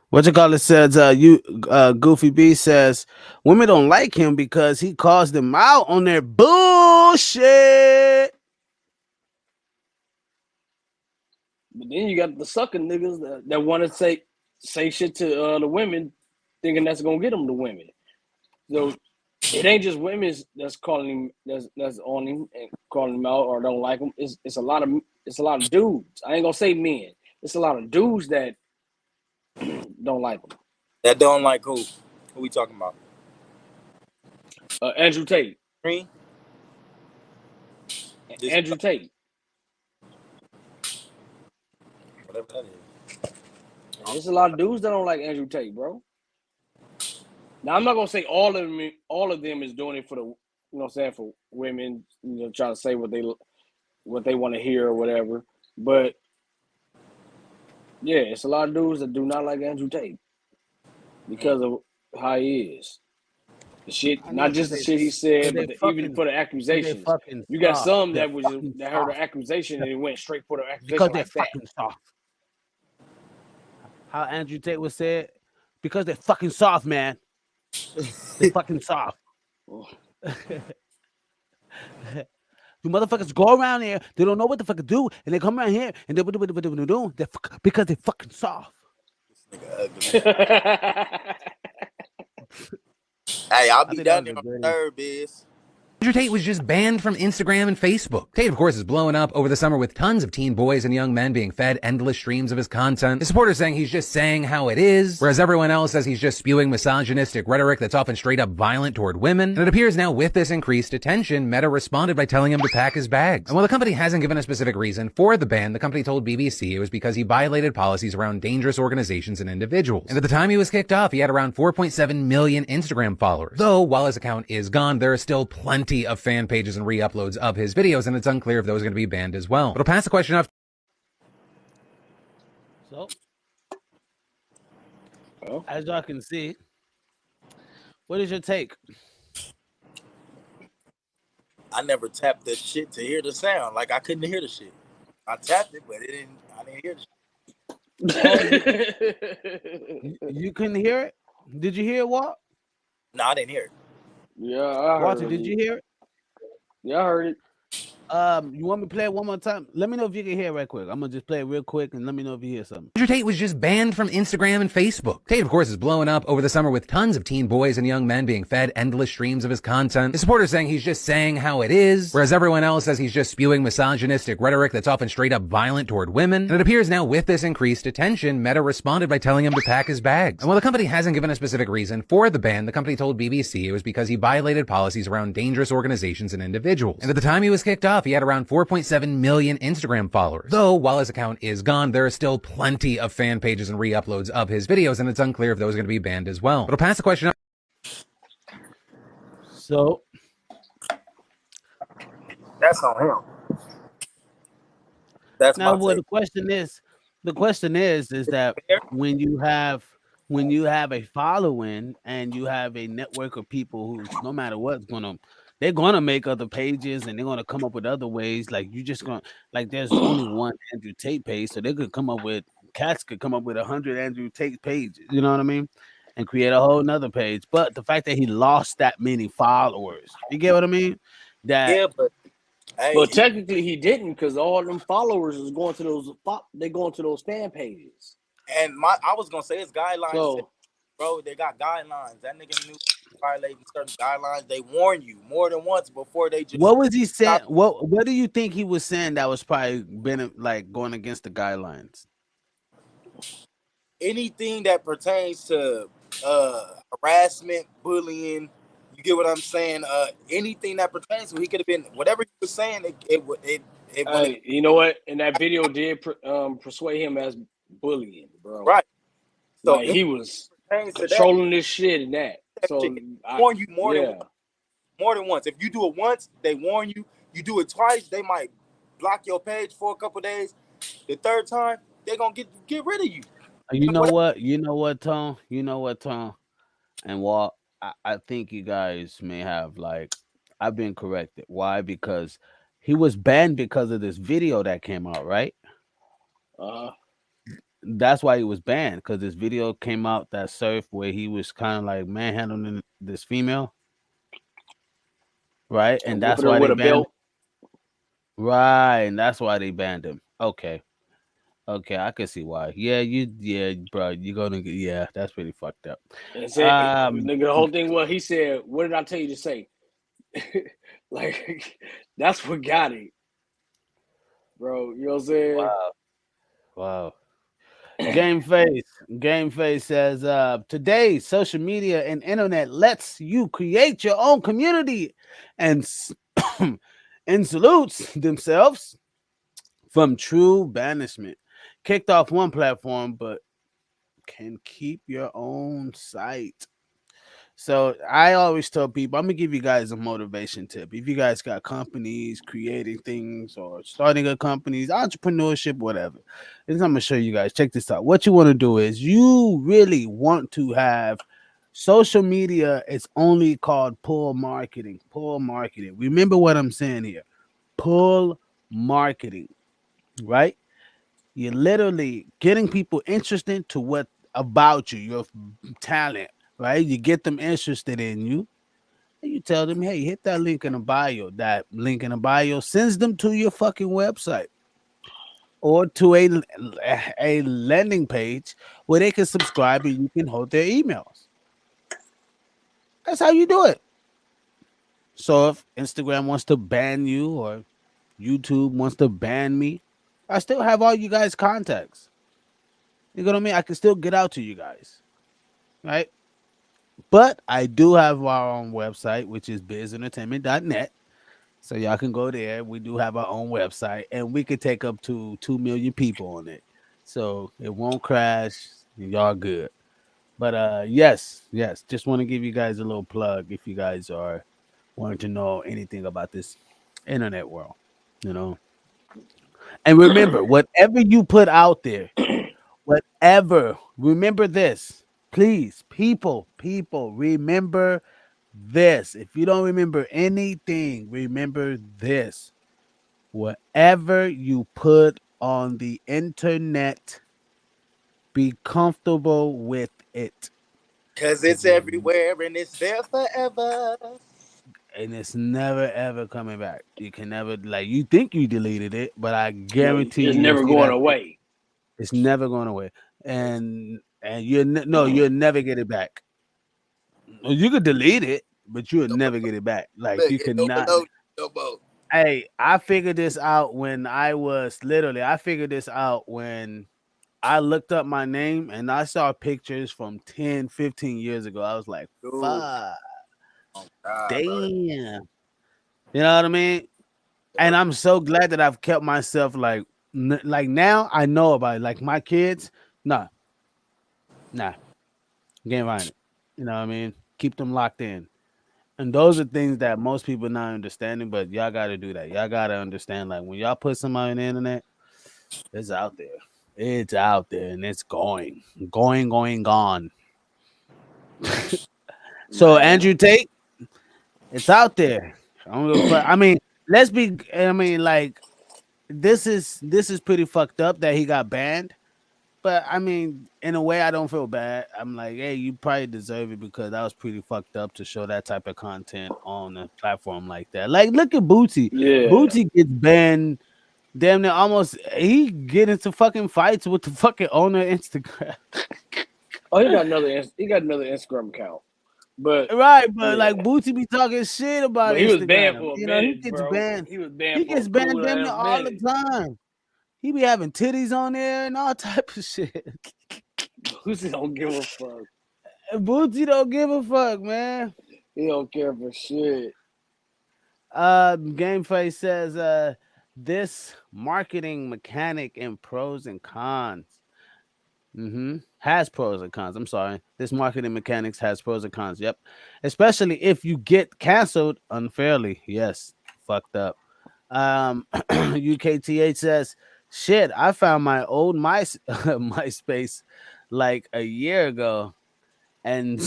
What you call it says Goofy B says women don't like him because he calls them out on their bullshit. But then you got the sucker niggas that want to say shit to the women, thinking that's gonna get them the women. So it ain't just women that's calling him, that's on him and calling him out or don't like him. It's a lot of dudes. I ain't gonna say men. It's a lot of dudes that don't like him. That don't like who? Who we talking about? Andrew Tate. Me? Andrew Tate. Whatever that is. There's a lot of dudes that don't like Andrew Tate, bro. Now I'm not gonna say all of them is doing it for the, you know what I'm saying, for women, you know, trying to say what they want to hear or whatever. But yeah, it's a lot of dudes that do not like Andrew Tate because of how he is. The shit, not just the shit he said, but even for the accusations. You got some that heard the accusation and it went straight for the accusation Because they're like that. fucking soft. How Andrew Tate was said, because they're fucking soft, man. They're fucking soft. You motherfuckers go around here, they don't know what the fuck to do, and they come around here and they do what they're doing because they're fucking soft. Hey, I'll be down there on the third, biz. Andrew Tate was just banned from Instagram and Facebook. Tate, of course, is blowing up over the summer with tons of teen boys and young men being fed endless streams of his content. His supporters saying he's just saying how it is, whereas everyone else says he's just spewing misogynistic rhetoric that's often straight up violent toward women. And it appears now with this increased attention, Meta responded by telling him to pack his bags. And while the company hasn't given a specific reason for the ban, the company told BBC it was because he violated policies around dangerous organizations and individuals. And at the time he was kicked off, he had around 4.7 million Instagram followers. Though, while his account is gone, there are still plenty of fan pages and re-uploads of his videos, and it's unclear if those are going to be banned as well. But I'll pass the question off. So, as y'all can see, what is your take? I never tapped the shit to hear the sound. Like, I couldn't hear the shit. I tapped it, but I didn't hear the shit. You couldn't hear it? Did you hear it, Walt? No, I didn't hear it. Yeah, I heard Walter, it. Did you hear it? Yeah, I heard it. You want me to play it one more time? Let me know if you can hear it right quick. I'm gonna just play it real quick and let me know if you hear something. Andrew Tate was just banned from Instagram and Facebook. Tate, of course, is blowing up over the summer with tons of teen boys and young men being fed endless streams of his content. His supporters saying he's just saying how it is, whereas everyone else says he's just spewing misogynistic rhetoric that's often straight up violent toward women. And it appears now with this increased attention, Meta responded by telling him to pack his bags. And while the company hasn't given a specific reason for the ban, the company told BBC it was because he violated policies around dangerous organizations and individuals. And at the time he was kicked off, he had around 4.7 million Instagram followers. Though, while his account is gone, there are still plenty of fan pages and re-uploads of his videos, and it's unclear if those are going to be banned as well. But I'll pass the question up. So, that's on him. That's now my what take. the question is that when you have a following and you have a network of people who, no matter what's they're gonna make other pages and they're gonna come up with other ways. Like you just gonna there's only one Andrew Tate page, so they could come up with 100 Andrew Tate pages. You know what I mean? and create a whole nother page. But the fact that he lost that many followers, you get what I mean? That but hey, but technically he didn't, because all them followers is going to those fan pages. and I was gonna say his guidelines. So, bro, they got guidelines. That nigga knew violating certain guidelines. They warn you more than once before they just. what was he saying? What do you think he was saying that was probably been like going against the guidelines? Anything that pertains to harassment, bullying, you get what I'm saying? Anything that pertains to, he could have been whatever he was saying. Hey, you know what? And that video did persuade him as bullying, bro. Right. So like he was controlling this shit and that. So I warn you more than once. If you do it once, they warn you. You do it twice, they might block your page for a couple days. The third time, they're gonna get rid of you. You know what? You know what, Tom? You know what, Tom? And Walt, I think you guys may have I've been corrected. Why? Because he was banned because of this video that came out, right? That's why he was banned, because this video came out that surf where he was kind of like manhandling this female, right? And that's why they banned him. Right, and that's why they banned him. Okay, I can see why. Bro, you're gonna that's pretty fucked up. Nigga, the whole thing. What he said. What did I tell you to say? Like, that's what got it, bro. You know what I'm saying? Wow. Game Face says, today social media and internet lets you create your own community and salutes themselves from true banishment. Kicked off one platform, but can keep your own site. So I always tell people, I'm gonna give you guys a motivation tip. If you guys got companies, creating things or starting a companies, entrepreneurship, whatever, I'm gonna show you guys. Check this out. What you want to do is you really want to have social media. It's only called pull marketing. Pull marketing. Remember what I'm saying here. Pull marketing, right? You're literally getting people interested to what about you, your talent. Right, you get them interested in you, and you tell them, "Hey, hit that link in the bio." That link in the bio sends them to your fucking website or to a landing page where they can subscribe and you can hold their emails. That's how you do it. So if Instagram wants to ban you or YouTube wants to ban me, I still have all you guys' contacts. You know what I mean? I can still get out to you guys, right? But I do have our own website, which is bizentertainment.net. So y'all can go there. We do have our own website, and we could take up to 2 million people on it. So it won't crash. Y'all good. But yes. Just want to give you guys a little plug if you guys are wanting to know anything about this internet world, you know. And remember, whatever you put out there, remember this. Please, people, remember this. If you don't remember anything, remember this. Whatever you put on the internet, be comfortable with it. Because it's everywhere and it's there forever. And it's never, ever coming back. You can never, you think you deleted it, but I guarantee you. It's never going away. It's never going away. And you'll never get it back. You could delete it, but you'll never get it back. You cannot. Hey, I figured this out when I figured this out when I looked up my name and I saw pictures from 10, 15 years ago. I was like, fuck. Damn. You know what I mean? And I'm so glad that I've kept myself like now I know about it. Like my kids, nah. Can't find it. You know what I mean? Keep them locked in. And those are things that most people not understanding, but y'all got to do that. Y'all got to understand, like, when y'all put somebody on the internet, it's out there. It's out there, and it's going. So, Andrew Tate, it's out there. I mean, this is pretty fucked up that he got banned. But I mean, in a way, I don't feel bad. I'm like, hey, you probably deserve it because that was pretty fucked up to show that type of content on a platform like that. Like, look at Booty. Yeah. Booty gets banned. Damn near almost. He get into fucking fights with the fucking owner of Instagram. Oh, he got another Instagram account, but Right, but yeah. like Booty be talking shit about But he was banned Instagram. for a You know, he minute, gets bro. banned. He was banned He for gets a banned cool damn near ass all the minute. time. He be having titties on there and all type of shit. Booty don't give a fuck. Booty don't give a fuck, man. He don't care for shit. Gameplay says this marketing mechanic and pros and cons. Has pros and cons. I'm sorry. This marketing mechanics has pros and cons. Yep. Especially if you get canceled unfairly. Yes. Fucked up. UKTH says, shit, I found my old MySpace like a year ago. And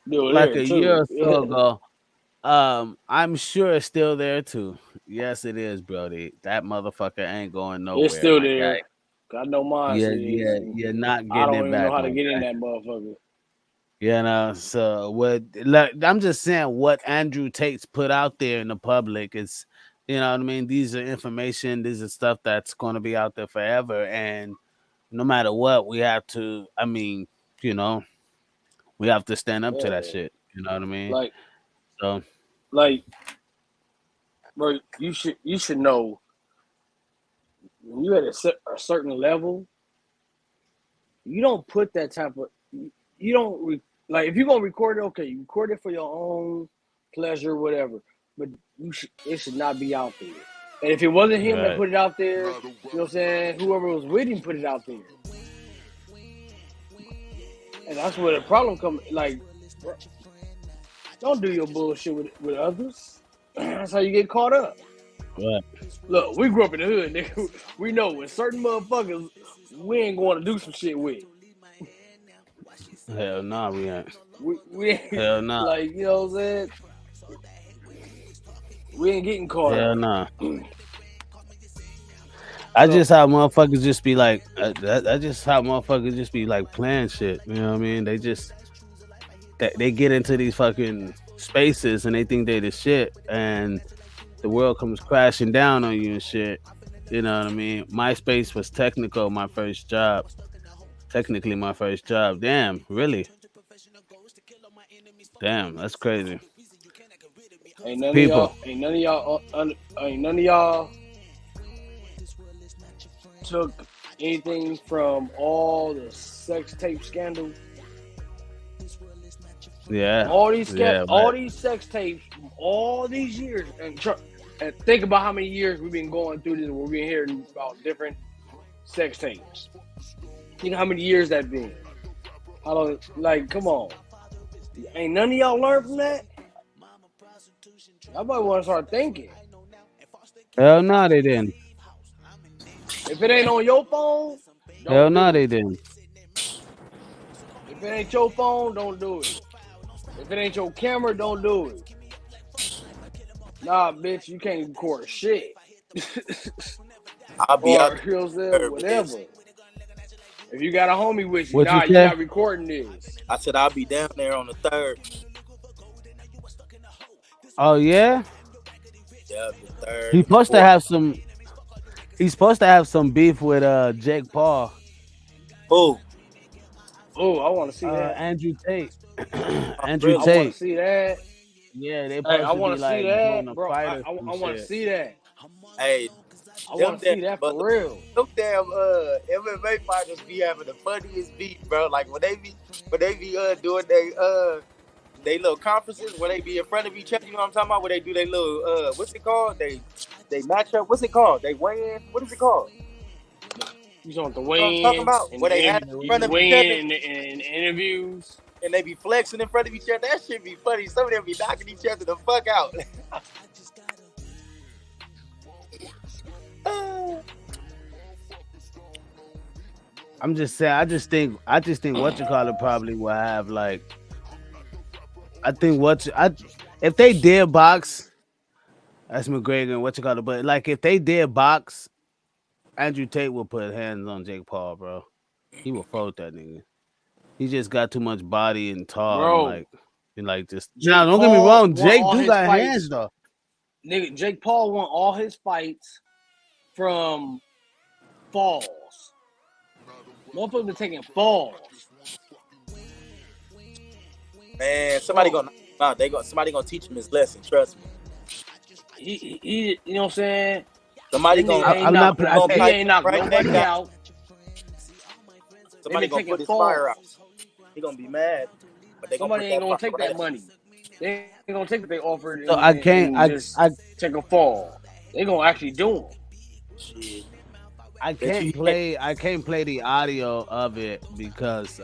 like a year or so ago. I'm sure it's still there too. Yes, it is, Brody. That motherfucker ain't going nowhere. It's still my there. guy. I know mine. Yeah, you're not getting I don't it even back. know how to my get guy. in that motherfucker. You know, so what? Like, I'm just saying what Andrew Tate's put out there in the public is, you know what I mean. These are information. These are stuff that's going to be out there forever, and no matter what, we have to. I mean, you know, we have to stand up to that shit. You know what I mean? Like, bro, you should know when you at a certain level, you don't put that type of you don't like if you're gonna record it, okay, you record it for your own pleasure, whatever. But it should not be out there. And if it wasn't him that put it out there, you know what I'm saying? Whoever was with him put it out there. And that's where the problem comes. Like, bro, don't do your bullshit with others. That's how you get caught up. Right. Look, we grew up in the hood, nigga. We know when certain motherfuckers we ain't going to do some shit with. Hell no, we ain't. We ain't. Hell no. Like, you know what I'm saying? We ain't getting caught Hell up. no. I just how motherfuckers just be like, I just how motherfuckers just be like playing shit. You know what I mean? They just they get into these fucking spaces and they think they the shit, and the world comes crashing down on you and shit. You know what I mean? MySpace was technically my first job. Damn, really? Damn, that's crazy. Ain't none of y'all took anything from all the sex tape scandals. Yeah. All these sex tapes from all these years, and think about how many years we've been going through this. We've been hearing about different sex tapes. Think how many years that been. I don't like. Come on, ain't none of y'all learned from that. I might want to start thinking. Hell no, they didn't. If it ain't on your phone, hell no, they didn't. If it ain't your phone, don't do it. If it ain't your camera, don't do it. Nah, bitch, you can't record shit. I'll be out there, whatever. If you got a homie with you, What nah, you you're not recording this. I said I'll be down there on the 3rd. Oh yeah? Yeah, the 3rd. He's supposed to have some. He's supposed to have some beef with Jake Paul. Who? Oh, I want to see that. Andrew Tate. Andrew Tate. I want to see that. Yeah, they. I want to see that, bro. I want to see that. Hey, I want to see that for real. Them damn MMA fighters be having the funniest beef, bro. Like when they be doing they little conferences where they be in front of each other. You know what I'm talking about? Where they do their little what's it called? They match up. What's it called? They weigh in. What is it called? You talking the weigh-in? Talking about where they have in front of each other in interviews, and they be flexing in front of each other. That shit be funny. Some of them be knocking each other the fuck out. I'm just saying. I just think what you call it probably will have like. I think if they did box, that's McGregor and what you call it. But like if they did box, Andrew Tate will put hands on Jake Paul, bro. He will fold that nigga. He just got too much body and tall Bro. and like just. Jake Now, don't get me Paul wrong. won Jake all do his got fights. hands though. Nigga, Jake Paul won all his fights from falls. Motherfuckers been taking falls. Man, somebody gonna somebody gonna teach him his lesson. Trust me. He you know what I'm saying? Somebody gonna. He ain't knocked nobody out. Somebody gonna put his fire out. He gonna be mad. But they Somebody ain't gonna gonna take that money. They ain't gonna take what they offered. So I can't. Just take a fall. They gonna actually do them. I can't play the audio of it because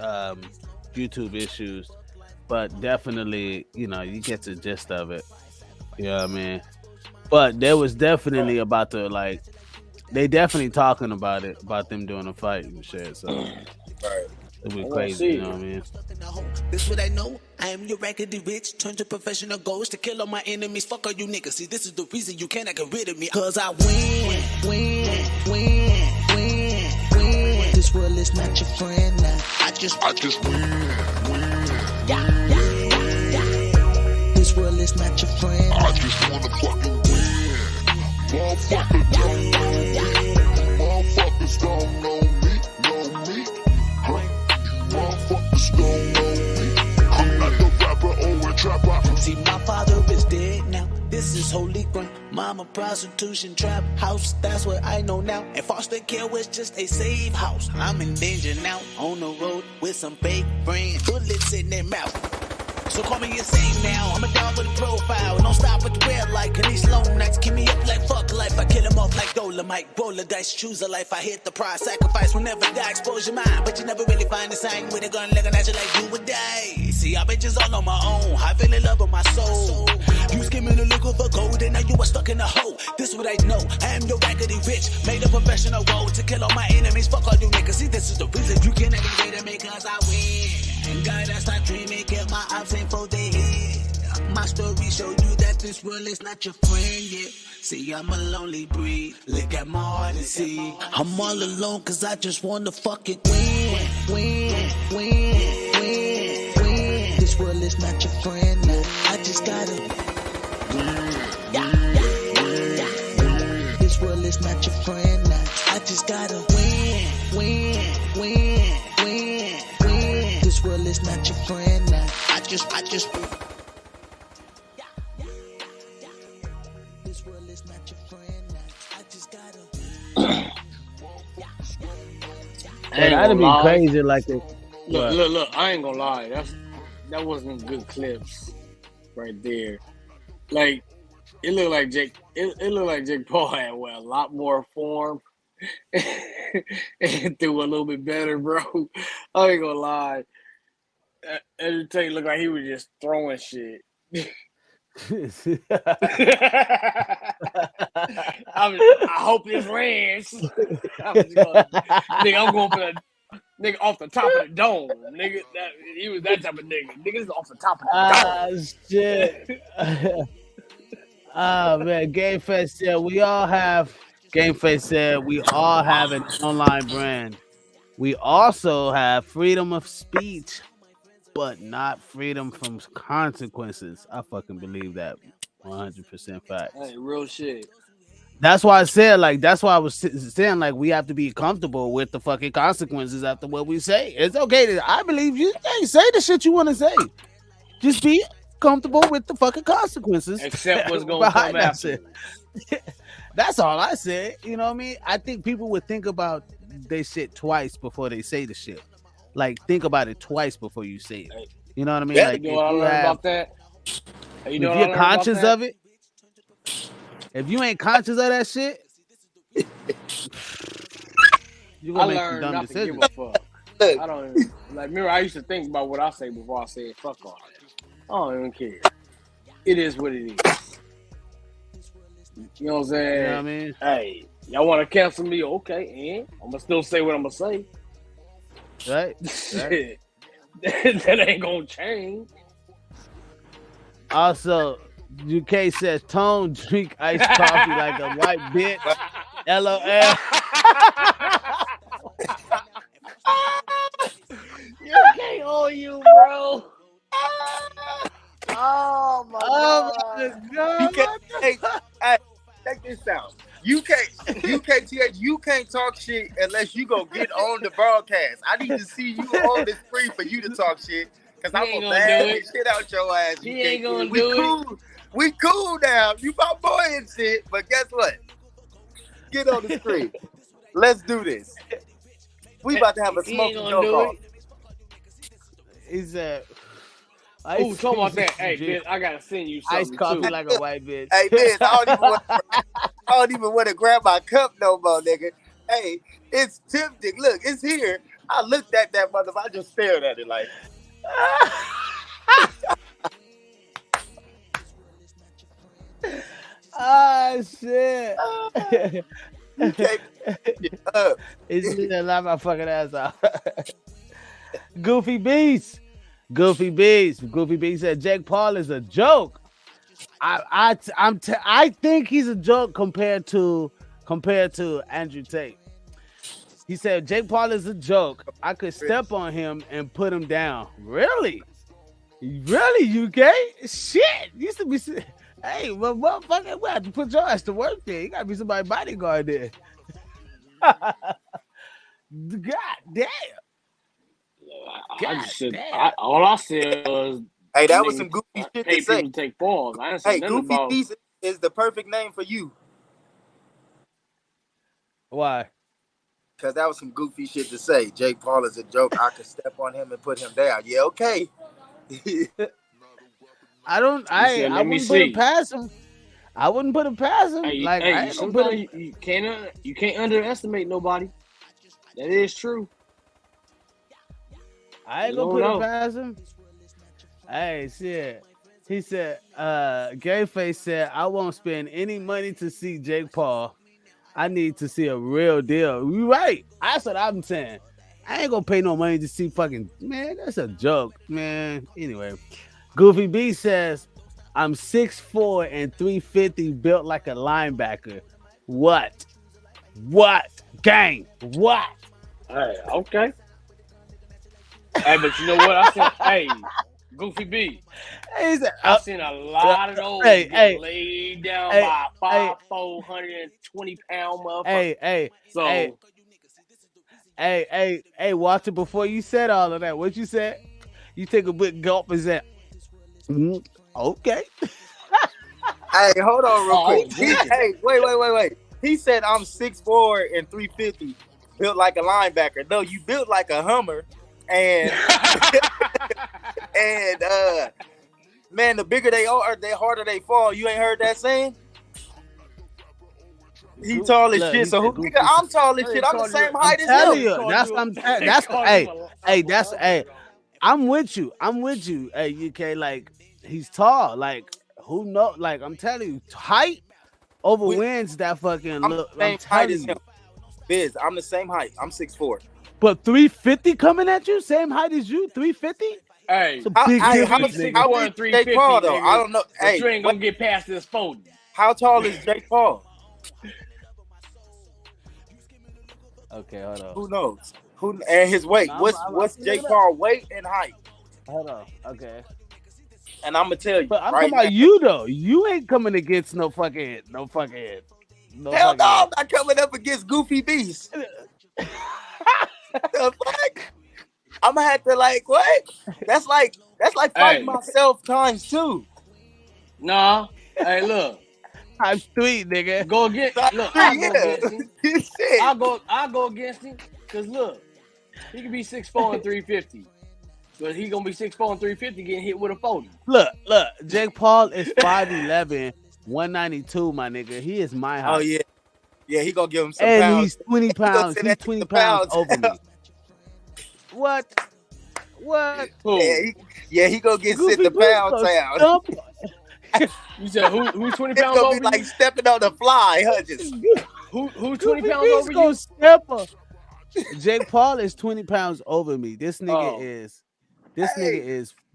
YouTube issues, but definitely, you know, you get the gist of it. You know what I mean? But there was definitely about to like, they definitely talking about it, about them doing a fight and shit. So it was crazy. You know what I mean? This what I know. I am your raggedy rich, turn to professional goals to kill all my enemies. Fuck all you niggas. See, this is the reason you cannot get rid of me. Cause I win. This world is not your friend now. I just win. This world is not your friend. I just wanna fucking win. Motherfuckers don't know me. Motherfuckers don't know me. I'm not the rapper or a trapper. See, my father is dead now. This is holy ground. Mama prostitution trap house. That's what I know now. And foster care was just a safe house. I'm in danger now. On the road with some fake friends. Bullets in their mouth. So call me insane now. I'm a dog with a profile. Don't stop at the red light. Cause these long nights keep me up like fuck life. I kill him off like Dolomite. Roll the dice, choose a life. I hit the prize. Sacrifice whenever die. Expose your mind. But you never really find a sign with a gun looking at you like you would die. See, I been just all on my own. I feel in love with my soul. You skimming the liquor for gold. And now you are stuck in a hole. This what I know. I am your raggedy rich. Made a professional role to kill all my enemies. Fuck all you niggas. See, this is the reason you can't ever get me. Cause I win. And God, that's not dreaming. Get my ops ain't for the head. My story show you that this world is not your friend yet. See, I'm a lonely breed. Look at my heart and see. I'm all alone cause I just wanna fucking win. This world is not your friend now. I just gotta win. This world is not your friend now. I just gotta win. This world is not your friend now. I just This world is not your friend now. I just gotta That'd be crazy like this. Look, I ain't gonna lie. That wasn't good clips right there. Like it looked like Jake Paul had a lot more form and threw a little bit better, bro. I ain't gonna lie. Andrew Tate looked like he was just throwing shit. I hope this lands. I'm going for the nigga off the top of the dome. Nigga, he was that type of nigga. Niggas off the top of the dome. Shit. Man, Game Face said we all have an online brand. We also have freedom of speech, but not freedom from consequences. I fucking believe that. 100% fact. Hey, real shit. That's why I said, like, that's why I was saying, like, we have to be comfortable with the fucking consequences after what we say. It's okay. I believe you. Hey, say the shit you want to say. Just be comfortable with the fucking consequences. Except what's going to come after. That's all I said. You know what I mean? I think people would think about their shit twice before they say the shit. Like, think about it twice before you say it. You know what I mean? Yeah, like, you know what I learned about that? If you're conscious of it, if you ain't conscious of that shit, you're gonna make some dumb decisions. I don't even, like, remember, I used to think about what I say before I said fuck all that. I don't even care. It is what it is. You know what I'm saying? You know what I mean? Hey, y'all want to cancel me? Okay, and I'm gonna still say what I'm gonna say. Right? That ain't gonna change. Also, UK says Tone drink iced coffee like a white bitch. LOL. You can't hold you, bro. Oh my god. You can't. Hey, check this out. You can't talk shit unless you go get on the broadcast. I need to see you on the screen for you to talk shit. Cause I'm gonna bag the shit out your ass. He ain't gonna we do cool. it. We cool now. You my boy and shit. But guess what? Get on the screen. Let's do this. We about to have a smoking joke off. He said, "Oh, talk about that. Hey, bitch, I gotta send you something iced coffee too. like a white bitch." Hey, bitch, I don't even want to grab my cup no more, nigga. Hey, it's tempting. Look, it's here. I looked at that motherfucker. I just stared at it like. Ah, shit. You can't up. It's just laugh my fucking ass off. Goofy Beast said Jake Paul is a joke. I think he's a joke compared to Andrew Tate. He said Jake Paul is a joke. I could step on him and put him down. Really, UK? Shit, used to be. Hey, well, motherfucker, we have to put your ass to work there. You gotta be somebody's bodyguard there. God damn. All I said was, hey, that was some goofy shit to say. People take pause. I didn't say hey, nothing Goofy about. Beast is the perfect name for you. Why? Because that was some goofy shit to say. Jake Paul is a joke. I could step on him and put him down. Yeah, okay. I wouldn't put it past him. I wouldn't put it past him. Hey, like, I ain't gonna put it. You can't underestimate nobody. That is true. I ain't gonna put it past him. Hey, shit. He said, Gayface said, I won't spend any money to see Jake Paul. I need to see a real deal. You right. That's what I'm saying. I ain't gonna pay no money to see fucking, man, that's a joke, man. Anyway, Goofy B says, I'm 6'4" and 350, built like a linebacker. What? Gang, what? Hey, okay. Hey, but you know what? I said, hey, Goofy B. I've seen a lot of those get laid down by 420-pound motherfuckers. Hey, watch it before you said all of that. What you said? You take a big gulp and said, okay. Hey, hold on real quick. Hey, wait. He said I'm 6'4" and 350, built like a linebacker. No, you built like a Hummer. And man, the bigger they are, the harder they fall. You ain't heard that saying? He tall as shit. So nigga, I'm tall as shit. I'm the same height as him. I'm with you. Hey, UK, like, he's tall. Like, who know? Like, I'm telling you, height overwins that fucking look. I'm telling you. Biz, I'm the same height. I'm 6'4". But 350 coming at you, same height as you, 350? Hey, how big 350, Paul though? I don't know. Hey, you ain't gonna get past this 40. How tall is Jake Paul? Okay, hold on. Who knows? And his weight? What's Jake Paul weight and height? Hold on. Okay. And I'm gonna tell you. But I'm talking about you though. You ain't coming against no fucking. Hell no, I'm not coming up against Goofy Beast. The fuck? I'm gonna have to what? That's like fighting myself times 2. Nah. Hey, look. I'm 3, nigga. Go against. Look, I'll go against him. Cause look, he can be 6'4" and 350. But he gonna be 6'4" and 350 getting hit with a 40. Look. Jake Paul is 5'11", 192, my nigga. He is my height. Oh yeah. Yeah, he gonna give him some and pounds. He's 20 pounds. He's 20 pounds over me. What? He gonna get sit the pounds down. You said who's 20 pounds over? Be like stepping on the fly, Hudges. Who's 20 pounds over you? Stepper. Jake Paul is 20 pounds over me. This nigga is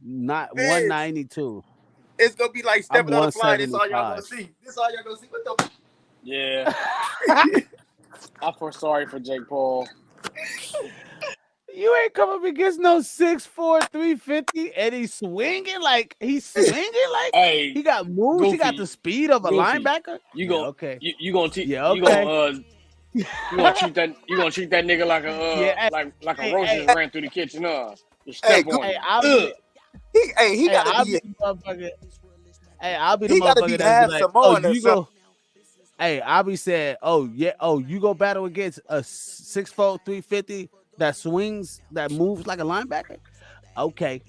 not 192. It's gonna be like stepping on the fly. This all y'all gonna see. What the? Yeah. I feel sorry for Jake Paul. You ain't come up against no 6'4", 350, and he's swinging like Hey, he got moves. Goofy, he got the speed of a linebacker. You yeah, gonna okay? You gonna treat yeah, okay. You gonna treat that nigga like a yeah, like a roach just ran through the kitchen. You step on him. He gotta I'll be. be the motherfucker. Hey, I'll be the He gotta motherfucker be that's half be like, Samoan or you go. Hey, I'll be saying, you go battle against a 6'4", 350 that swings, that moves like a linebacker. Okay,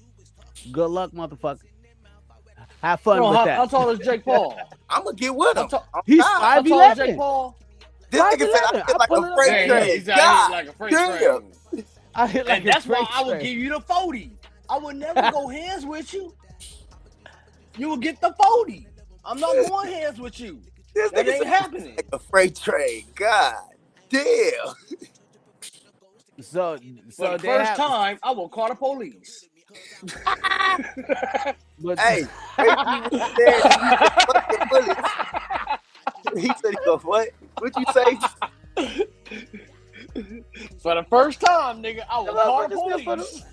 good luck, motherfucker. Have fun with that. How tall is Jake Paul? I'm gonna get with him. He's How 5'11". tall is Jake Paul? This nigga said I hit like a freight train. He's out like a freight train. I hit like And a that's why freight I would train. give you the 40. I would never go hands with you. You would get the 40. I'm not going hands with you. This That nigga ain't said happening. like a freight train. God damn. So For the they first have, time, I will call the police. but Hey, said fuck the bullets. He said he go what? What'd you say? For the first time, nigga, I will call the police.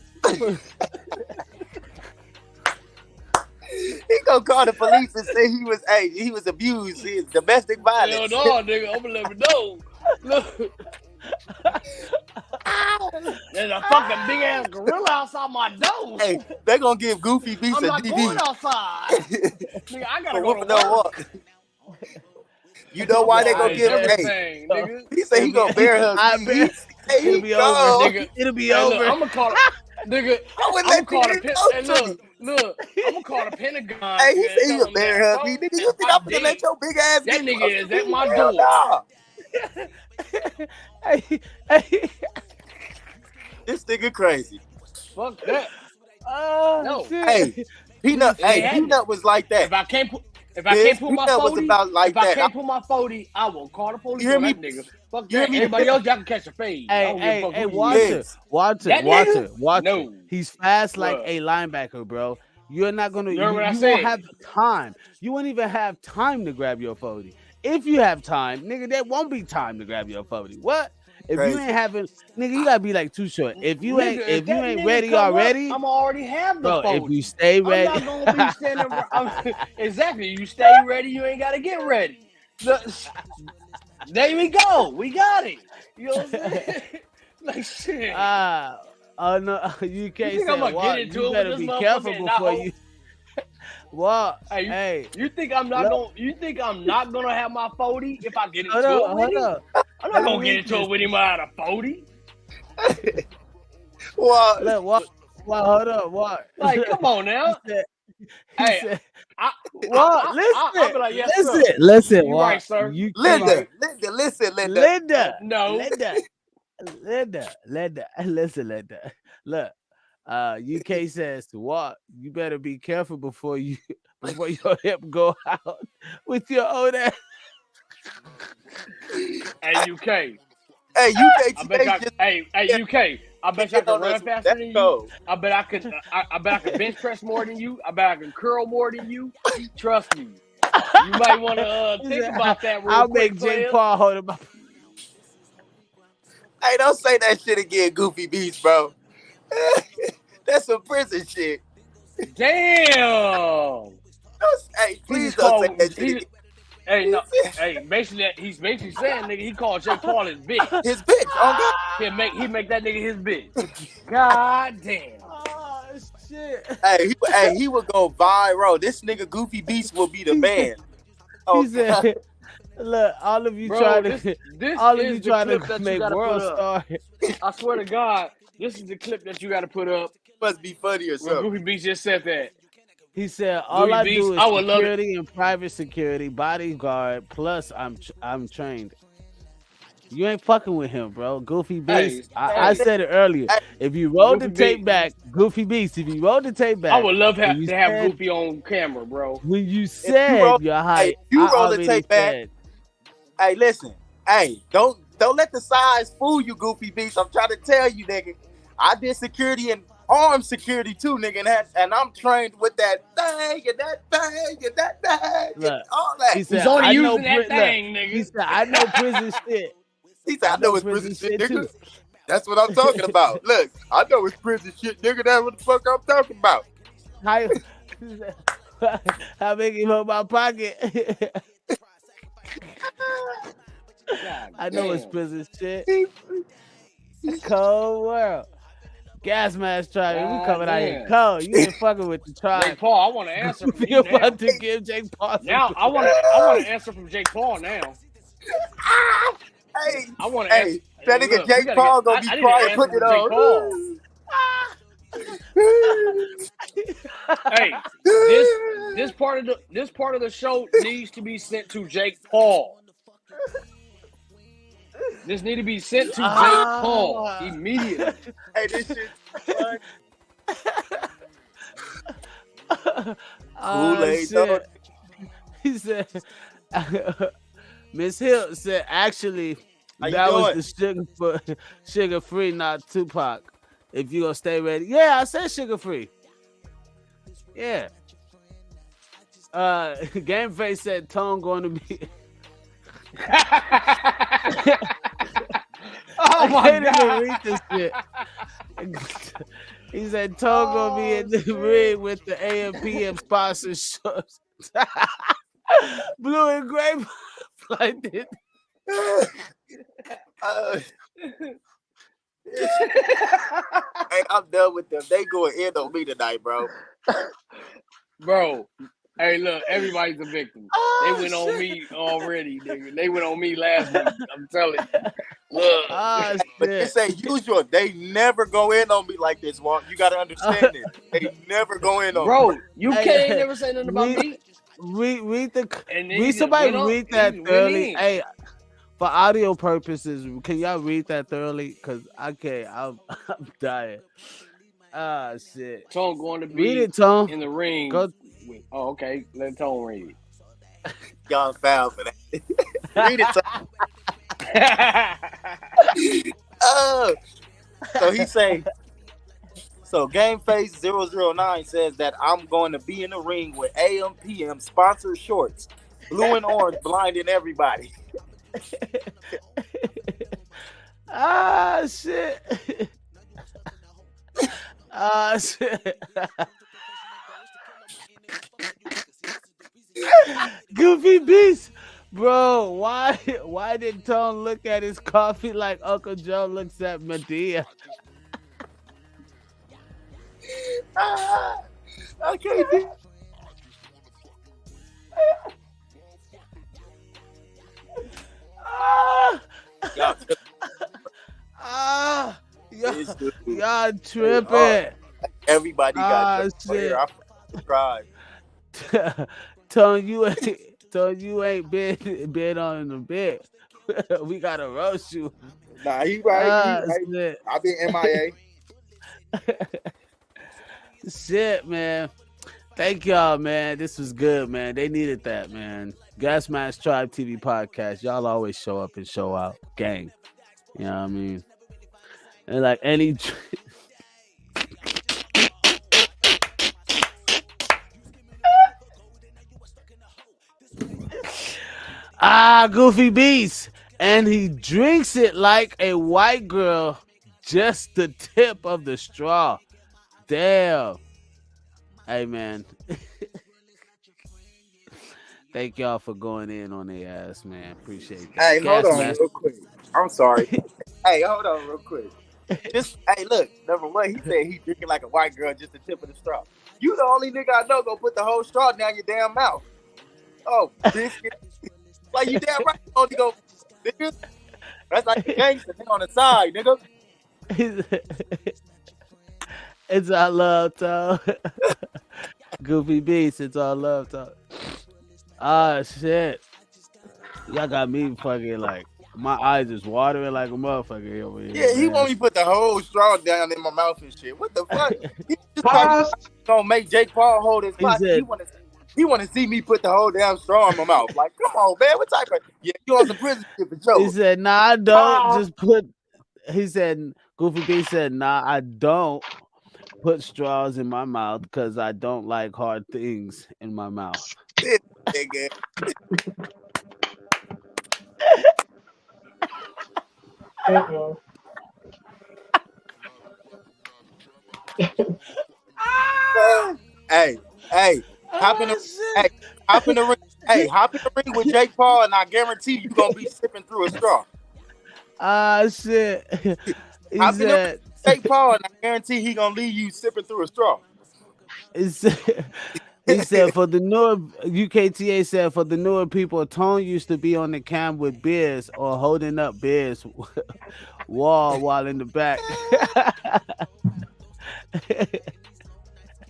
He gonna call the police and say he was abused. He is domestic violence. Hell no, nigga, I'm gonna let me know. Look. There's a fucking big ass gorilla outside my door. Hey, they gonna give Goofy Beats I'm a not DD. going outside. Nigga, I gotta go to No work. walk. You know why they gonna give him? Everything, nigga. He said he gonna bear hug. It'll be over, nigga. It'll be over. Look, I'm gonna call it, nigga. I'm gonna call the look. I'm gonna call the Pentagon. Hey, he said he gonna bear hug me, nigga. You think I'm gonna let your big ass? That nigga is at my Hell door. nah. hey. This nigga crazy. Fuck that. No. Hey, Peanut. Peanut was like that. If I can't put my Peanut was 40, about like if I that. can't put my 40, I will call the police You hear on me? that nigga. Fuck You hear that. me? Everybody else, y'all can catch a fade. Hey, Walter. No. He's fast like What? a linebacker, bro. You're not gonna. You You, heard what I won't said? have time. You won't even have time to grab your 40. If you have time, nigga, there won't be time to grab your 40. What? If Crazy. you ain't having, nigga, you gotta be like too short. If you Nigga, ain't that ready nigga come already, up, I'm already have the bro. 40. If you stay ready, I'm not gonna be standing. Exactly. You stay ready. You ain't gotta get ready. Look, there we go. We got it. You know what I'm saying? Like shit. oh no, you can't think say I'm gonna what. get into You it with better this be motherfucker careful and not before hold- you. What? Hey, you think I'm not gonna? You think I'm not gonna have my 40 if I get into Hold it up, with hold him? up. I'm not gonna get into it with him out of 40. What? Look, what? Hold up, what? Like, come on now. He said, What? Listen, I'll be like, yes, listen, sir. listen. You what? right, sir. You Linda, can't- listen, Linda. Linda. No. Linda. Listen, Linda. Look, UK says to what? You better be careful before your hip go out with your old ass. Hey, UK. Hey, I bet UK. hey, UK. I bet I can run faster than you. I bet I could. I bet I can bench press more than you. I bet I can curl more than you. Trust me. You might want to think about that real I'll quick. make Jake Paul hold him up. Hey, don't say that shit again, Goofy Beats, bro. That's some prison shit. Damn. Hey, please don't say that shit again. Hey, no. Hey, basically, he's basically saying, nigga, he called Jake Paul his bitch. His bitch. Oh God. He make that nigga his bitch. God damn. Oh shit. Hey, he would go viral. This nigga Goofy Beast will be the man. He said, "Look, all of you trying to, all of you trying to make world star." I swear to God, this is the clip that you got to put up. Must be funny or When something. Goofy Beast just said that. He said, "All I do is I would love security and private security, bodyguard. Plus, I'm trained." You ain't fucking with him, bro. Goofy Beast. I said it earlier. If you roll the tape back, Goofy Beast. If you roll the tape back, I would love to have Goofy on camera, bro. When you said your height, you I roll the already tape back. said, Hey, listen. Hey, don't let the size fool you, Goofy Beast. I'm trying to tell you, nigga. I did security and armed security too, nigga, and I'm trained with that thing and that thing and that thing and all that. He said, He's only I know using that thing, nigga. He said, I know prison shit. He said, I know it's prison shit, nigga. That's what I'm talking about. Look, I know it's prison shit, nigga. That's what the fuck I'm talking about. How big you hold my pocket? I know it's prison shit. Cold world. Gas mask tribe. We coming out here cold. You ain't fucking with the tribe. Jake Paul, I want to answer from You're you now. about to give Jake Paul Now I want to answer from Jake Paul now. Hey, I want to answer. That nigga Jake Paul gonna be crying, put it on. Hey, this part of the show needs to be sent to Jake Paul. This need to be sent to Jake Paul immediately. Hey, this shit's fun. Kool-Aid. He said, Miss Hill said, actually, that was the sugar free, not Tupac. If you gonna stay ready, yeah, I said sugar free. Yeah. Game Face said Tone going to be. Oh my God! Read this shit. He said Tone gonna be in the ring with the AM/PM sponsorships. Blue and gray blinded. Hey, I'm done with them. They going in on me tonight, bro. Bro, hey, look, everybody's a victim. They went on me already, nigga. They went on me last week. I'm telling you. Look. But they say usual. They never go in on me like this, Walt. You gotta understand this. They never go in on me. Bro, you can't never say nothing about me. Read somebody read that thoroughly. Hey, for audio purposes, can y'all read that thoroughly? Cause I can't. I'm dying. Ah, shit. Tone going to be read it, Tone. In the ring. Go. Oh, okay. Let Tone read it. Y'all foul for that. Read it, Tone. So he say. So Game Face 009 says that I'm going to be in the ring with AM/PM sponsored shorts, blue and orange, blinding everybody. Ah, shit. Ah, shit. Goofy Beast. Bro, why did Tone look at his coffee like Uncle Joe looks at Medea? I can't do y'all tripping. Everybody got shit. I cried. Tone, you ain't been on the bed. We gotta roast you. Nah, he right. I've been MIA. Shit, man. Thank y'all, man. This was good, man. They needed that, man. Gas Mask Tribe TV podcast. Y'all always show up and show out. Gang. You know what I mean? And like any Goofy Beast. And he drinks it like a white girl, just the tip of the straw. Damn. Hey, man. Thank y'all for going in on their ass, man. Appreciate that. Hey, hold on real quick. I'm sorry. Hey, hold on real quick. Hey, look. Number one, he said he drinking like a white girl, just the tip of the straw. You the only nigga I know gonna put the whole straw down your damn mouth. Oh, biscuit. Like you damn right. You only go, nigga. That's like a gangster thing on the side, nigga. It's all love, Tom. Goofy Beast, it's all love, Tom. Ah, shit. Y'all got me fucking like, my eyes is watering like a motherfucker over here. Yeah, he want me to put the whole straw down in my mouth and shit. What the fuck? He just gonna make Jake Paul hold his pocket. He want to see me put the whole damn straw in my mouth. Like, come on, man. What type of... Yeah, you on some prison shit for sure. He said, nah, I don't just put... He said, Goofy B said, nah, I don't put straws in my mouth because I don't like hard things in my mouth. Hey, hop in the ring. Hey, hop in the ring with Jake Paul, and I guarantee you gonna be sipping through a straw. Shit. He Hop in the ring said. with Jake Paul, and I guarantee he gonna leave you sipping through a straw. He said for the newer UKTA said for the newer people, Tone used to be on the cam with beers or holding up beers wall while in the back.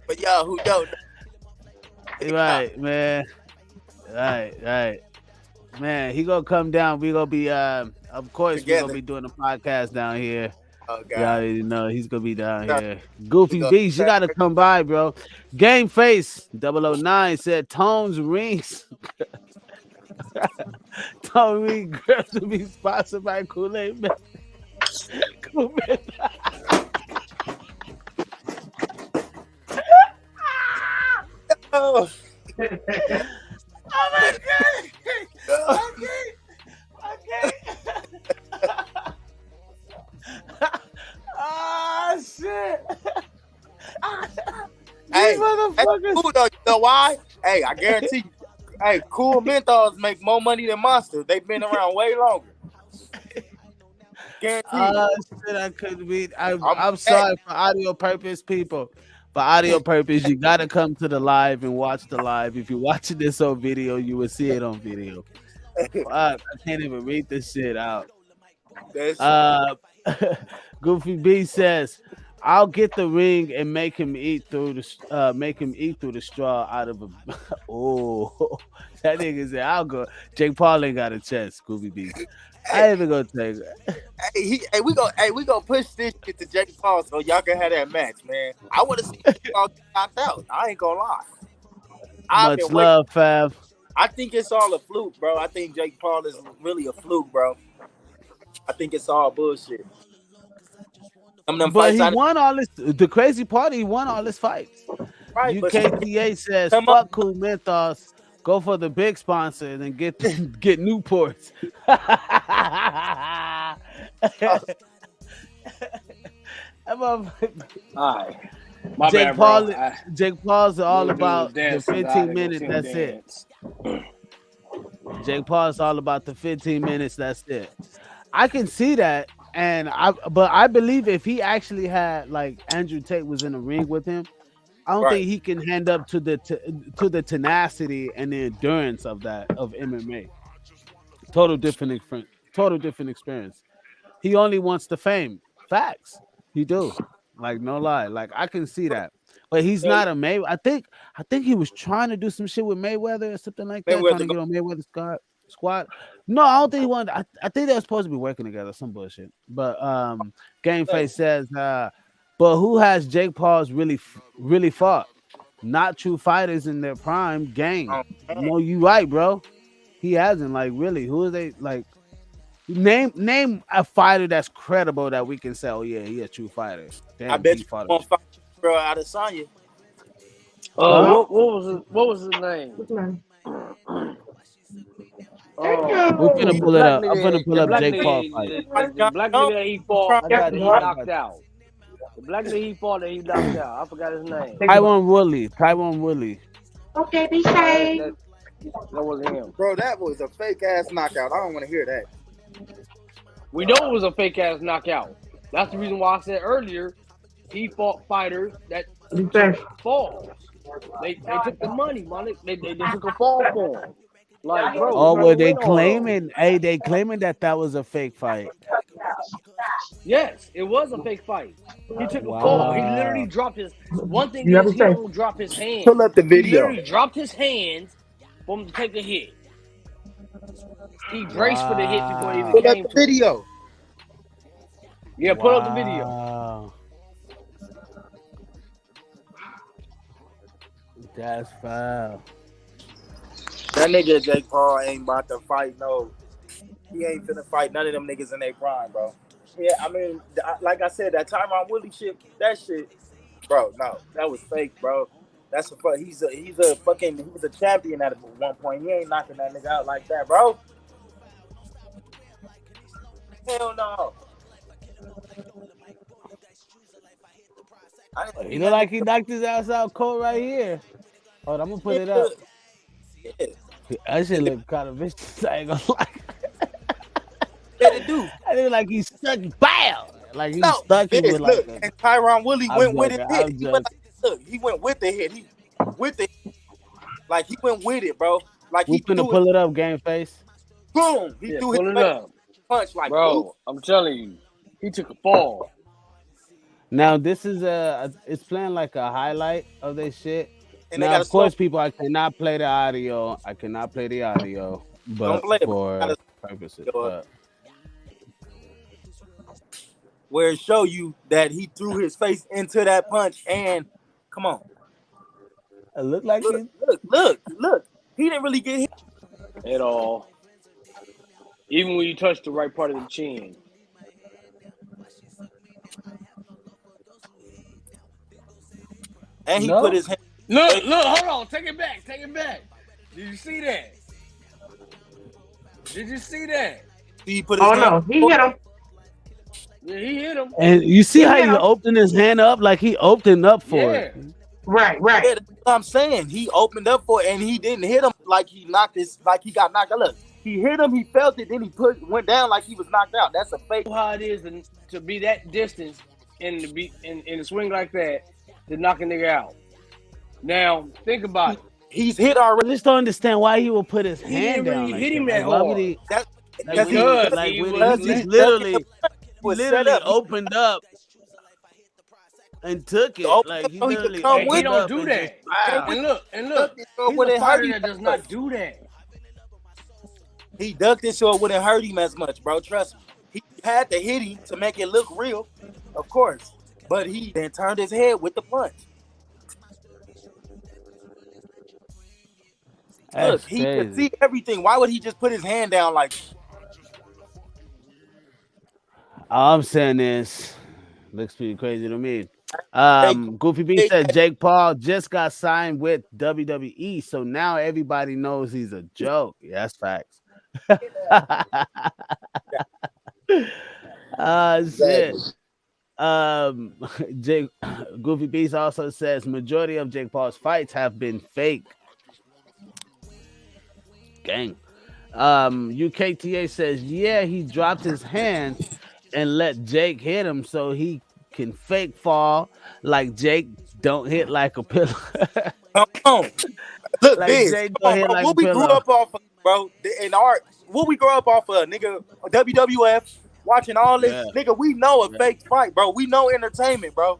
But y'all who don't know. Right, man. Right. Man, he gonna come down. We gonna be of course Together. we're gonna be doing a podcast down here. Oh, God. Y'all already know he's gonna be down here. Goofy Beast, you gotta come by, bro. Game Face 009 said Tone's rings. Tone ring girls to be sponsored by Kool-Aid Man. Kool-Aid. Oh. Oh my God! Okay. Oh shit! Hey, motherfuckers. Cool though. You know why? Hey, I guarantee you. Hey, Cool Menthols make more money than Monster. They've been around way longer. Guaranteed. Shit! I couldn't be. I'm sorry for audio purpose, people. For audio purpose, you gotta come to the live and watch the live. If you're watching this on video, you will see it on video. Fuck, I can't even read this shit out. Goofy B says, "I'll get the ring and make him eat through the straw out of a." Oh, that nigga said, "I'll go." Jake Paul ain't got a chest. Goofy B. I ain't even gonna take it. Hey, we gonna push this shit to Jake Paul so y'all can have that match, man. I want to see Jake Paul get knocked out. I ain't gonna lie. Much love, Fav. I think it's all a fluke, bro. I think Jake Paul is really a fluke, bro. I think it's all bullshit. But he won all this. The crazy part, he won all his fights. Right, UKTA says, "Fuck Cool Menthos. Go for the big sponsor and then get Newports." All right. My Jake bad, Paul. bro. Jake Paul's all about the dance, 15 minutes. That's it. Jake Paul's all about the 15 minutes. That's it. I can see that, but I believe if he actually had like Andrew Tate was in the ring with him, I don't think he can hand up to the tenacity and the endurance of MMA. Total different experience. He only wants the fame. Facts. He do. Like no lie. Like I can see that. But he's not a Mayweather. I think he was trying to do some shit with Mayweather or something like that. Trying to get on Mayweather's squad. No, I don't think he wanted. I think they were supposed to be working together. Some bullshit. But Game Face says, but who has Jake Paul's really fought? Not true fighters in their prime. Gang. No, you right, bro. He hasn't. Like really. Who are they? Like name a fighter that's credible that we can say, oh yeah, he a true fighter. Damn, I bet you fought won't fight girl out of Sonya. What was his name? We're gonna pull it up. I'm gonna pull up Jake Paul fight. The black nigga that he fought that he knocked out. The black nigga he fought that he knocked out. I forgot his name. Taiwan Woodley. Okay, be safe. That wasn't him. Bro, that was a fake ass knockout. I don't want to hear that. We know it was a fake ass knockout. That's the reason why I said earlier he fought fighters that falls. They took the money, man. They took a fall for him. Like, bro. Oh, were they claiming? Hey, they claiming that was a fake fight. Yes, it was a fake fight. He took a fall. He literally dropped his. One thing is he don't drop his hands. Pull up the video. He literally dropped his hands for him to take the hit. He braced for the hit before he even pull came up the video. Yeah, pull up the video. That's foul. That nigga Jake Paul ain't about to fight. No, he ain't finna fight none of them niggas in their prime, bro. Yeah, I mean, like I said, that Tyron Woodley shit, that shit, bro. No, that was fake, bro. That's a fuck. He was a champion at one point. He ain't knocking that nigga out like that, bro. Hell no. He look like he knocked his ass out cold right here. Hold on, I'm gonna put it up. Yeah. That shit look kind of vicious. I ain't gonna lie. Let it do. I look like he stuck. Bow. Like he No, stuck him this, with like. look, and Tyron Woodley went with it. I'm joking. He went with the hit. He with it. Like he went with it, bro. Like We he finna threw pull it. it up, game face. Boom. He threw his pull it up. punch like Bro, I'm telling you, he took a fall. Now this is it's playing like a highlight of this shit. And they now, got of course, people, I cannot play the audio. But Don't play it, for purposes. But where it show you that he threw his face into that punch and come on. It looked like look. He didn't really get hit at all. Even when you touch the right part of the chin. And he put his hand. Look, hold on. Take it back. Did you see that? He put his hand. No, he hit him. Yeah, he hit him. and you see how he opened his hand up like he opened up for it. Right. Yeah, that's what I'm saying. He opened up for it and he didn't hit him like he got knocked out. Look, he hit him, he felt it, then he went down like he was knocked out. That's a fake. How it is to be that distance and to be in a swing like that to knock a nigga out. Now think about it. He's hit already. I just don't understand why he would put his hand didn't down. really Like hit him that. that Why would hard. he? Because he just literally opened up and took it. Like he literally he don't do that. And look, he's a fighter that does not do that. He ducked it so it wouldn't hurt him as much, bro. Trust me. He had to hit him to make it look real, of course. But he then turned his head with the punch. Look, he could see everything. Why would he just put his hand down like? All I'm saying is, looks pretty crazy to me. Goofy B said Jake Paul just got signed with WWE, so now everybody knows he's a joke. Yeah, that's facts. Shit. Jake Goofy Beast also says majority of Jake Paul's fights have been fake. Gang. UKTA says, yeah, he dropped his hand and let Jake hit him so he can fake fall like Jake don't hit like a pillow. Come on. Look, like Biz, Jake come on, hit bro. like What we grew up off of, bro, in art, what we grew up off of, nigga, WWF, watching all this, nigga, we know a fake fight, bro. We know entertainment, bro.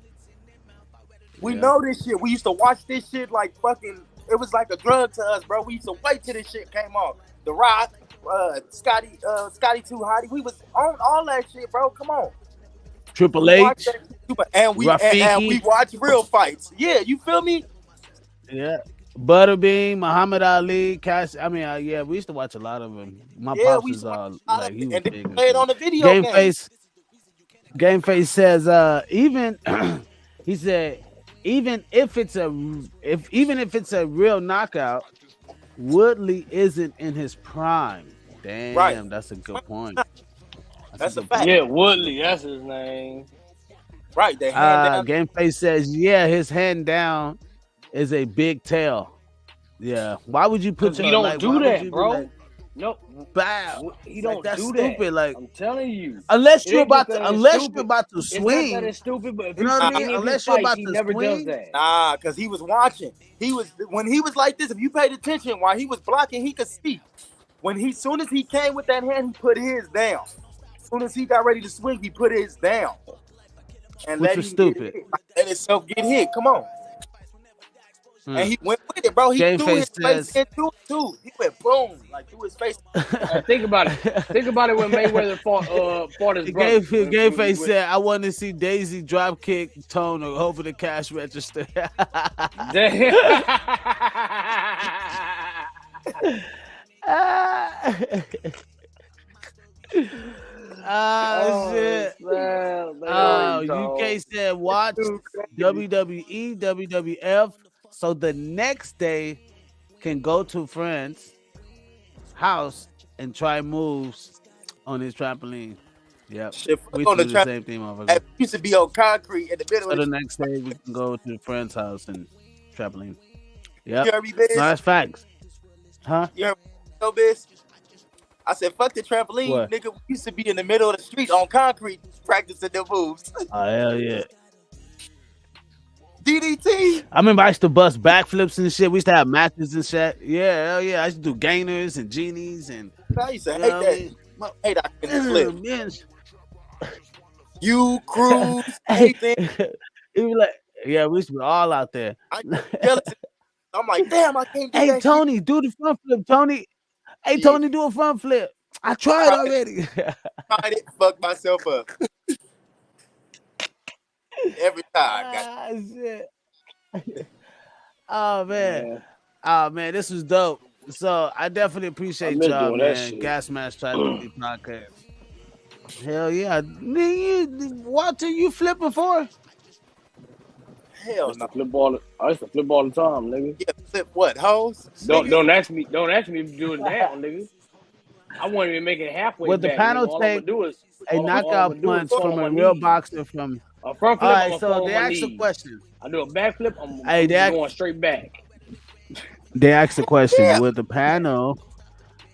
We know this shit. We used to watch this shit like fucking, it was like a drug to us, bro. We used to wait till this shit came off. The Rock, Scotty Too Hotty. We was on all that shit, bro. Come on. Triple H. And we watch real fights. Yeah, you feel me? Yeah. Butterbean, Muhammad Ali, Cash. I mean, yeah, we used to watch a lot of them. My pops was like he was and big. Played on the video Game Face says, even he said, even if it's a real knockout, Woodley isn't in his prime. Damn, that's a good point. That's a fact. Yeah, Woodley, that's his name. Right, the hand down. Game Face says, yeah, his hand down is a big tail. Yeah. Why would you put you don't do that, bro? No. Bow. He don't that's do stupid. That. Like I'm telling you. Unless you're about to swing. It's not that it's stupid, but if you know what I mean? Unless you're about to never swing. Does that. Nah, because he was watching. When he was like this, if you paid attention while he was blocking, he could see. Soon as he came with that hand, he put his down. As soon as he got ready to swing, he put his down. And Which was stupid. Let himself get hit. Come on. And he went with it, bro. He Game threw Face his face into it too. He went boom, like through his face. Think about it. Think about it when Mayweather fought his brother. Game Face said, I want to see Daisy drop kick Tone over the cash register. Shit. UK said watch WWE, WWF, so the next day can go to friend's house and try moves on his trampoline. Yep. Shit, fuck We on used the to do the trampoline. same thing, motherfucker. It used to be on concrete in the middle So of the the next day we can go to a friend's house and trampoline. You Yep. heard me, Biz? No, that's facts. Huh? You heard me, Biz? I said, fuck the trampoline, What? nigga. We used to be in the middle of the street on concrete practicing their moves. Oh, hell yeah. DDT. I remember I used to bust backflips and shit. We used to have matches and shit. Yeah, hell yeah. I used to do gainers and genies and. I used to You hate know what I that. mean? Hate I couldn't flip. Man. You, Cruz, Hey, anything. he was like, yeah, we used to be all out there. I jealous. I'm like, damn, I can't do Hey, that Tony, do the front flip, Tony. Hey, Yeah. Tony, do a front flip. I tried already. Tried it, fucked myself up. Every time. Ah, shit. Oh man, this was dope. So I definitely appreciate miss y'all, doing that man. shit. Gas Mask Tried to be podcast. Hell yeah, Walter, you flip before? Hell no. I used to flip all the time, nigga. Yeah, flip what? Hoes? Don't ask me to do it now, nigga. I won't even make it halfway Would the back. panel nigga. All I'ma take do is a knockout punch from a real boxer from? A front flip. All right, I'ma so fall they on my asked a knees. question. I do a backflip. I'm Hey, going straight back. They asked the question: Would the panel?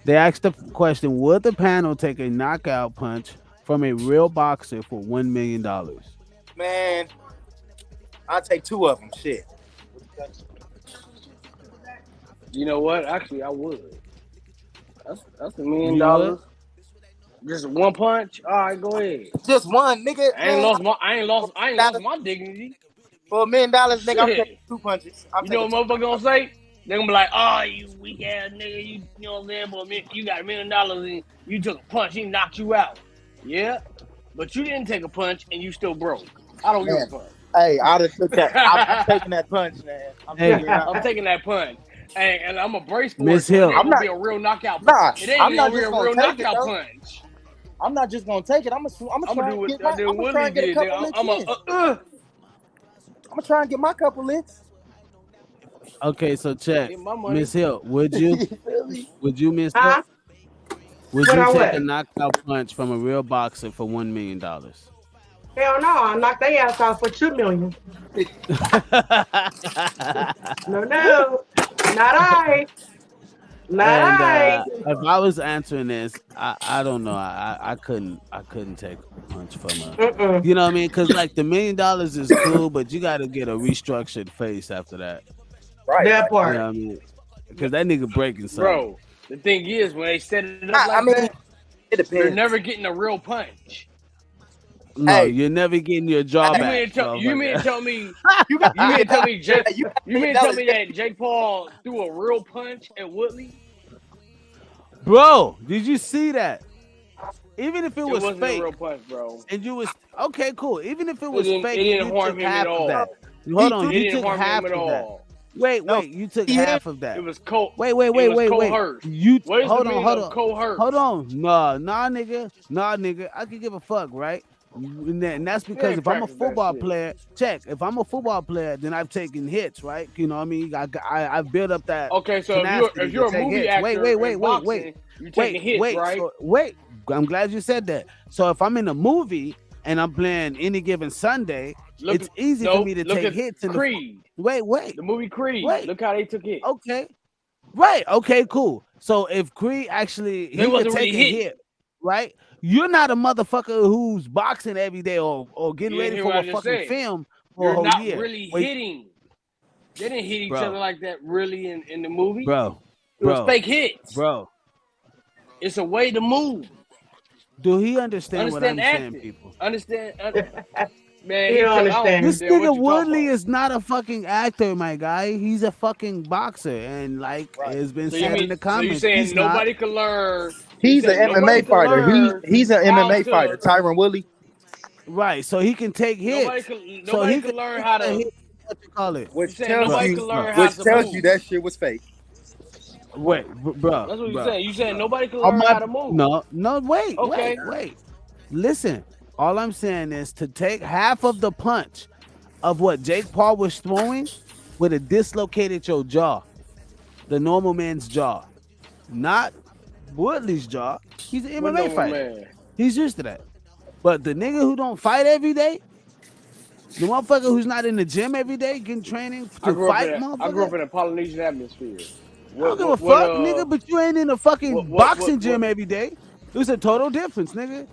They asked the question: Would the panel take a knockout punch from a real boxer for $1 million? Man, I'll take two of them. Shit. You know what? Actually, I would. That's $1 million. You would? Just one punch. All right, go ahead. Just one, nigga. I ain't lost my dignity. For $1 million, nigga, I'm Shit. taking 2 punches. You know what motherfucker gonna say? They gonna be like, "Oh, you weak ass nigga, you know what I'm saying? But you got $1 million and you took a punch, he knocked you out." Yeah, but you didn't take a punch and you still broke. I don't give a fuck. Hey, I'd have took that. I'm taking that punch, man. I'm taking that punch. Hey, and I'm a brace for Miss it. Hill. I'm I'm not not- be a real knockout. Nah, It ain't I'm not gonna be just a gonna real take it, knockout though. punch. I'm not just gonna take it. I'm gonna I'm try gonna do and what get my. that dude I'm gonna try Willie and get a did. couple nigga. licks I'm in. I'm gonna try and get my couple licks. Okay, so check, Get my money. Miss Hill. Would you? Would you, Miss Hill? Huh? Would Would you I take what? a knockout punch from a real boxer for $1 million? Hell no, I'll knock their ass out for $2 million. No, not I. Not And I. if I was answering this, I don't know. I couldn't take a punch from a. Mm-mm. You know what I mean? Because like the $1 million is cool, but you got to get a restructured face after that. Right. That You part. know what I mean? Because that nigga breaking something. Bro, the thing is, when they set it up I mean, that, it you're depends. never getting a real punch. No, Hey. you're never getting your jaw You back. mean to tell me? You mean to tell me got you mean to tell me that Jake Paul threw a real punch at Woodley? Bro, did you see that? Even if it It was wasn't fake, a real punch, bro. and you was okay, cool. Even if it was didn't- fake, it didn't you harm took him half at of all. that. Hold on, It you didn't took harm half him at of that. all. Wait, No, you took he half hit. of that. It was cold. Wait. It was coerced. You What is hold the on, meaning hold of on, coerced? hold on. Nah, nigga. I can give a fuck, right? And that's because ain't if I'm a practice that football shit. player, check. If I'm a football player, then I've taken hits, right? You know what I mean? I've built up that. Okay, so tenacity if you're to a take movie hits. actor, Wait. in boxing, you taking hits, right? So, wait. I'm glad you said that. So if I'm in a movie and I'm playing Any Given Sunday, it's easy for me to take hits in Creed. Wait. The movie Creed. Wait. Look how they took hits. Okay. Right. Okay, cool. So if Creed actually he wasn't could take really a hit. hit, right? You're not a motherfucker who's boxing every day or getting You ready hear for what a I just fucking said. film for a You're whole not year. really Wait, hitting. They didn't hit each Bro. other like that really in the movie. bro. It was fake hits. Bro. It's a way to move. Do he understand what I'm Understand saying, acting. people? Man, He don't understand. This what you nigga talking Woodley about. is not a fucking actor, my guy. He's a fucking boxer, and like it's been So you said in mean the so comments, you saying he's not. nobody can learn? He's you an saying nobody MMA can fighter. learn He's an how MMA to- fighter. Tyron Woodley. Right, so he can take hits. Nobody can learn how to. What you call it? Which saying tells nobody you, can learn how which to tells move. you that shit was fake. Wait, bro. That's what bro. you're saying. You saying nobody can Oh, learn how to move. No, wait, Okay. wait. Listen, all I'm saying is to take half of the punch of what Jake Paul was throwing would have dislocated your jaw, the normal man's jaw, not Woodley's jaw. He's an What MMA normal fighter. man? He's used to that. But the nigga who don't fight every day, the motherfucker who's not in the gym every day getting training to fight, motherfucker. I grew up in a Polynesian atmosphere. I don't give a fuck, nigga, but you ain't in a fucking boxing gym every day. There's a total difference, nigga.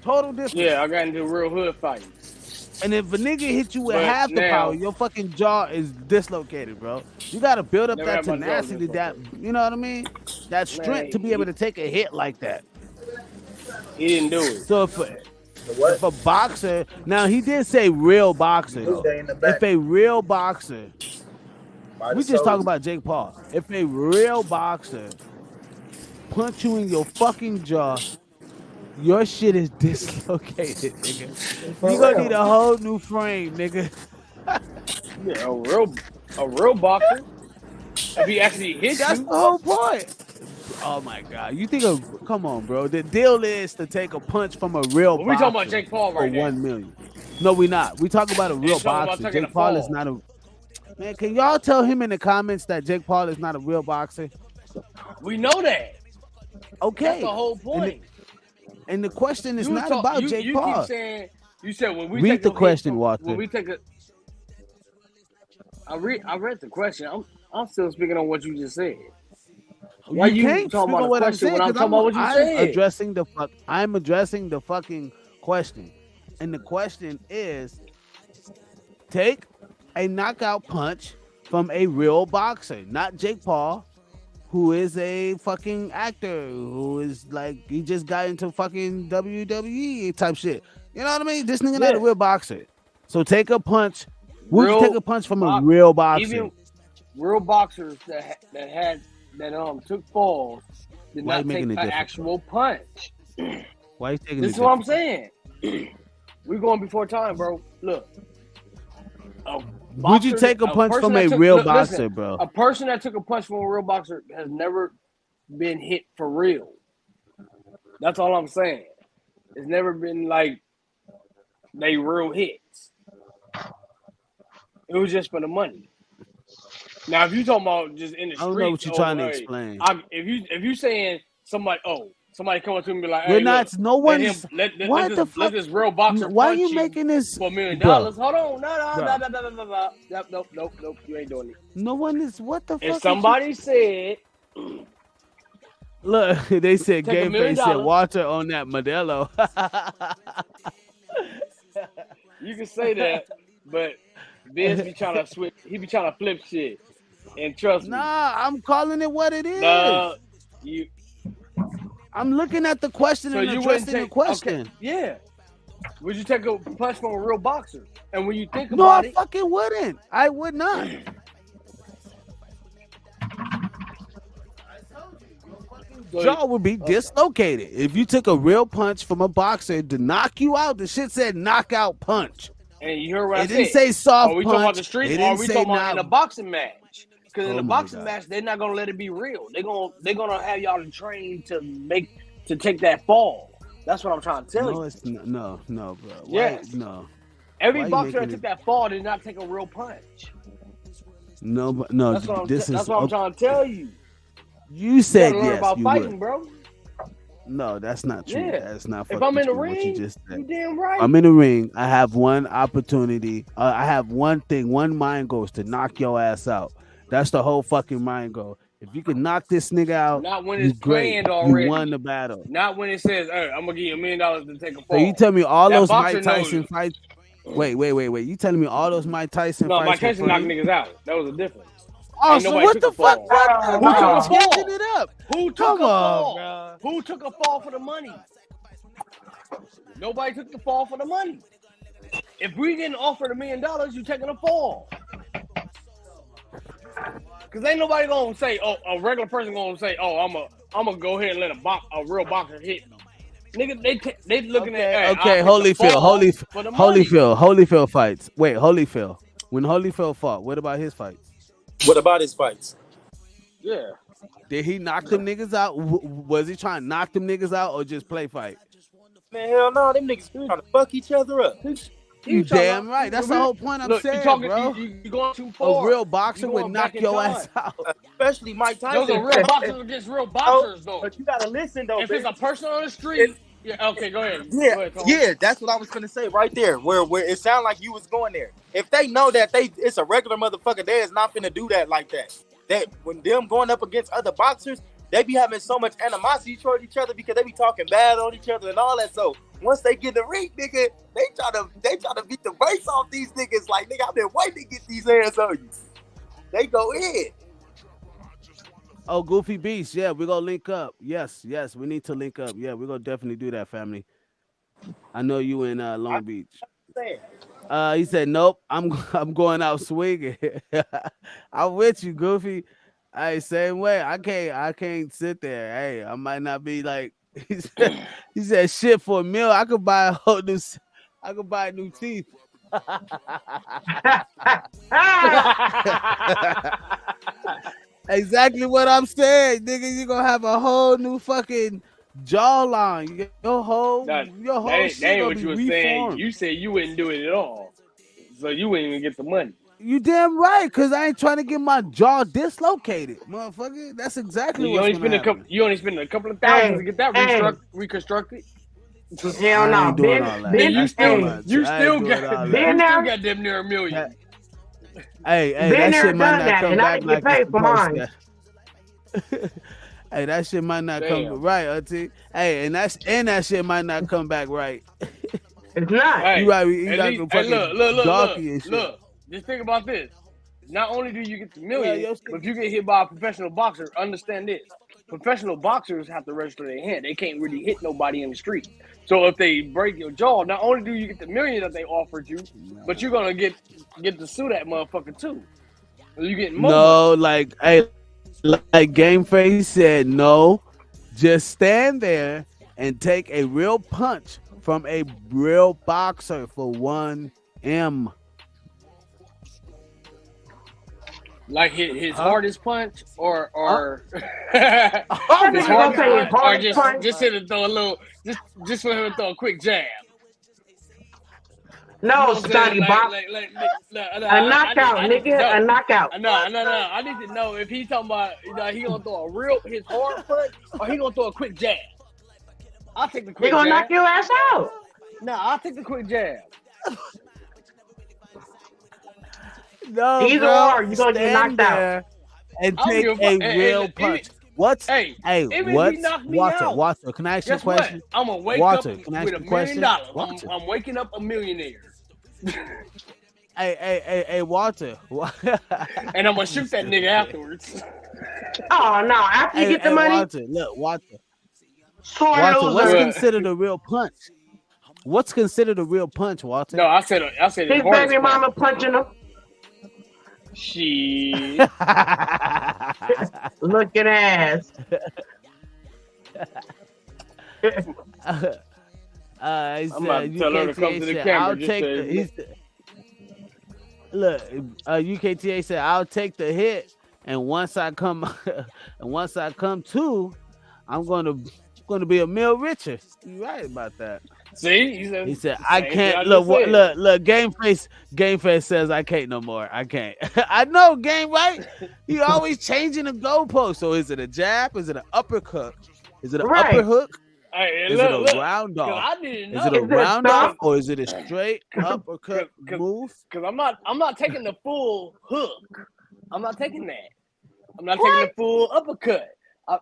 Total difference. Yeah, I got into real hood fights. And if a nigga hit you with But half the now- power, your fucking jaw is dislocated, bro. You gotta build up Never that had my jaw tenacity, that you know what I mean? That strength to be able to take a hit like that. He didn't do it. So if a boxer, now he did say real boxer though. If a real boxer, we just talking about Jake Paul. If a real boxer punch you in your fucking jaw, your shit is dislocated, nigga. You gonna need a whole new frame, nigga. Yeah, a real boxer. If he actually hits That's you, the whole point. Oh my god, you think come on, bro. The deal is to take a punch from a real we boxer talking about Jake Paul right for now. 1 million. No, we not. We talking about a real talking about boxer. taking Jake a Paul is fall. not a man. Can y'all tell him in the comments that Jake Paul is not a real boxer? We know that. Okay. That's the whole point. And the question is You not talk- about you, Jake you Paul. Keep saying, you said when we Read take the a hit question, from- Walter. When we take a, I read the question. I'm still speaking on what you just said. Why you can't talking speak about on the what I'm question saying? when I'm 'Cause talking about what you said? I'm addressing the fucking question, and the question is: take a knockout punch from a real boxer, not Jake Paul, who is a fucking actor, who is like he just got into fucking WWE type shit. You know what I mean? This nigga not a real boxer. So take a punch. Would you take a punch from a real boxer? Even real boxers that took falls did Why you not take making an it different? actual punch. Why you taking This it is what I'm different? saying. We're going before time, bro. Look. Would you take a punch from a real boxer, bro? A person that took a punch from a real boxer has never been hit for real. That's all I'm saying. It's never been like they real hits. It was just for the money. Now, if you talking about just in the streets, I don't know what you're trying to explain. If you saying somebody come up to me and be like, We're hey, not. look, No one's. What the fuck? let this real boxer Why are punch you making this for $1 million? Bro. Hold on, no, Bro. nope, you ain't doing it. No one is. What the fuck? If is somebody said, Look, they said Take $1 Game million. Face said Walter on that Modelo. you can say that, but Vince be trying to switch. He be trying to flip shit, and trust me. Nah, I'm calling it what it is. Nah, you. I'm looking at the question So and you wouldn't addressing the take question. Okay, yeah. Would you take a punch from a real boxer? And when you think No, about I it, fucking wouldn't. I would not. Jaw would be dislocated if you took a real punch from a boxer to knock you out. The shit said knockout punch. and you heard what I It said. didn't say soft Are we talking about punch. the streets It or are didn't we say talking about in knock- a boxing match? Because in Oh a my boxing God. match, they're not gonna let it be real. They're gonna have y'all to train to take that fall. That's what I'm trying to tell No, you. it's not, no, bro. Why- Yes. no. Every Why you boxer that making took it- that fall did not take a real punch. No, but no. That's what I'm, This is. that's what I'm okay. trying to tell you. You said gotta learn yes. about You fighting, would. bro. No, that's not true. Yeah. That's not. If fucking I'm in the true, what you ring, just said. you damn right. I'm in the ring. I have one opportunity. I have one thing. One mind goal is to knock your ass out. That's the whole fucking mind goal. If you can knock this nigga out, Not when you it's great. planned already. You won the battle. Not when it says, "Hey, I'm gonna give you $1 million to take a fall." So you tell me all That those boxer Mike Tyson knows. fights? Wait. You telling me all those Mike Tyson No, fights? Mike Tyson were knocked free? niggas out. That was a difference. Oh, Ain't so nobody what took the a fuck? fall. What? Who took a Changing fall? it up. Who took Come a on, fall? bro. Who took a fall for the money? Nobody took the fall for the money. If we getting offered $1 million, you taking a fall. Cause ain't nobody gonna say, oh, a regular person gonna say, oh, I'm gonna go ahead and let a real boxer hit me. Nigga, they looking at hey, Okay, I'll take the fall for the money. Holyfield fights. Wait, Holyfield. When Holyfield fought, what about his fights? What about his fights? Yeah. Did he knock them niggas out? Was he trying to knock them niggas out or just play fight? Man, hell no, them niggas trying to fuck each other up. You damn right. That's the whole point I'm Look, saying, you talking, bro. You going too far. A real boxer You would going knock back in your time. ass out. Especially Mike Tyson. Those are real boxers against real boxers, though. But you gotta listen though. If it's a bitch. person on the street Yeah. Okay. Go ahead. Yeah, Go ahead, Tom. yeah, that's what I was gonna say right there. Where it sounded like you was going there. If they know that it's a regular motherfucker, they is not finna do that like that. That when them going up against other boxers, they be having so much animosity toward each other because they be talking bad on each other and all that. So once they get the ring, nigga, they try to beat the brakes off these niggas. Like, nigga, I've been waiting to get these hands on you. They go in. Oh, Goofy Beast. Yeah, we're gonna link up. Yes, we need to link up. Yeah, we're gonna definitely do that, family. I know you in Long Beach. He said, "Nope, I'm going out swinging." I'm with you, Goofy. Hey, same way. I can't sit there. Hey, I might not be like he said shit for a meal. I could buy new teeth. Exactly what I'm saying, nigga. You're gonna have a whole new fucking jawline. Your whole shit gonna be reformed. Saying. You said you wouldn't do it at all, so you wouldn't even get the money. You damn right, cause I ain't trying to get my jaw dislocated, motherfucker. That's exactly what you only spend a couple of thousands to get that reconstructed. Hell no, doing all that. You still got damn near $1 million. Hey, that shit might not come back like it's supposed to. Hey, that shit might not come right, Auntie. Hey, and that shit might not come back right. It's not. Hey, you right. You got the fucking look. Just think about this. Not only do you get the $1 million, but if you get hit by a professional boxer, understand this. Professional boxers have to register their hand. They can't really hit nobody in the street. So if they break your jaw, not only do you get the $1 million that they offered you, but you're gonna get to sue that motherfucker too. You get more. No, like Game Face said, no, just stand there and take a real punch from a real boxer for $1M. Like his hardest punch, or just hit and throw a little, just for him to throw a quick jab. No, Scotty Bob. A knockout, nigga, a knockout. No. I need to know if he's talking about he gonna throw his hard punch, or he gonna throw a quick jab. I'll take the quick jab. He gonna knock your ass out. No, I'll take the quick jab. No, either or, you're gonna get knocked out and take a real punch. What's Walter? Can I ask you a question? I'm gonna wake up with $1 million. I'm waking up a millionaire. Hey, Walter. And I'm gonna shoot that nigga afterwards. Oh no! After you get the money, Walter. What's considered a real punch? What's considered a real punch, Walter? No, I said his baby mama punching him. She looking ass. I'm about to tell her to come to the camera. UKTA said, "I'll take the hit, and once I come to, I'm gonna be $1 million richer." You're right about that. See, he said, "I can't." Look. Game Face says, "I can't no more. I can't." I know, Game, right? He always changing the goalpost. So is it a jab? Is it an uppercut? Is it an upper hook? Hey, is it a round off? Is it a round off or is it a straight uppercut move? Because I'm not taking the full hook. I'm not taking that. I'm not taking the full uppercut.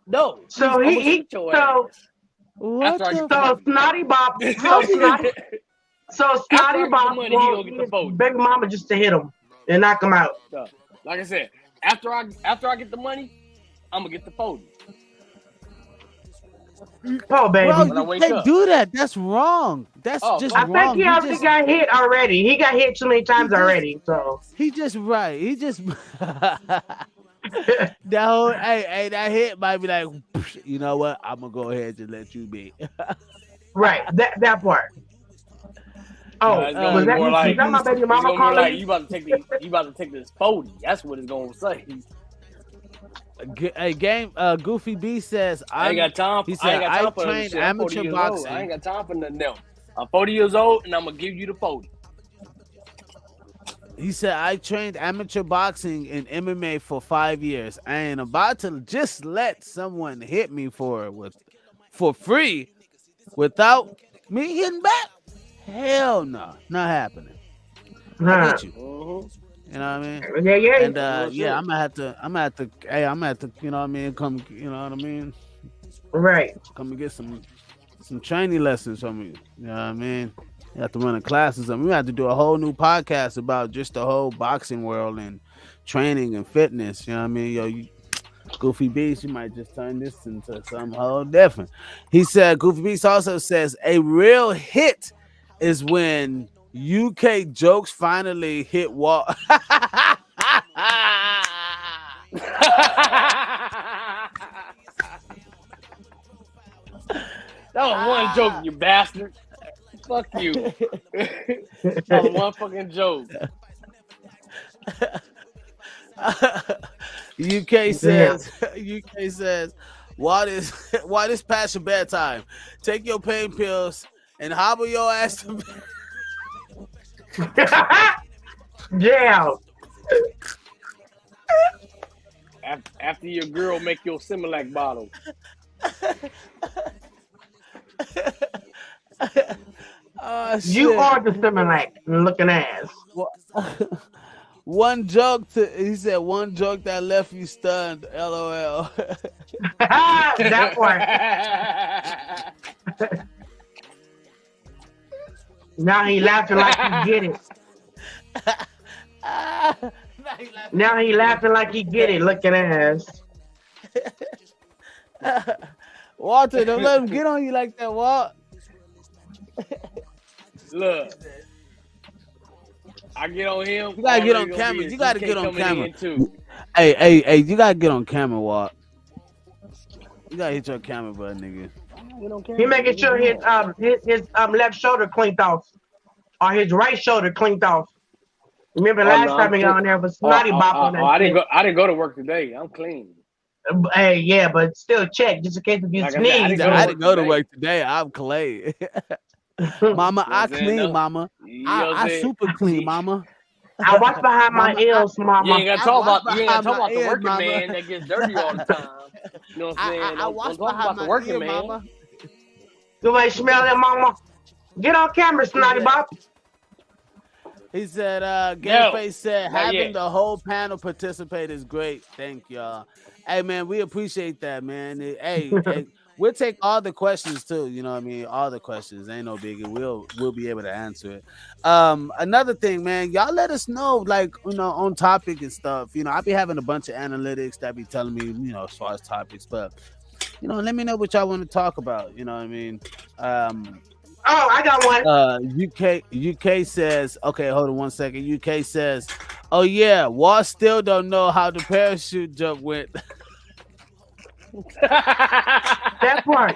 No. So Snotty Bob. So Snotty Bob wants baby mama just to hit him and knock him out. So, like I said, after I get the money, I'm gonna get the 40. Oh, baby. Bro, you can't do that. That's wrong. That's just wrong. I think he already got hit already. He got hit too many times already. So he just that whole that hit might be like, you know what? I'm gonna go ahead and let you be. Right, that part. Oh, was that my baby mama calling? Like, you about to take this 40. That's what it's gonna say. Hey, Goofy B says, I ain't got time. He said, I trained amateur boxing. I ain't got time for nothing else. I'm 40 years old, and I'm gonna give you the 40. He said, I trained amateur boxing and MMA for 5 years. I ain't about to just let someone hit me for free. without me hitting back, hell no, not happening. I get you. You know what I mean? Yeah. And yeah, I'm gonna have to, you know what I mean? Come, you know what I mean? Right. Come and get some training lessons from me. You know what I mean? You have to run the classes. I mean, we have to do a whole new podcast about just the whole boxing world and training and fitness. You know what I mean? Yo, you Goofy Beast, you might just turn this into something whole different. He said, Goofy Beast also says a real hit is when UK jokes finally hit wall. That was one joke, you bastard. Fuck you. That was one fucking joke. UK says, why this past your bedtime? Take your pain pills and hobble your ass to bed. Yeah. After your girl make your Similac bottle. Oh, you are the Similac looking ass. One joke he said one joke that left you stunned. LOL. That part. Now he laughing like he get it. Now he laughing like he get it. Looking ass. Walter, don't let him get on you like that, Walt. Look, I get on him. You gotta get on camera. You gotta get on camera. Hey, you gotta get on camera, Walt. You gotta hit your camera button, nigga. He making sure his left shoulder cleaned off, or his right shoulder cleaned off. Remember last time he got on there was Snotty Bop on that. I didn't go to work today. I'm clean. Hey, yeah, but still check just in case if you sneeze. I didn't go to work today. I'm Clay. Mama, I clean, mama. I super clean, mama. I watch behind my ears, mama. You ain't gotta talk about the working man that gets dirty all the time. You know what I'm saying? I watch talk about the working man. Mama. You ain't smell it, mama. Get on camera, Snotty Bop. He said, Gameface said, having the whole panel participate is great. Thank y'all. Hey, man, we appreciate that, man. Hey, we'll take all the questions, too. You know what I mean? All the questions. Ain't no biggie. We'll be able to answer it. Another thing, man, y'all let us know, like, you know, on topic and stuff. You know, I be having a bunch of analytics that be telling me, you know, as far as topics. But, you know, let me know what y'all want to talk about. You know what I mean? Oh, I got one. UK says, okay, hold on 1 second. UK says, oh yeah, Wall still don't know how the parachute jump went. That part.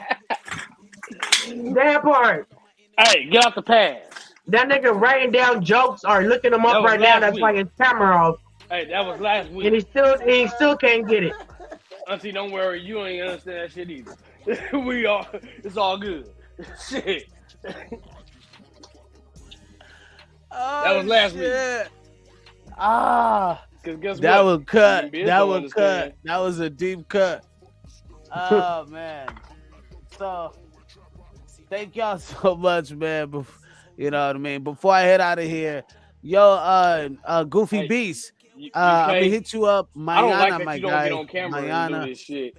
Hey, get off the pad. That nigga writing down jokes or looking them up right now. That's why his camera off. Hey, that was last week. And he still can't get it. Auntie, don't worry, you ain't understand that shit either. It's all good. Shit. That was last week. That was cut. That was a deep cut. Oh man. So thank y'all so much, man. You know what I mean? Before I head out of here, Goofy Beast. I'm gonna hit you up. I don't like that my you don't guy. get on camera and do this shit.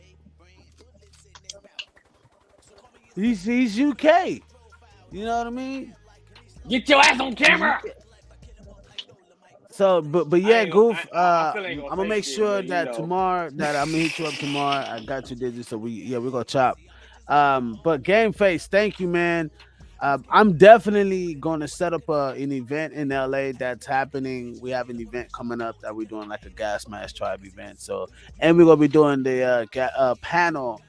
He's UK. You know what I mean? Get your ass on camera. So, but yeah, Goof. I'm gonna make sure that tomorrow that I'm gonna hit you up tomorrow. I got your digits, so we're gonna chop. But Game Face, thank you, man. I'm definitely gonna set up an event in LA that's happening. We have an event coming up that we're doing, like a Gas Mask Tribe event. So, and we're gonna be doing the panel.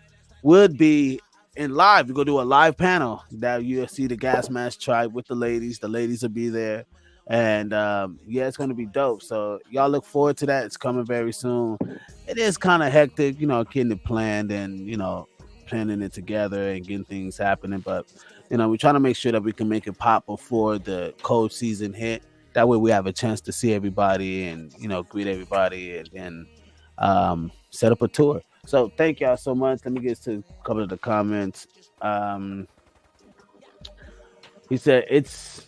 Would be in live. We're gonna do a live panel that you'll see the Gas Mask Tribe with the ladies. The ladies will be there. And yeah, it's gonna be dope. So y'all look forward to that. It's coming very soon. It is kind of hectic, you know, getting it planned and, you know, planning it together and getting things happening. But, you know, we're trying to make sure that we can make it pop before the cold season hit. That way we have a chance to see everybody and, you know, greet everybody and set up a tour. So thank y'all so much. Let me get to a couple of the comments. He said it's.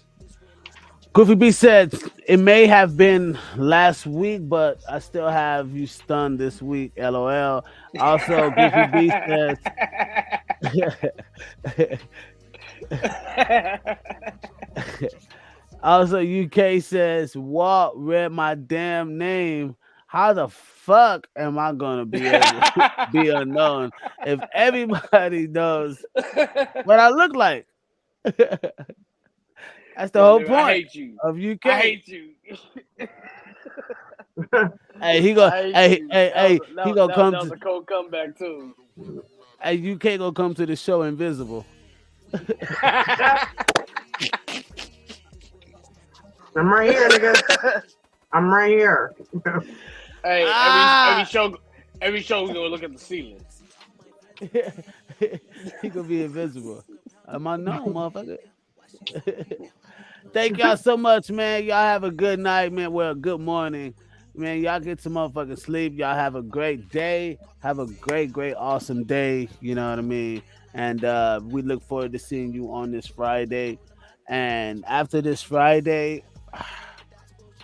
Goofy B said it may have been last week, but I still have you stunned this week. LOL. Also, Goofy B says. Also, UK says Walt read my damn name. How the fuck am I gonna be able to be unknown if everybody knows what I look like? That's the whole Dude, point I hate you. of UK. I hate you. Hey, he go. Hey, he gonna come. That was a cold comeback too. Hey, UK gonna come to the show invisible. I'm right here, nigga. I'm right here. Hey, every show we gonna look at the ceiling. He gonna be invisible. Am I known, motherfucker? Thank y'all so much, man. Y'all have a good night, man. Well, good morning, man. Y'all get some motherfucking sleep. Y'all have a great day. Have a great, awesome day. You know what I mean? And we look forward to seeing you on this Friday. And after this Friday,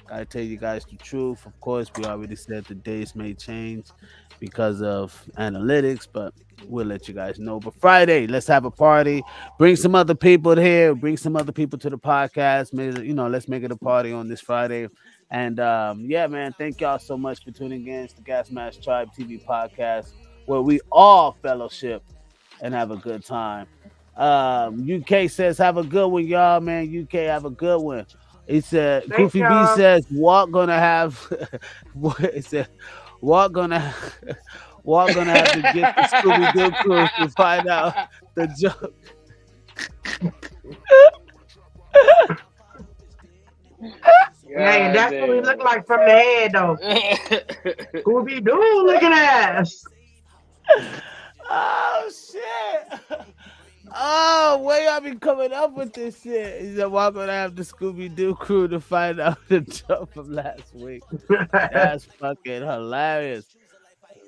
gotta tell you guys the truth. Of course, we already said the days may change because of analytics, but we'll let you guys know. But Friday, let's have a party. Bring some other people here. Bring some other people to the podcast. Let's make it a party on this Friday. And yeah, man, thank y'all so much for tuning in. It's the Gas Mask Tribe TV podcast, where we all fellowship and have a good time. UK says, have a good one, y'all, man. UK, have a good one. He said, Goofy B says, Walt gonna have, it said, Walt gonna have to get the Scooby-Doo crew to find out the joke. Hey, that's what we look like from the head, though. Scooby-Doo looking ass. Oh, shit. Oh, where y'all be coming up with this shit? He said, we're going to have the Scooby-Doo crew to find out the joke from last week. That's fucking hilarious.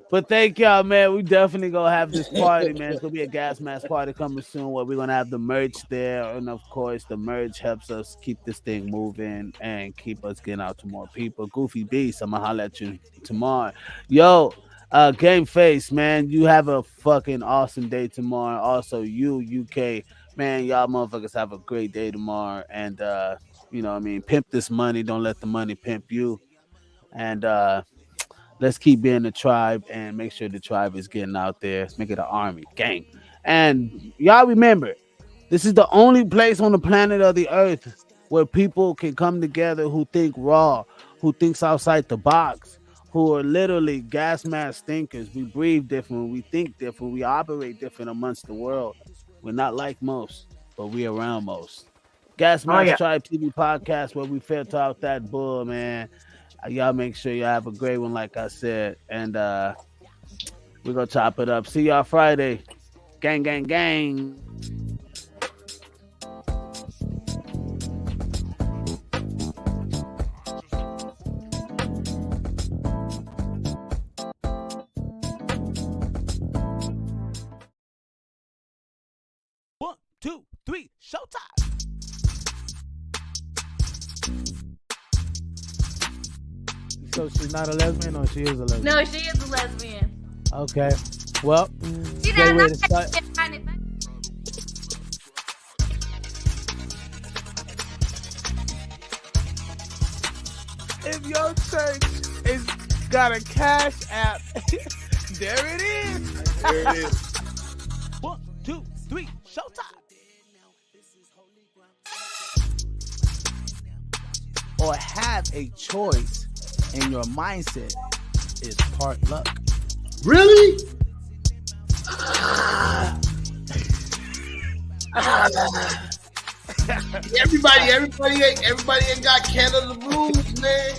But thank y'all, man. We definitely going to have this party, man. It's going to be a Gas Mask party coming soon where we're going to have the merch there. And, of course, the merch helps us keep this thing moving and keep us getting out to more people. Goofy Beast, I'm going to holler at you tomorrow. Yo, Game Face, man, you have a fucking awesome day tomorrow. Also, you, UK, man, y'all motherfuckers have a great day tomorrow. And, you know what I mean? Pimp this money. Don't let the money pimp you. And, let's keep being the tribe and make sure the tribe is getting out there. Let's make it an army gang. And y'all remember, this is the only place on the planet of the earth where people can come together who think raw, who thinks outside the box, who are literally gas mask thinkers. We breathe different, we think different, we operate different amongst the world. We're not like most, but we around most. Gas Mask Tribe TV podcast, where we fair talk that bull, man. Y'all make sure y'all have a great one, like I said. And we're going to chop it up. See y'all Friday. Gang, gang, gang. One, two, three, showtime. So she's not a lesbian, or she is a lesbian? No, she is a lesbian. Okay. Well, She great does way not to start. If your church is got a cash app, there it is. There it is. 1, 2, 3, showtime. Or have a choice in your mindset is part luck. Really? Everybody ain't got Canada rules, man.